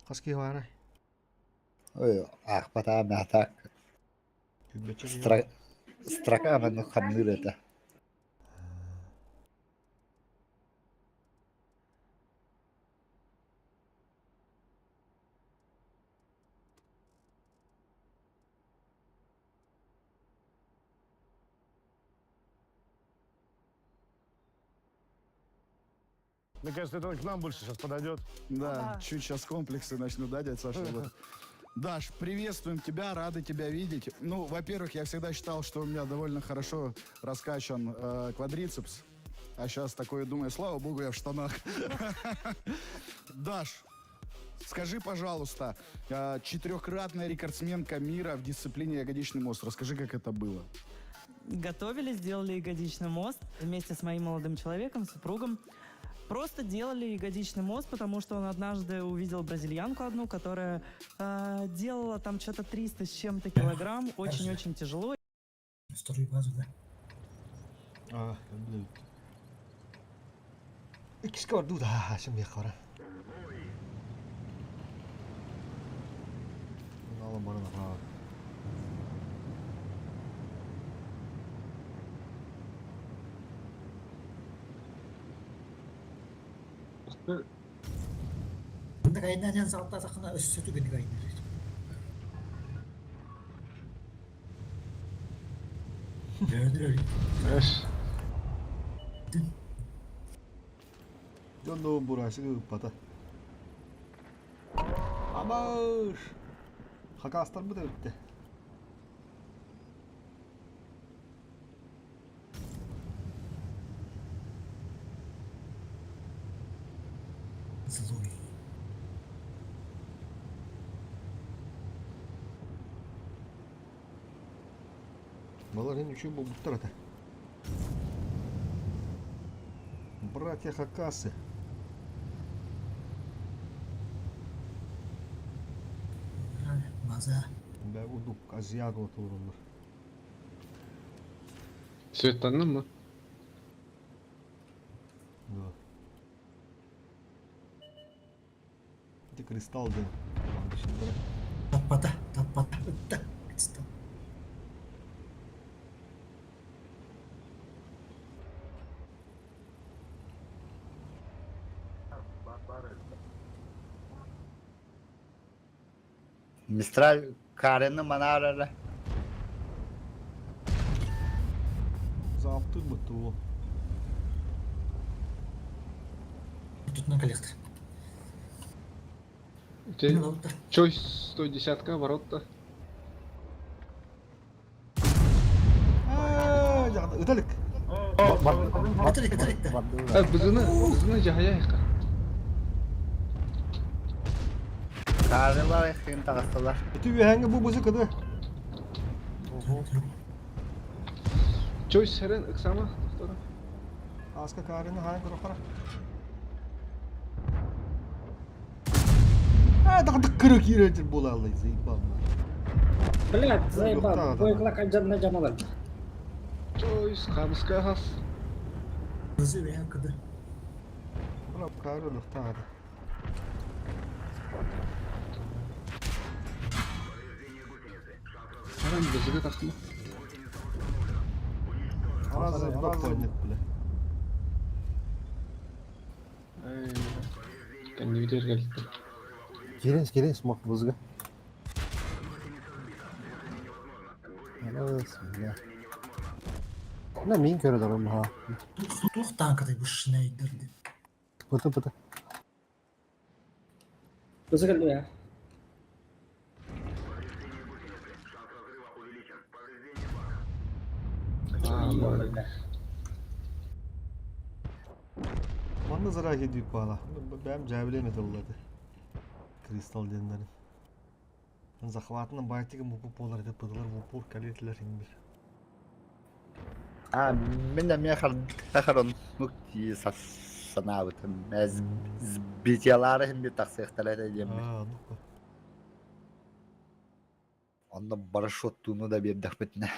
[SPEAKER 1] Kaski var.
[SPEAKER 5] Oy, pata mehtak.
[SPEAKER 1] Gübbeçe.
[SPEAKER 5] Straka ama no kanıreta.
[SPEAKER 12] Мне кажется, это он к нам больше сейчас подойдет. Да, чуть сейчас комплексы начну, да, дядь Саша? Вот. Даш, приветствуем тебя, рады тебя видеть. Ну, во-первых, я всегда считал, что у меня довольно хорошо раскачан квадрицепс. А сейчас такое думаю, слава богу, я в штанах. Даш, скажи, пожалуйста, 4-кратная рекордсменка мира в дисциплине ягодичный мост. Расскажи, как это было.
[SPEAKER 14] Готовили, сделали ягодичный мост вместе с моим молодым человеком, супругом. Просто делали ягодичный мост, потому что он однажды увидел бразильянку одну, которая делала там что-то 300 с чем-то килограмм. Очень-очень тяжело.
[SPEAKER 8] Вторую базу, да.
[SPEAKER 1] Ah, jag blir ut. Ikke skal du da, som jeg har. Alle barna har.
[SPEAKER 8] Bunda kaynayan saatte sakına össütü günü kaynayacak. Gördün öyle.
[SPEAKER 1] Jono burası pata. Amaş. Hakastar mı da öttü?
[SPEAKER 8] Nasıl oluyor?
[SPEAKER 1] Баларин еще был бутрата. Братья Хакасы.
[SPEAKER 8] Maza.
[SPEAKER 1] Ben uduk aziyat otururlar.
[SPEAKER 6] Svetlanın mı?
[SPEAKER 1] Да. Это кристалл, да. Ладно, сейчас давай.
[SPEAKER 8] Tapata, tapata, ıtta. Kısta.
[SPEAKER 5] Mistral Karen'i manarara.
[SPEAKER 1] Zaptır mı tu?
[SPEAKER 8] Tutma коллектор.
[SPEAKER 6] Чой 110-ка, ворот-то.
[SPEAKER 1] Ya ödelik.
[SPEAKER 8] Ötelik de.
[SPEAKER 6] Bızını cahaya.
[SPEAKER 5] Karen'lar yakın takastılar.
[SPEAKER 1] Ötü hangi bu bozuk adı?
[SPEAKER 6] Чой сэрэн ыксама, доктора.
[SPEAKER 1] Aska Karen'i hangi kırıklara? Дак кырык иретер бола алай, заебал.
[SPEAKER 9] Блядь, заебал. Бойкла канжарына жамалар.
[SPEAKER 6] Чой скамыска хас.
[SPEAKER 8] Hızı veya kıdı.
[SPEAKER 1] Bırak Karen'i ıhtara.
[SPEAKER 6] Саран бызыгы тактыма.
[SPEAKER 1] Arazı понял, бля.
[SPEAKER 6] Kendi bir yer geldi.
[SPEAKER 4] Gelin smoke buzga. Bismillah. Ne min köre darum ha.
[SPEAKER 8] Tuh tankıdı bu Schneider'di.
[SPEAKER 4] Pıtı.
[SPEAKER 9] Bisa kan lu ya?
[SPEAKER 1] Bana zarar ediyor bana. Ben cevlemedim oladı. Kristal denlerin. Захватынан байтыгы мукуп болар деп быдылар упур калетилер иңбир.
[SPEAKER 5] Мен де мен хахарон нукти санабытым. Аз битялары hem bir taksıktalar edeyim.
[SPEAKER 1] Ну-ка.
[SPEAKER 5] Onda barışottuğunu da bir dakbetine.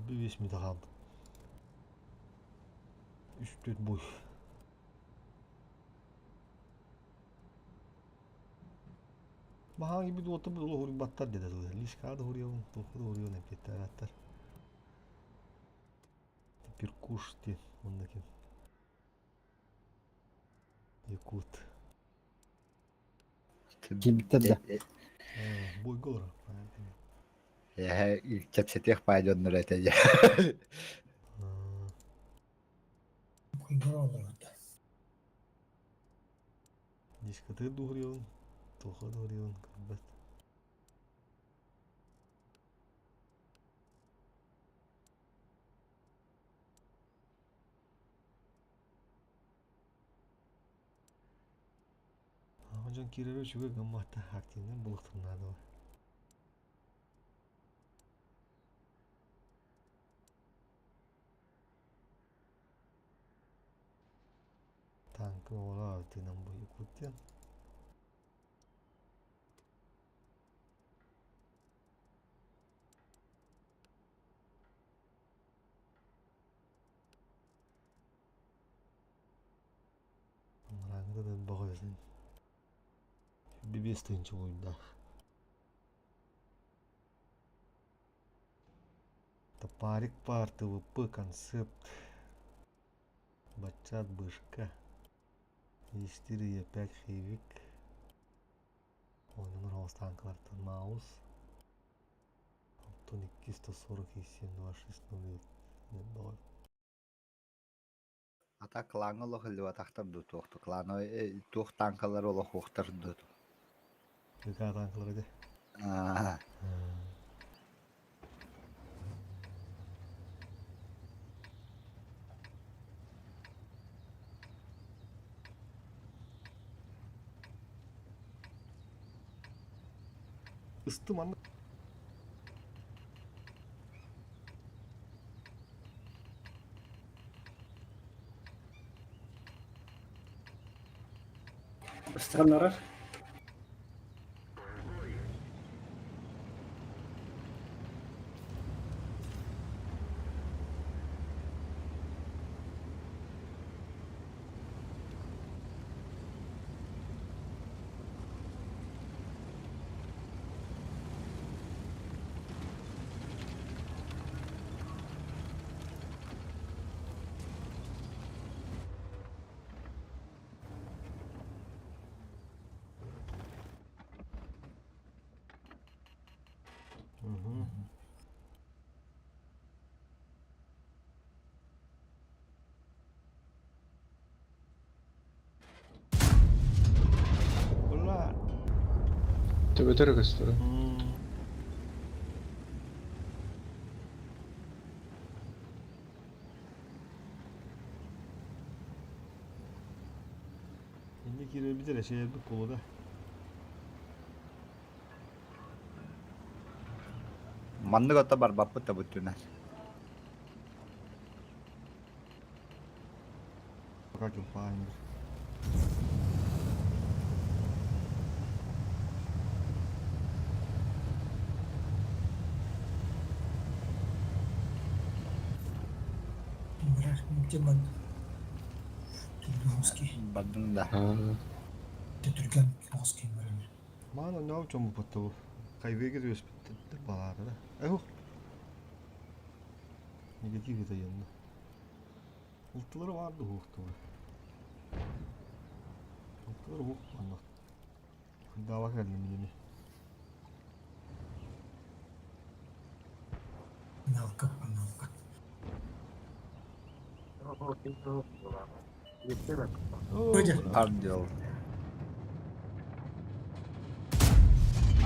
[SPEAKER 1] Bir 5 metre kaldı. 3-4 boy. Bahan gibi de oturup dolu huri battar dedi. Liş kağıdı huri yavun. Tohu da huri yavun hep attar. Bir kuş diye ondaki. Якут.
[SPEAKER 2] Кибиттерде.
[SPEAKER 1] Бойга олар.
[SPEAKER 5] Я кепсетех пойдет на это.
[SPEAKER 1] Дискотек дугурион. Тоха дугурион. Кырбат. Hocam kirero juga gamata haktinden buluttunlardı var. Tankı ola altinden bu yukutyan. Rangda da bakıyorsun. Bir bestinci oyunda. Топарик парты ВП концепт. Бачат бышка. E4 хевик. Oyunun host tanklarsın mouse. 62 140 26 0.
[SPEAKER 5] Ата клаңы лохылы атақтар ду тоқты. Кланы тоқ танкалар олы хоқтар ду.
[SPEAKER 1] Какая танкалар де? Istım anla.
[SPEAKER 9] Странно.
[SPEAKER 1] Ulan.
[SPEAKER 6] Töbeteri gösteriyor.
[SPEAKER 1] Şimdi girebilir ya şey yaptık kolu da.
[SPEAKER 5] Mandı gota bar bappı da bütüne.
[SPEAKER 1] Bakayım fahimdir.
[SPEAKER 8] Cuman Turganski.
[SPEAKER 5] Badın da.
[SPEAKER 8] Turganski var.
[SPEAKER 1] Mana ne yapacağım bu pato? Kayıya giriyoruz bitti bağırdı da. Eho. Negatif de yanında. Ultuları vardı hukukta. Ultuları hukuk anlat. Dava geldi mi?
[SPEAKER 8] Nalka.
[SPEAKER 5] Ardiyol.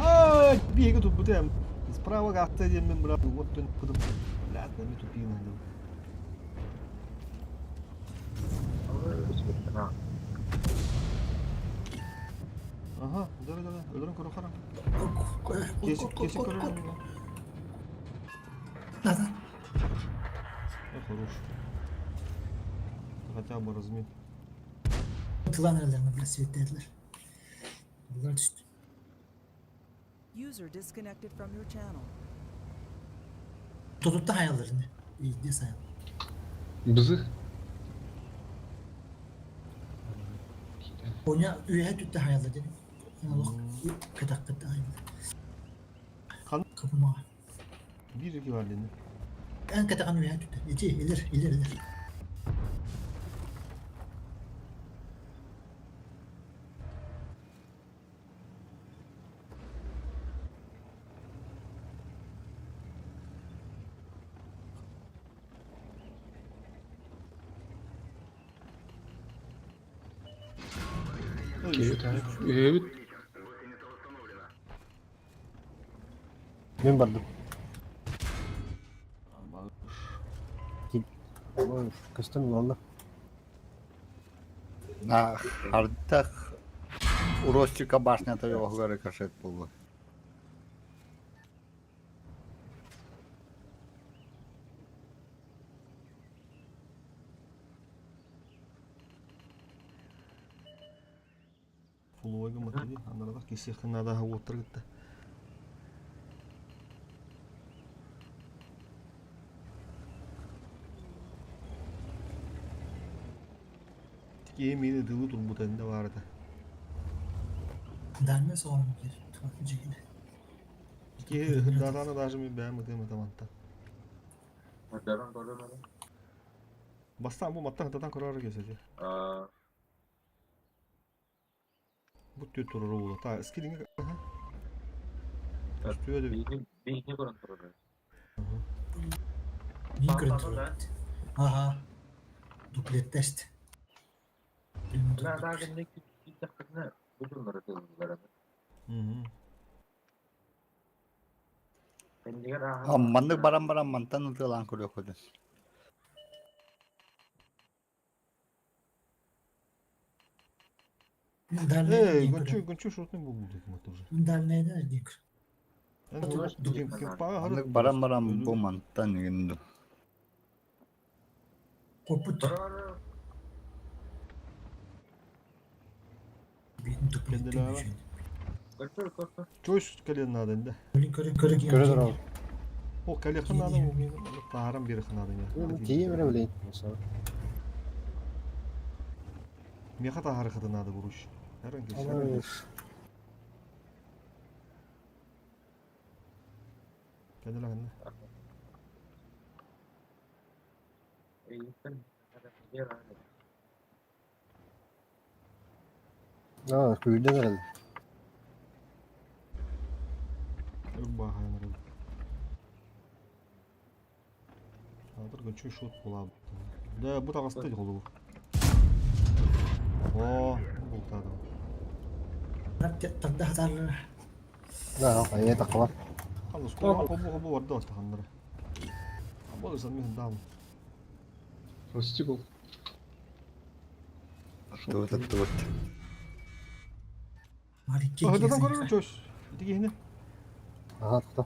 [SPEAKER 1] Ай, бегу тут будем. Справа как-то один брат. Вот он потом. Блядь, на меня тупик надо. Ага, да. Öldürün kuru kara. Kesin kuru.
[SPEAKER 8] Да.
[SPEAKER 1] Хорош. Хотя бы размин.
[SPEAKER 8] Tılan aralarına biraz seyrettiler. Bunlar düştü.
[SPEAKER 13] User disconnected from your channel.
[SPEAKER 8] Tuttu hayallerini. İyi diye sayalım.
[SPEAKER 6] Bızık.
[SPEAKER 8] Onya üye tuttu hayallerini. Allah katak aynı. Kapıma.
[SPEAKER 1] Bir iki var dedi.
[SPEAKER 8] En katakan üye tuttu. İler.
[SPEAKER 6] Evet abi. Evet.
[SPEAKER 4] Ben vardım. Kıstın valla.
[SPEAKER 5] Harita Уросчика башнята yoğları kaşet buldu.
[SPEAKER 1] Фуловайга матери, анарада кесех надо отыр гитти. Тики мени дылы турбут энде барды.
[SPEAKER 8] Derme sonra mı gir? Tuhafıcı gibi.
[SPEAKER 1] Тики хырдатаны даже мен бәмі деме таманта.
[SPEAKER 7] Hocam doğru.
[SPEAKER 1] Бастан bu маттан хытатан көрөр кесеже. Bu tüy tururu ulu. Ta skilling'e üstüye de.
[SPEAKER 7] Bir kurun doğru.
[SPEAKER 8] Niye kırıntı? Aha. Duplet test. Bilmiyorum.
[SPEAKER 7] Ben daha günlük bir dakikasına bu durumları kıldılar.
[SPEAKER 5] Ammanlık baran mantan utılan kuruyor kodun. Гончу
[SPEAKER 1] шотный был будет это уже.
[SPEAKER 8] Derneğe de dik.
[SPEAKER 5] Ammanlık baran bu mantan yüründü.
[SPEAKER 8] Koput. Bir duplet demiş.
[SPEAKER 1] Чойс колен надо, да?
[SPEAKER 4] Görüyor abi.
[SPEAKER 1] O kalekhan надо, o param bir надо ya.
[SPEAKER 4] Diye mi bileyim?
[SPEAKER 1] Мехата hareket надо vuruş. Herhangi bir şey. Kendiler anne.
[SPEAKER 4] Köyden herhalde.
[SPEAKER 1] Yok bahane herhalde. Adır gönçü şut bulab. Da bu da hasta değil olur. Oo, bu tadı.
[SPEAKER 8] Tadda hatarlı.
[SPEAKER 4] Hayır takla.
[SPEAKER 1] Halus kobu vardı o tahanları. Bu da sanmıyorum dam.
[SPEAKER 6] Рости был.
[SPEAKER 5] Тут.
[SPEAKER 1] Hadi görür çöz. Dik yine.
[SPEAKER 4] Aha tuttu.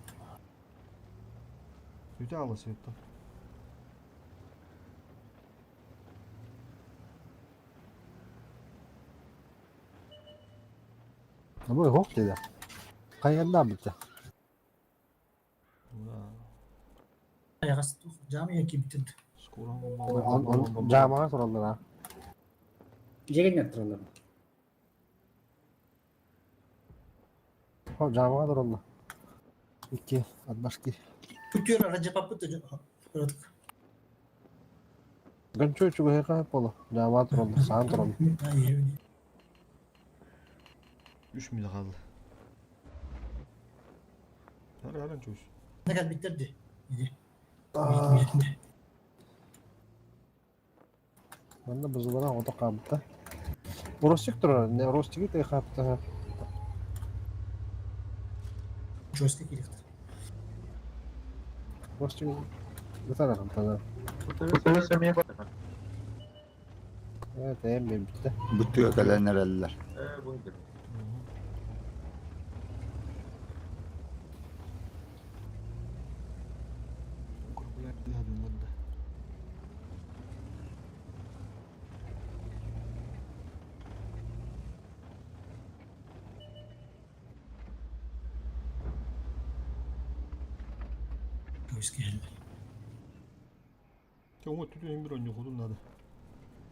[SPEAKER 1] Sütü ala sütü.
[SPEAKER 4] Bu hok dedi. Kaygandan bitti.
[SPEAKER 8] Ayağız camiye kim bitirdi?
[SPEAKER 1] Skoran
[SPEAKER 4] Camağa soruldu ha.
[SPEAKER 9] Gelin yatırılır.
[SPEAKER 4] O camağa soruldu. İki, başka.
[SPEAKER 8] Tutuyor aracı papıtı.
[SPEAKER 4] Ben çocuk hep yapalım. Camağa soruldu, sağ soruldu.
[SPEAKER 8] Hayır.
[SPEAKER 1] 3 mil kaldı. Her çöz.
[SPEAKER 8] Ne kadar bitirdi?
[SPEAKER 4] Ben de buzulana oda kapta. Orosçuk durur. Ne orosçuk da kapta.
[SPEAKER 8] Joystick kilitli.
[SPEAKER 4] Orosçuk ne kadar kapta. Evet, en bitti.
[SPEAKER 5] Bütün gelen nereliler.
[SPEAKER 7] Buydu.
[SPEAKER 1] Kurbular bir adım oldu.
[SPEAKER 8] Joystick geldi.
[SPEAKER 1] Кому тут не беру, не ходу надо.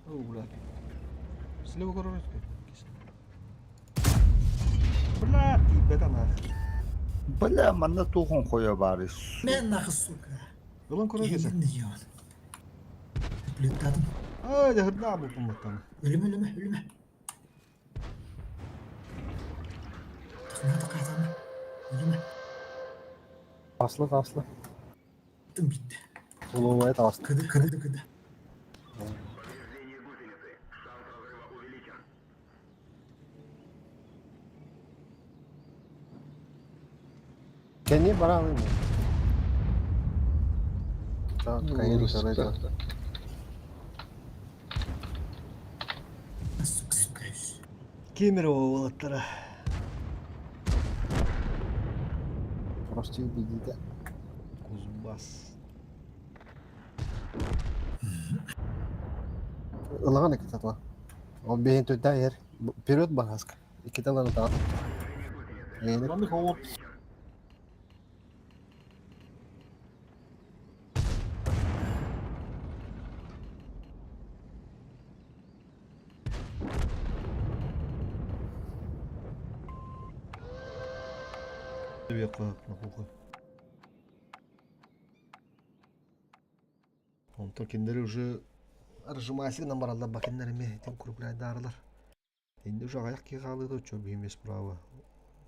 [SPEAKER 1] Гулять. Слева короче. Блядь, бета нахуй.
[SPEAKER 5] Bala manna tuhun koyuyor bari.
[SPEAKER 8] Ben nakız soka.
[SPEAKER 1] Yılan korona geçer.
[SPEAKER 8] Gelin diyor. Duplet tadım.
[SPEAKER 1] Hadi hırda bu kumbaktan.
[SPEAKER 8] Ölüme. Takma adamı. Ölüme.
[SPEAKER 4] Aslı.
[SPEAKER 8] Bitti bitti.
[SPEAKER 4] Olmaya tavsiye.
[SPEAKER 8] Kıdı.
[SPEAKER 4] Kendi beraber mi? Tamam, kayın sarayda.
[SPEAKER 1] Кемер болаттара.
[SPEAKER 4] Просто видите.
[SPEAKER 1] Кузбасс.
[SPEAKER 4] Ilağın iki tatlı. O beyin tüyden yer. Periyot bahasık. İki tane tatlı. Eğilip.
[SPEAKER 1] Lan bir kovur. Bir koy. Он токендери уже аржымайсыг намбаралда бакендерими тем крупляй дарылар. Енді уже аяқ ки қалыды чөп емес право.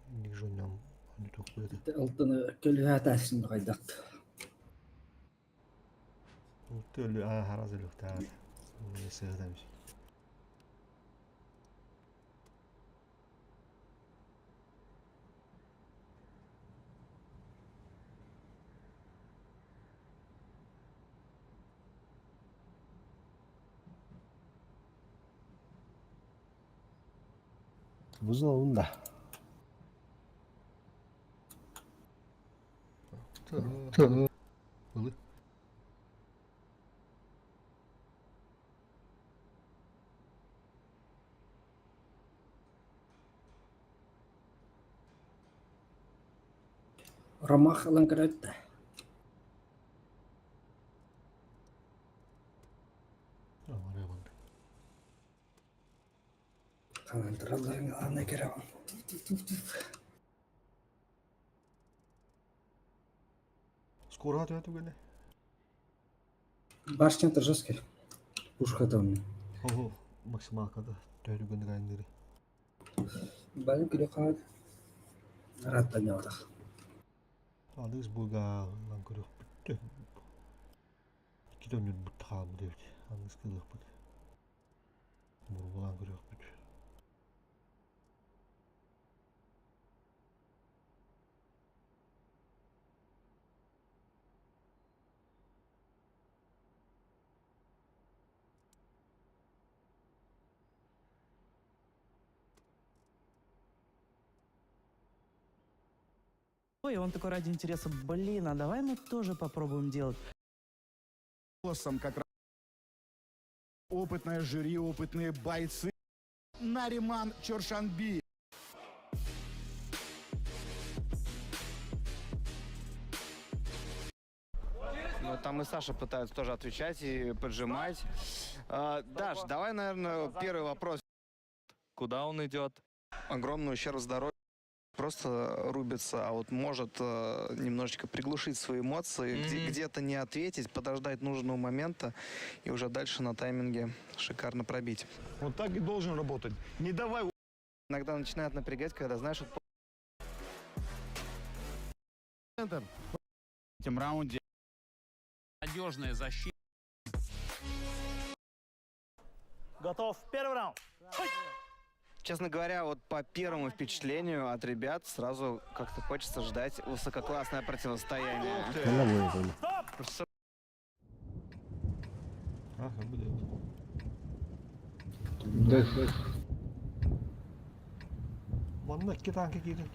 [SPEAKER 1] Ник жоннам аны токпуды.
[SPEAKER 9] Алтыны көлү атасын кайдак.
[SPEAKER 1] Төлü хараз элүктә. Несе адамш.
[SPEAKER 4] Buzdolabında.
[SPEAKER 1] Balı.
[SPEAKER 9] Ромах ланкретте. Kanallarına ana göre.
[SPEAKER 1] Скоро атып гэнэ.
[SPEAKER 9] Башкент Ржевский. Ушхатон.
[SPEAKER 1] Ого, максималкада төлүгөн гайнери.
[SPEAKER 9] Балын киле калат. Раттан явдак.
[SPEAKER 1] Алыс буга лан көрөк бүтү. Кидөнүн бут хаалым деп. Алыс кылык бут. Бургулан көрөк бүт.
[SPEAKER 14] Ой, он такой ради интереса, блин, а давай мы тоже попробуем делать.
[SPEAKER 12] Голосом как раз опытное жюри, опытные бойцы. Нариман Чоршанби.
[SPEAKER 15] Ну, там и Саша пытается тоже отвечать и поджимать. Даш, давай, наверное, первый вопрос. Куда он идет? Огромный ущерб здоровью. Просто рубится, а вот может немножечко приглушить свои эмоции, где-то не ответить, подождать нужного момента и уже дальше на тайминге шикарно пробить.
[SPEAKER 12] Вот так и должен работать. Не давай.
[SPEAKER 15] Иногда начинает напрягать, когда, знаешь, вот...
[SPEAKER 12] В этом раунде
[SPEAKER 16] надежная защита.
[SPEAKER 17] Готов. Первый раунд.
[SPEAKER 15] Честно говоря, вот по первому впечатлению от ребят сразу как-то хочется ждать высококлассное противостояние.
[SPEAKER 1] Манна iki tanka girin.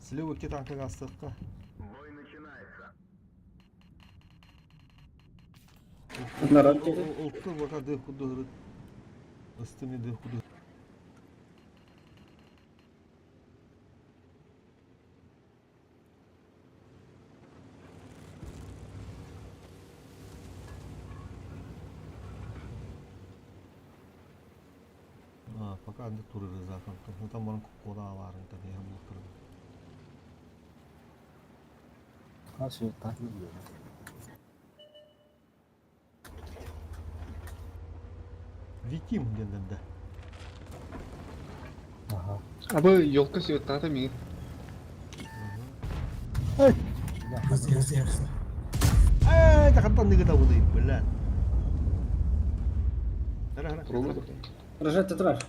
[SPEAKER 1] Слева iki tanka gastırka.
[SPEAKER 7] Бой начинается.
[SPEAKER 1] Улту вака дых кудыры. Остыми дых кудыры. Пока anda turur zaten. Tam bana koda varın tabii hem oturur.
[SPEAKER 4] Nasıl takip ediyor?
[SPEAKER 1] Виким где-то.
[SPEAKER 4] Ага.
[SPEAKER 6] Абы елка светта там и.
[SPEAKER 1] Так антон не готов будет, блядь.
[SPEAKER 9] Рожать тетраж.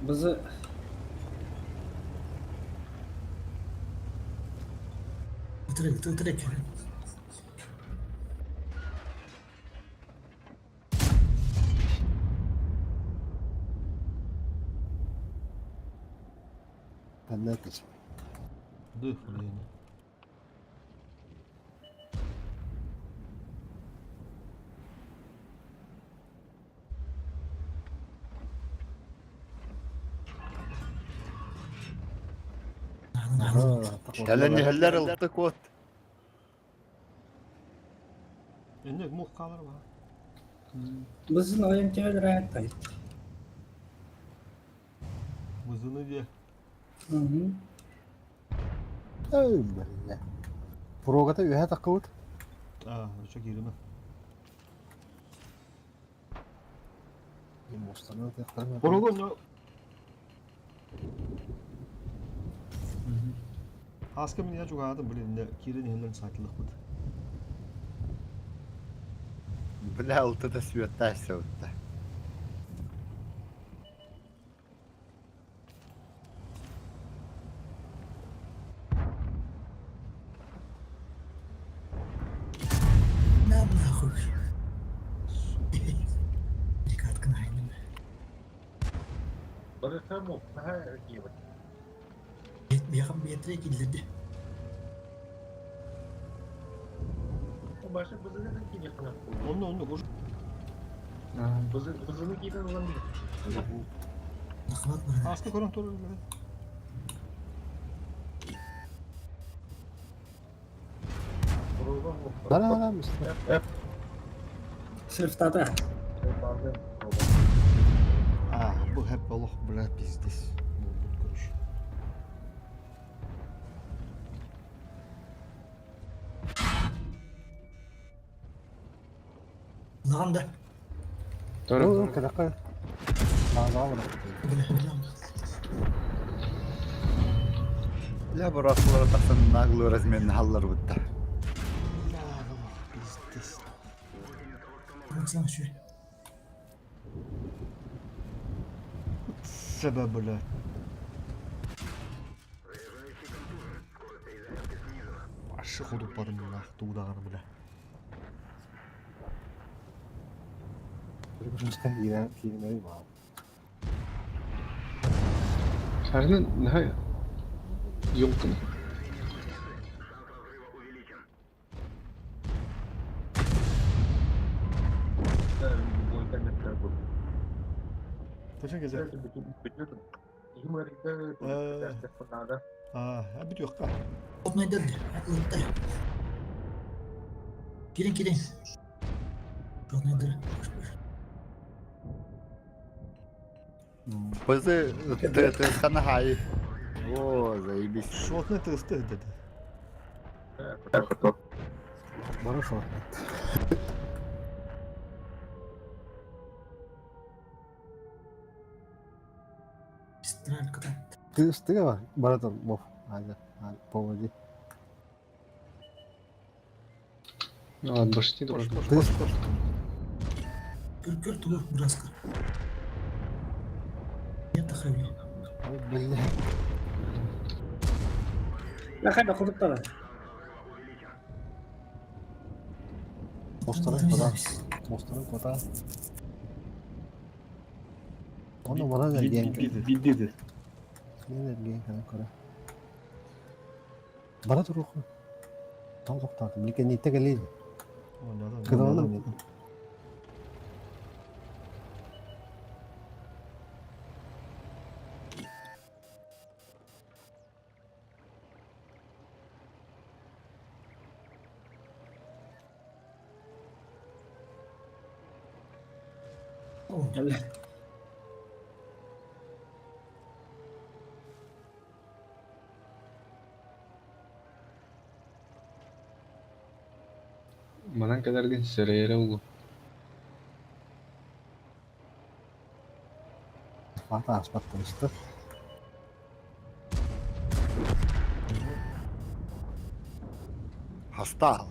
[SPEAKER 9] Bizi
[SPEAKER 8] Tırık.
[SPEAKER 4] Ben ne yapacağım?
[SPEAKER 1] Dıh buraya.
[SPEAKER 5] Helen heller ıldı kot.
[SPEAKER 1] Endi muh kalır var.
[SPEAKER 9] Bizning oyunchilar aytdi.
[SPEAKER 1] Mızını diye.
[SPEAKER 4] Öyle. Proga da üye takıvut.
[SPEAKER 1] Çok yerime.
[SPEAKER 4] Mostana tekrar.
[SPEAKER 1] Porogon ya. Haska min ya çok adım bilinde kirin helen saatlik bud.
[SPEAKER 5] Bile altıda süvettaş sevutta.
[SPEAKER 8] نعم أخوي ديكات كنا حينما
[SPEAKER 7] Barış'a muhtaha gibi.
[SPEAKER 8] بيخم بيتريك اللي
[SPEAKER 7] O başı bızını da gibi kınar.
[SPEAKER 1] Onu boş.
[SPEAKER 7] Bızını gibi olan bir.
[SPEAKER 1] Haska koran toru öyle.
[SPEAKER 4] Bana mısın?
[SPEAKER 9] Sırf tada.
[SPEAKER 1] Bu hep Allah bilir bizdes. Bu görüş.
[SPEAKER 8] نعم ده
[SPEAKER 4] Doğru kadar. Daha var.
[SPEAKER 5] La bu rasılara taksan naglı razmenini hallar butta.
[SPEAKER 1] Bizdes.
[SPEAKER 8] baksana şöyle.
[SPEAKER 1] Sebebiyle. Aşık olup barım buna. Doğdağını bile.
[SPEAKER 4] Başka yine kelimeyi var.
[SPEAKER 6] Karena nihaya. Yok mu?
[SPEAKER 7] Bu internetler bu.
[SPEAKER 1] Kaçın gece?
[SPEAKER 7] Biliyorum. İyi marita derste fırnada.
[SPEAKER 1] Bir yok ka.
[SPEAKER 8] Olma edildi. Atlattı. Girin. Çok nedir?
[SPEAKER 5] Bızı tığıskanı hayı. Oo zaybis.
[SPEAKER 1] Şotne tığıstı dedi.
[SPEAKER 4] Bana sor.
[SPEAKER 8] İstiral kadar.
[SPEAKER 4] Tığıstı var. Bana da bu. Hadi. Povodi.
[SPEAKER 6] Почти тоже.
[SPEAKER 4] Tığıstı.
[SPEAKER 8] Gör tuğur biraz kır. Ya takayım.
[SPEAKER 4] Belli.
[SPEAKER 9] لا خلينا ناخذ الطلب.
[SPEAKER 4] Mostara kota. Onu bana da gen.
[SPEAKER 1] Bildi.
[SPEAKER 4] Ne gen kana kora. Bana da ruhu. Tam doktor. Bilken nitte geldi. Kıdavana.
[SPEAKER 6] Mana kadar gün sırayla oldu.
[SPEAKER 4] Fatih aspattı işte.
[SPEAKER 5] Hasta.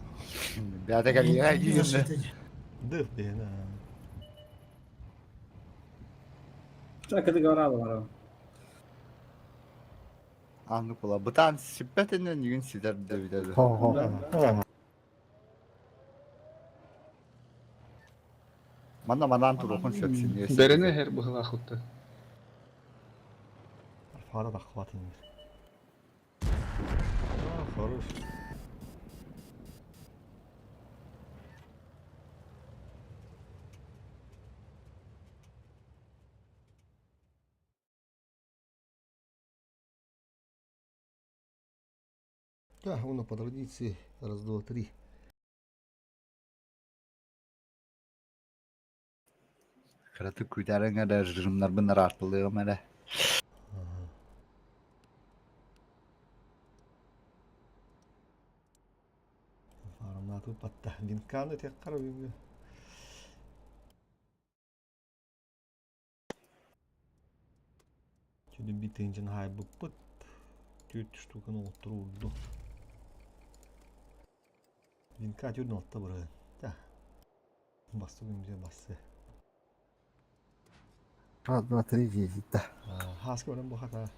[SPEAKER 5] Bir de geliyor yine.
[SPEAKER 1] Dıh diye.
[SPEAKER 9] شو كده قرابة مرة.
[SPEAKER 5] Anlık ola. Bıtan sippetinden yün sider de bilir. Mandan turukun söksün.
[SPEAKER 6] Берене her быхла хутта.
[SPEAKER 1] Фара да хватит. Хорош. Да, он по традиции. Раз, два, три.
[SPEAKER 5] Kıratı kuytarın da rırımlar bunlar artılıyor mele.
[SPEAKER 1] Farmna тут подта. Линканы те қарабы. Чудо битенжин хай бұппыт. 4 штуканы отыруды. Линка чудо отта бұры. Да. Басты күнде басты.
[SPEAKER 4] Раз, два, три, 10, да.
[SPEAKER 1] Хаски баран bu hata.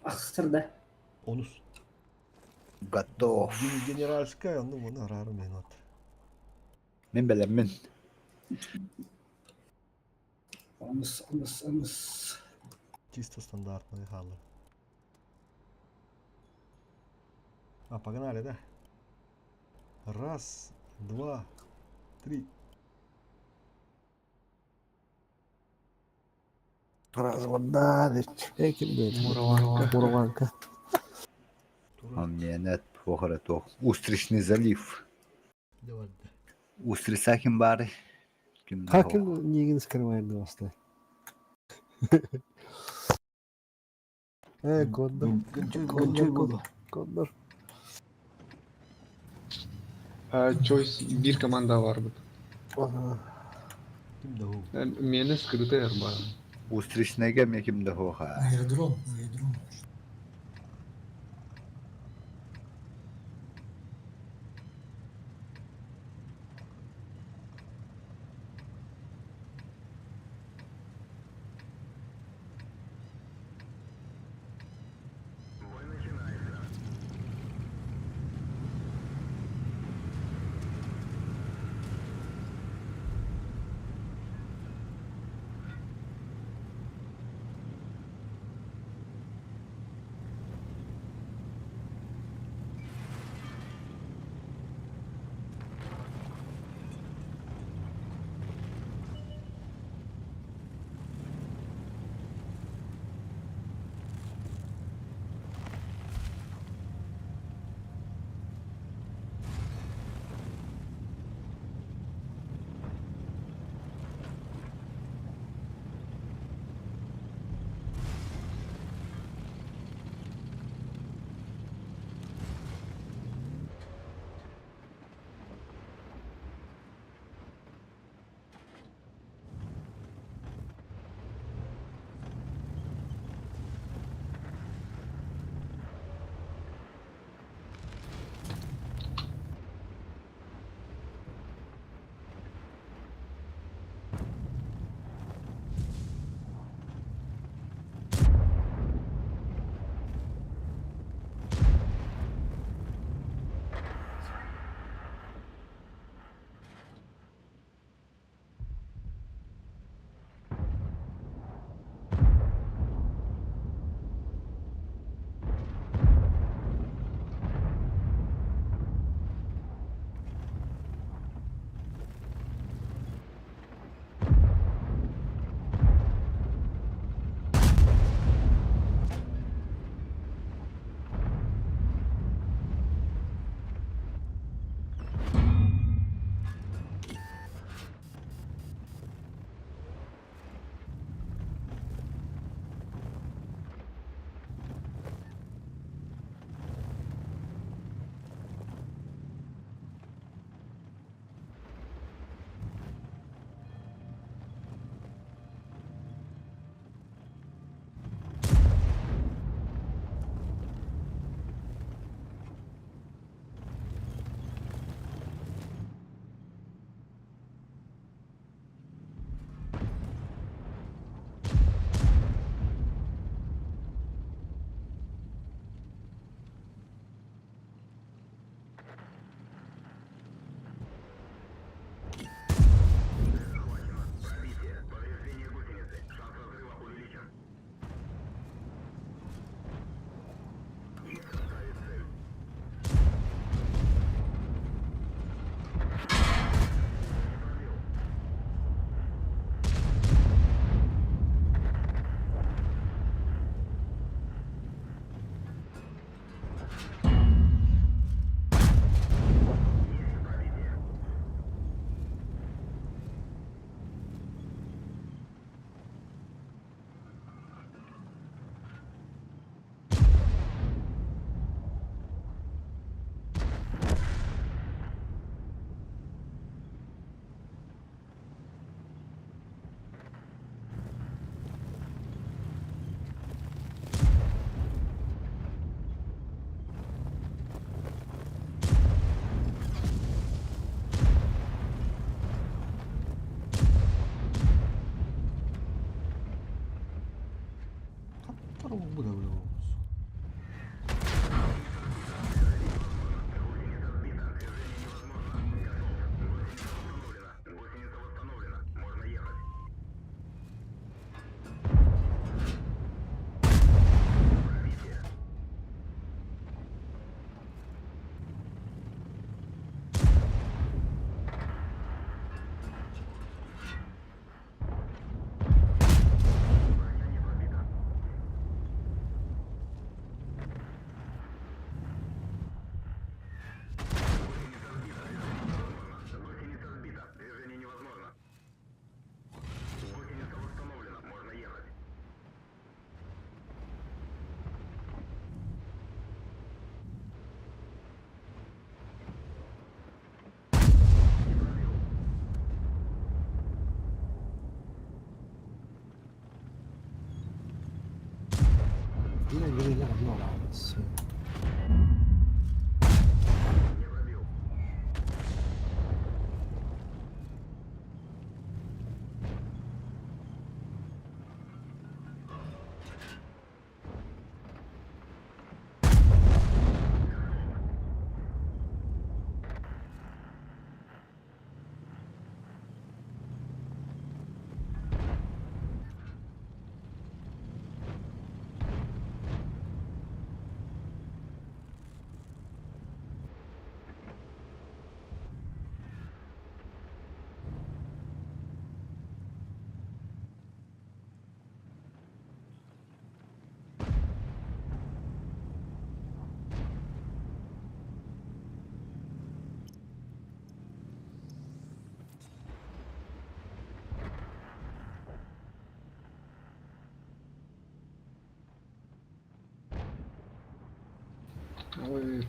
[SPEAKER 9] Ахсырда.
[SPEAKER 1] Онус.
[SPEAKER 5] Готов.
[SPEAKER 1] Генеральская, ну bunu ararım ben от.
[SPEAKER 5] Мен белем мен.
[SPEAKER 9] Аныс.
[SPEAKER 1] Чисто стандартные халы. Погнали, да? Раз, два, три.
[SPEAKER 4] Разводналить. Мураванка.
[SPEAKER 5] Он мне нет похора то. Устричный залив.
[SPEAKER 1] Давай.
[SPEAKER 5] Устрица ким бari.
[SPEAKER 4] Каким нигін скрывает доста. Кондор.
[SPEAKER 6] Choice bir komanda var bu.
[SPEAKER 1] Kimde o?
[SPEAKER 6] Meni skryte her бар.
[SPEAKER 5] Устричный гем kimde hoha.
[SPEAKER 8] Аэродром.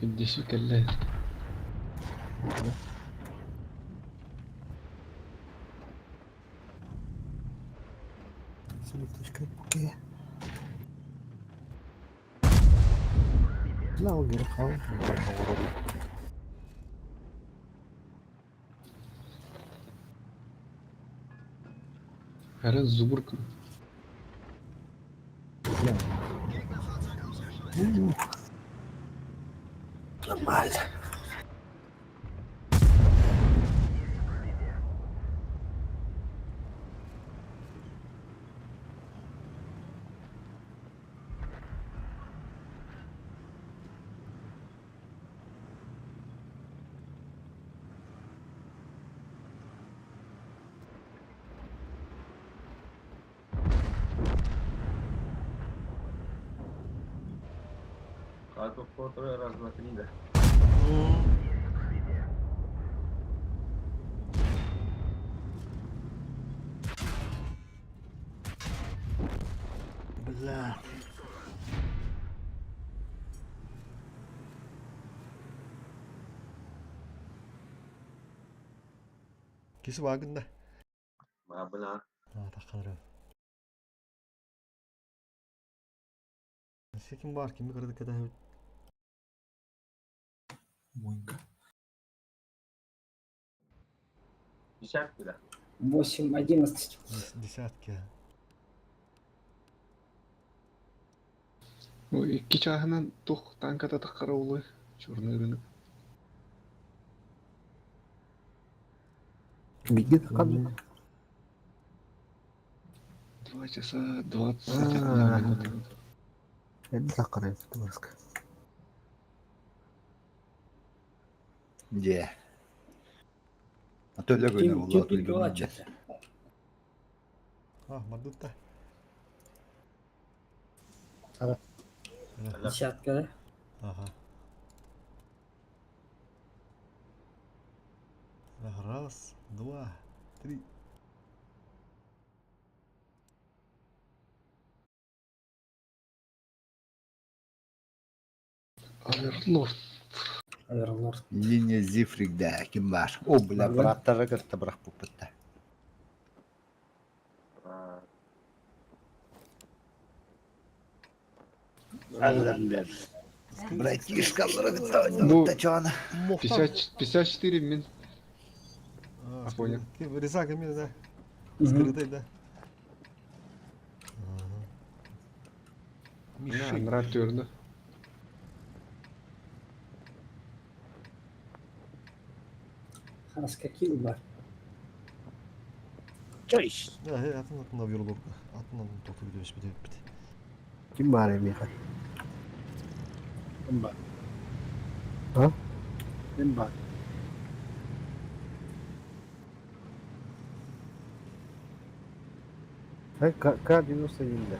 [SPEAKER 6] Десять кэллэ.
[SPEAKER 4] Селекточка окей. لا هو غير خالص.
[SPEAKER 6] Herhalde Zuburg.
[SPEAKER 4] Нормально.
[SPEAKER 7] Карту фото раз, два, три, да.
[SPEAKER 1] Бля. Kesip agında.
[SPEAKER 7] Мабла.
[SPEAKER 1] Takılırım. Kim var? Kimi kırdık kadar.
[SPEAKER 7] Десятки, да.
[SPEAKER 9] 8-11.
[SPEAKER 1] Десятки.
[SPEAKER 6] O iki çahının tuh tankata takara ulu. Черный рынок.
[SPEAKER 4] Bilgi takan.
[SPEAKER 6] 2 часа 21 минута.
[SPEAKER 4] Это такая Тимурска.
[SPEAKER 5] Де. Атölye günü vallahi atölye.
[SPEAKER 1] Ah, мадута.
[SPEAKER 9] Десятка, да?
[SPEAKER 1] Ага. Раз, два, три.
[SPEAKER 6] Оверлорд.
[SPEAKER 9] Оверлорд.
[SPEAKER 5] Линия Зифриг'de kim var? O bile
[SPEAKER 9] Var.
[SPEAKER 5] bıraktara gitti bırak bu bitti. Allah. Bırak işgallara gitti.
[SPEAKER 6] Bu
[SPEAKER 5] Bitti çağına.
[SPEAKER 6] 54 min.
[SPEAKER 1] А,
[SPEAKER 6] Понял.
[SPEAKER 1] Резага мне, да. Скрытой, да. Мишень.
[SPEAKER 6] Нрат törünü.
[SPEAKER 9] Хас, какие бар?
[SPEAKER 2] Чайш.
[SPEAKER 1] Да, atın yolu doğru. Atın topu gidiyoruz bir de.
[SPEAKER 4] Kim var Emir?
[SPEAKER 9] Kim бар?
[SPEAKER 4] Ha?
[SPEAKER 9] Kim бар?
[SPEAKER 4] К-91.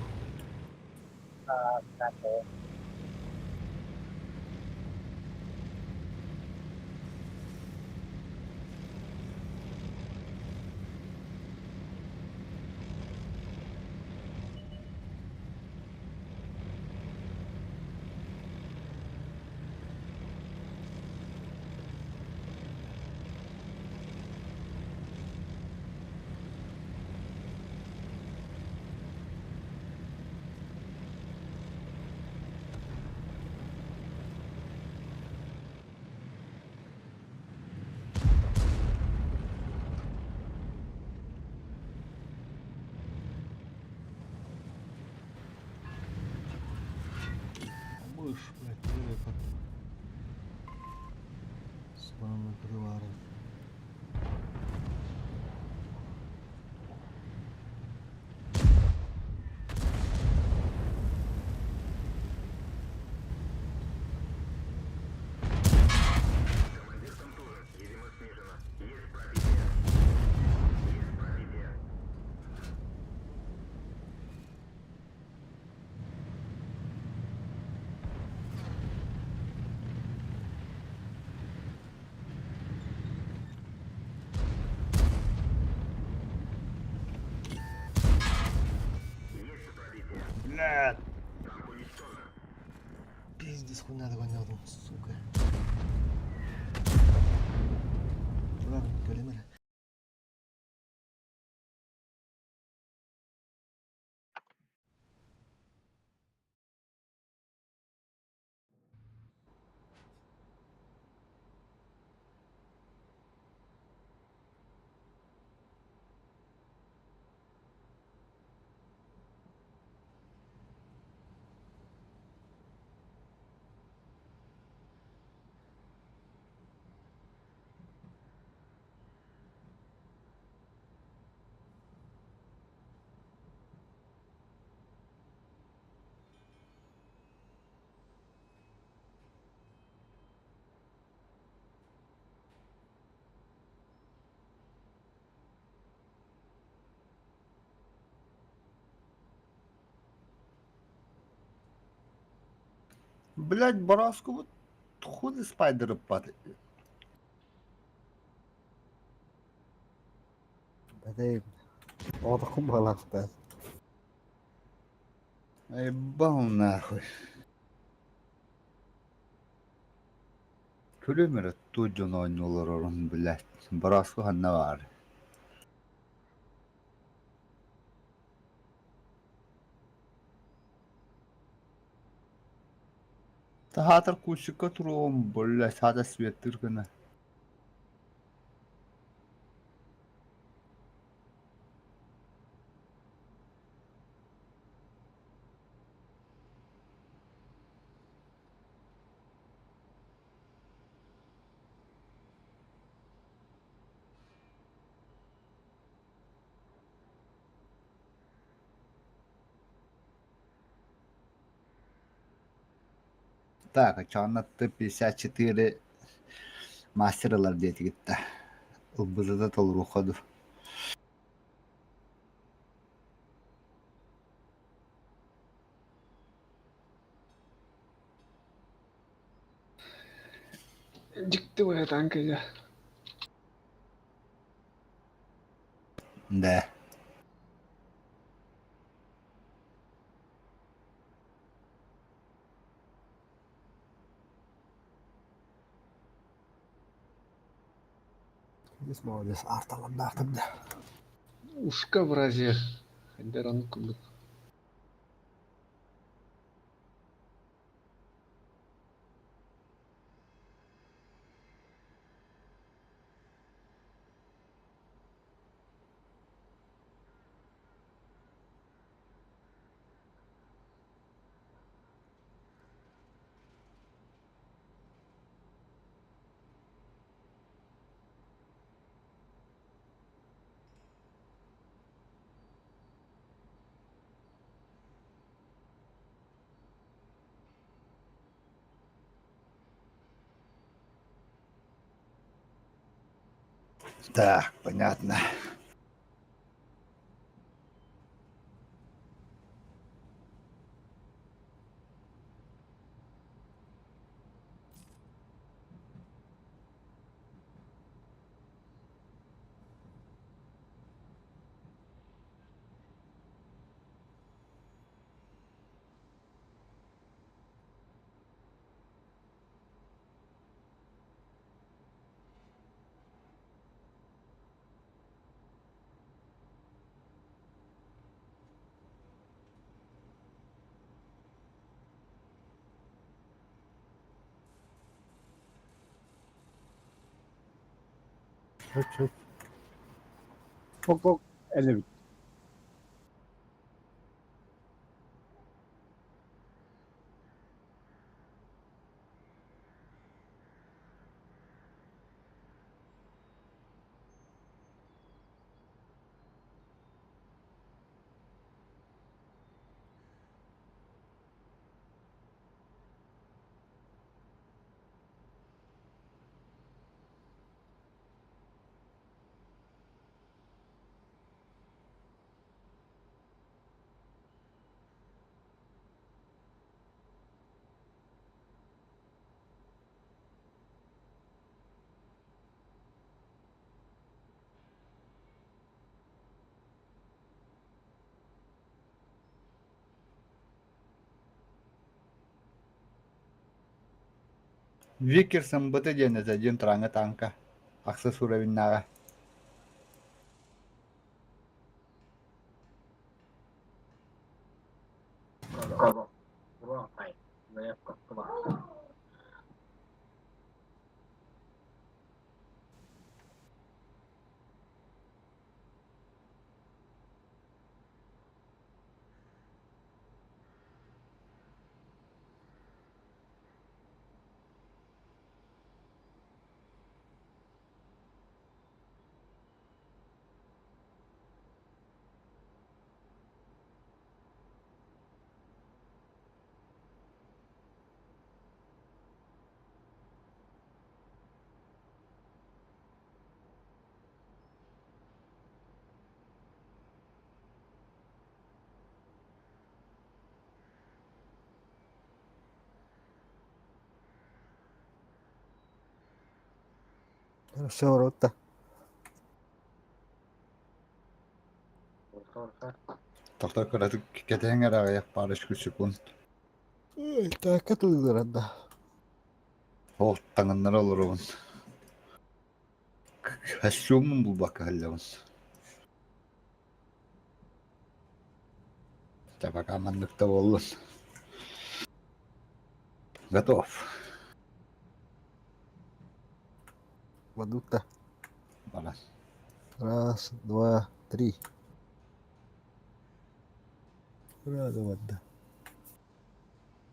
[SPEAKER 1] Мышь, блядь, далеко. Славно приварен. Сука. Ладно, калимер.
[SPEAKER 5] Блядь, Бараску вот хули спайдеры падают.
[SPEAKER 4] Badai. Odakun balakta.
[SPEAKER 5] Ебал нахуй. Külümere tucun oynuyorlar onun блядь. Бараску ханна var. Tahadar kuşuka turum блядь, hada svettir gına. Так, чанатты 54 мастералар дети gitti. Ilbızıda tol ruhadır.
[SPEAKER 6] Диктовая танка я.
[SPEAKER 5] Да.
[SPEAKER 4] Esma öyle artalan baktım da.
[SPEAKER 6] Ушка в разе. Хайдарану кубик.
[SPEAKER 5] Так, понятно.
[SPEAKER 4] Çok. Çok. 50
[SPEAKER 5] Викерсон быты ден за ден транга танка. Аксес уровеннага.
[SPEAKER 4] Все, рота.
[SPEAKER 5] Doktor kıratık ketehen ara yak barış küçükün.
[SPEAKER 4] Так, katıldılar da.
[SPEAKER 5] Holt tanınlar olur onun. Kaşşumun bu bak hallavun. Tabak amanlıkta olun. Готов.
[SPEAKER 4] Вадута.
[SPEAKER 5] Бала.
[SPEAKER 4] Раз, два, три. Рада вода.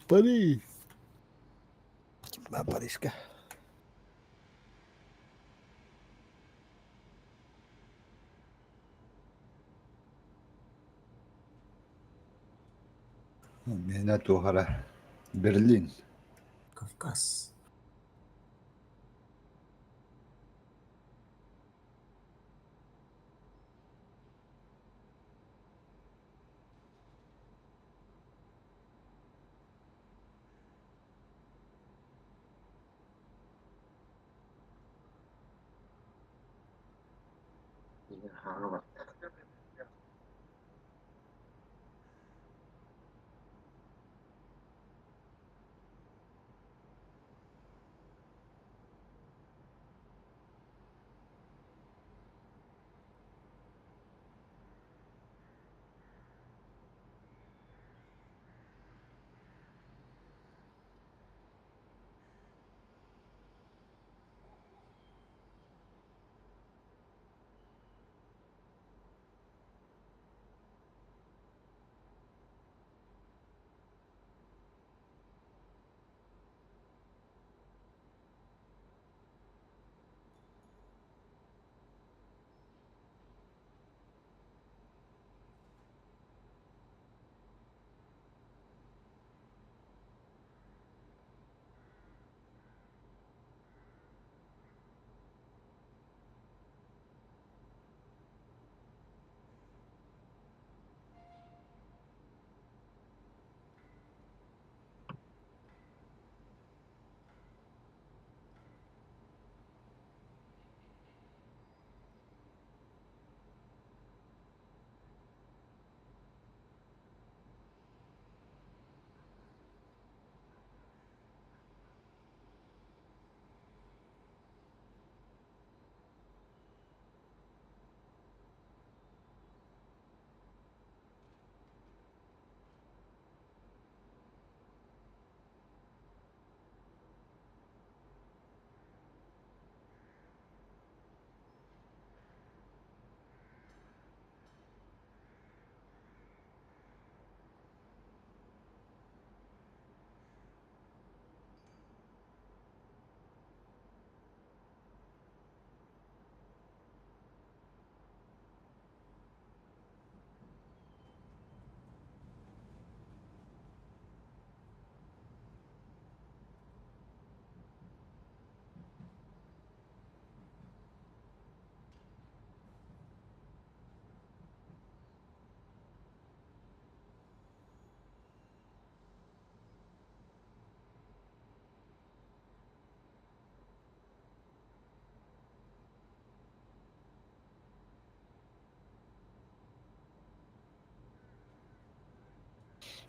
[SPEAKER 4] Пари. Парижка.
[SPEAKER 5] Mehmet Tuhara. Berlin.
[SPEAKER 8] Кавказ.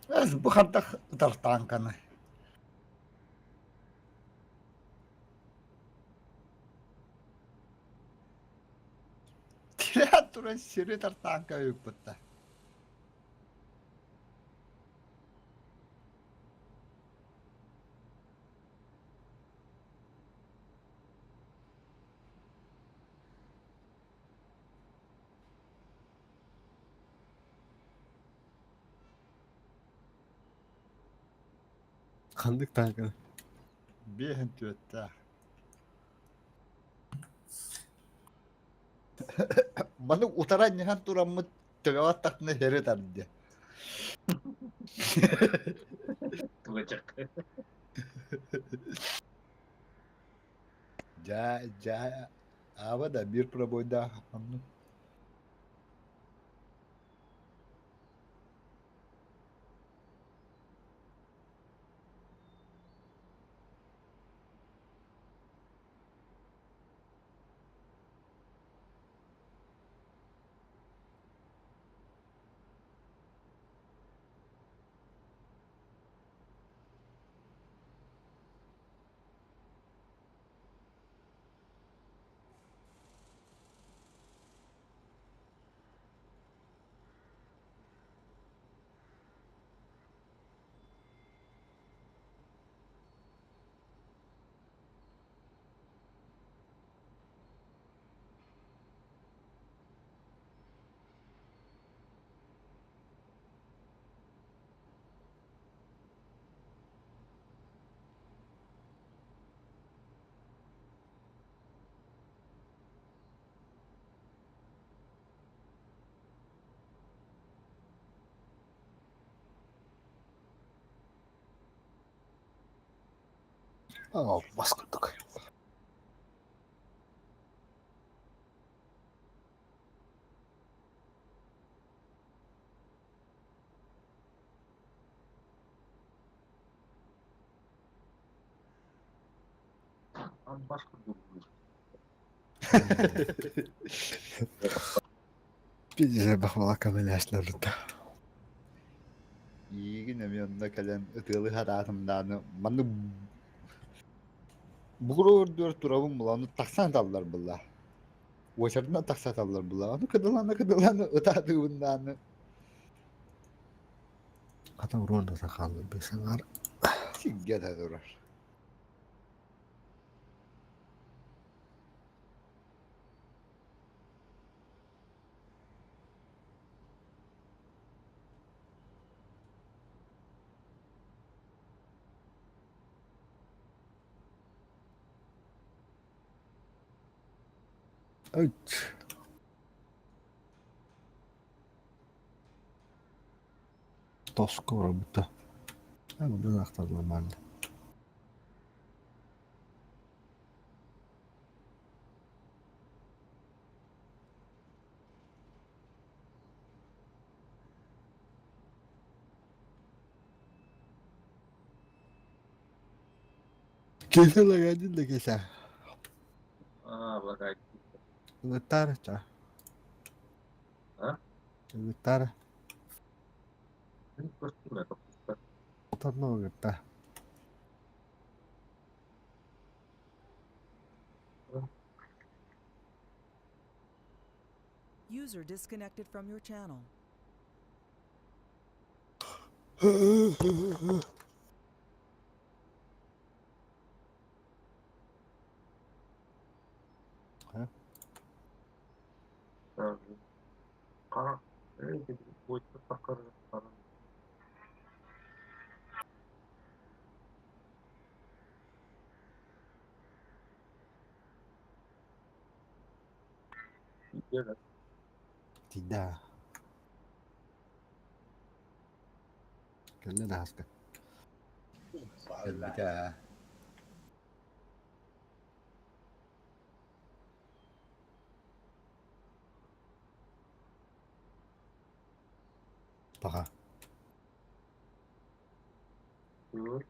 [SPEAKER 5] Ez bu hatta tartankana. Kira turun siri tertangka yuputta.
[SPEAKER 4] Kandık tankını.
[SPEAKER 5] Bir hentüette. Bana utaran nihan turamı tügavat takını heri tardı.
[SPEAKER 7] Kılacak.
[SPEAKER 5] Ja, apa da bir praboyda hamnu.
[SPEAKER 4] Aa, baskıldık.
[SPEAKER 7] Abi başka bir durum.
[SPEAKER 4] Bize bakmalı kamelaslar da.
[SPEAKER 5] İyi güne bir yanında kalan ıtılı haratımdanı. Bana buğru dört turabım bulanı taksan dallar bulla. Uçarından taksan dallar bulla. Onu kıdılanı ıtadığındanı.
[SPEAKER 4] Kata vuruğunda sakallı bir senar.
[SPEAKER 5] Sigge de durar.
[SPEAKER 4] Üç. Toskoro bu da. Ha, buradan aktardım ben de. Kesin la geldin de kesin.
[SPEAKER 7] Aa bak ay.
[SPEAKER 4] Gıtar ça.
[SPEAKER 7] Ha?
[SPEAKER 4] Gıtar.
[SPEAKER 7] Ini kostum ya kapısta.
[SPEAKER 4] Gıtar ne o gıtar?
[SPEAKER 13] User disconnected from your channel.
[SPEAKER 7] Kara. Evet dedi. Boyutta takarız. Kara. Evet.
[SPEAKER 4] Tidak. Kena dah sekat.
[SPEAKER 5] Elbette.
[SPEAKER 4] Paha.
[SPEAKER 7] Dur.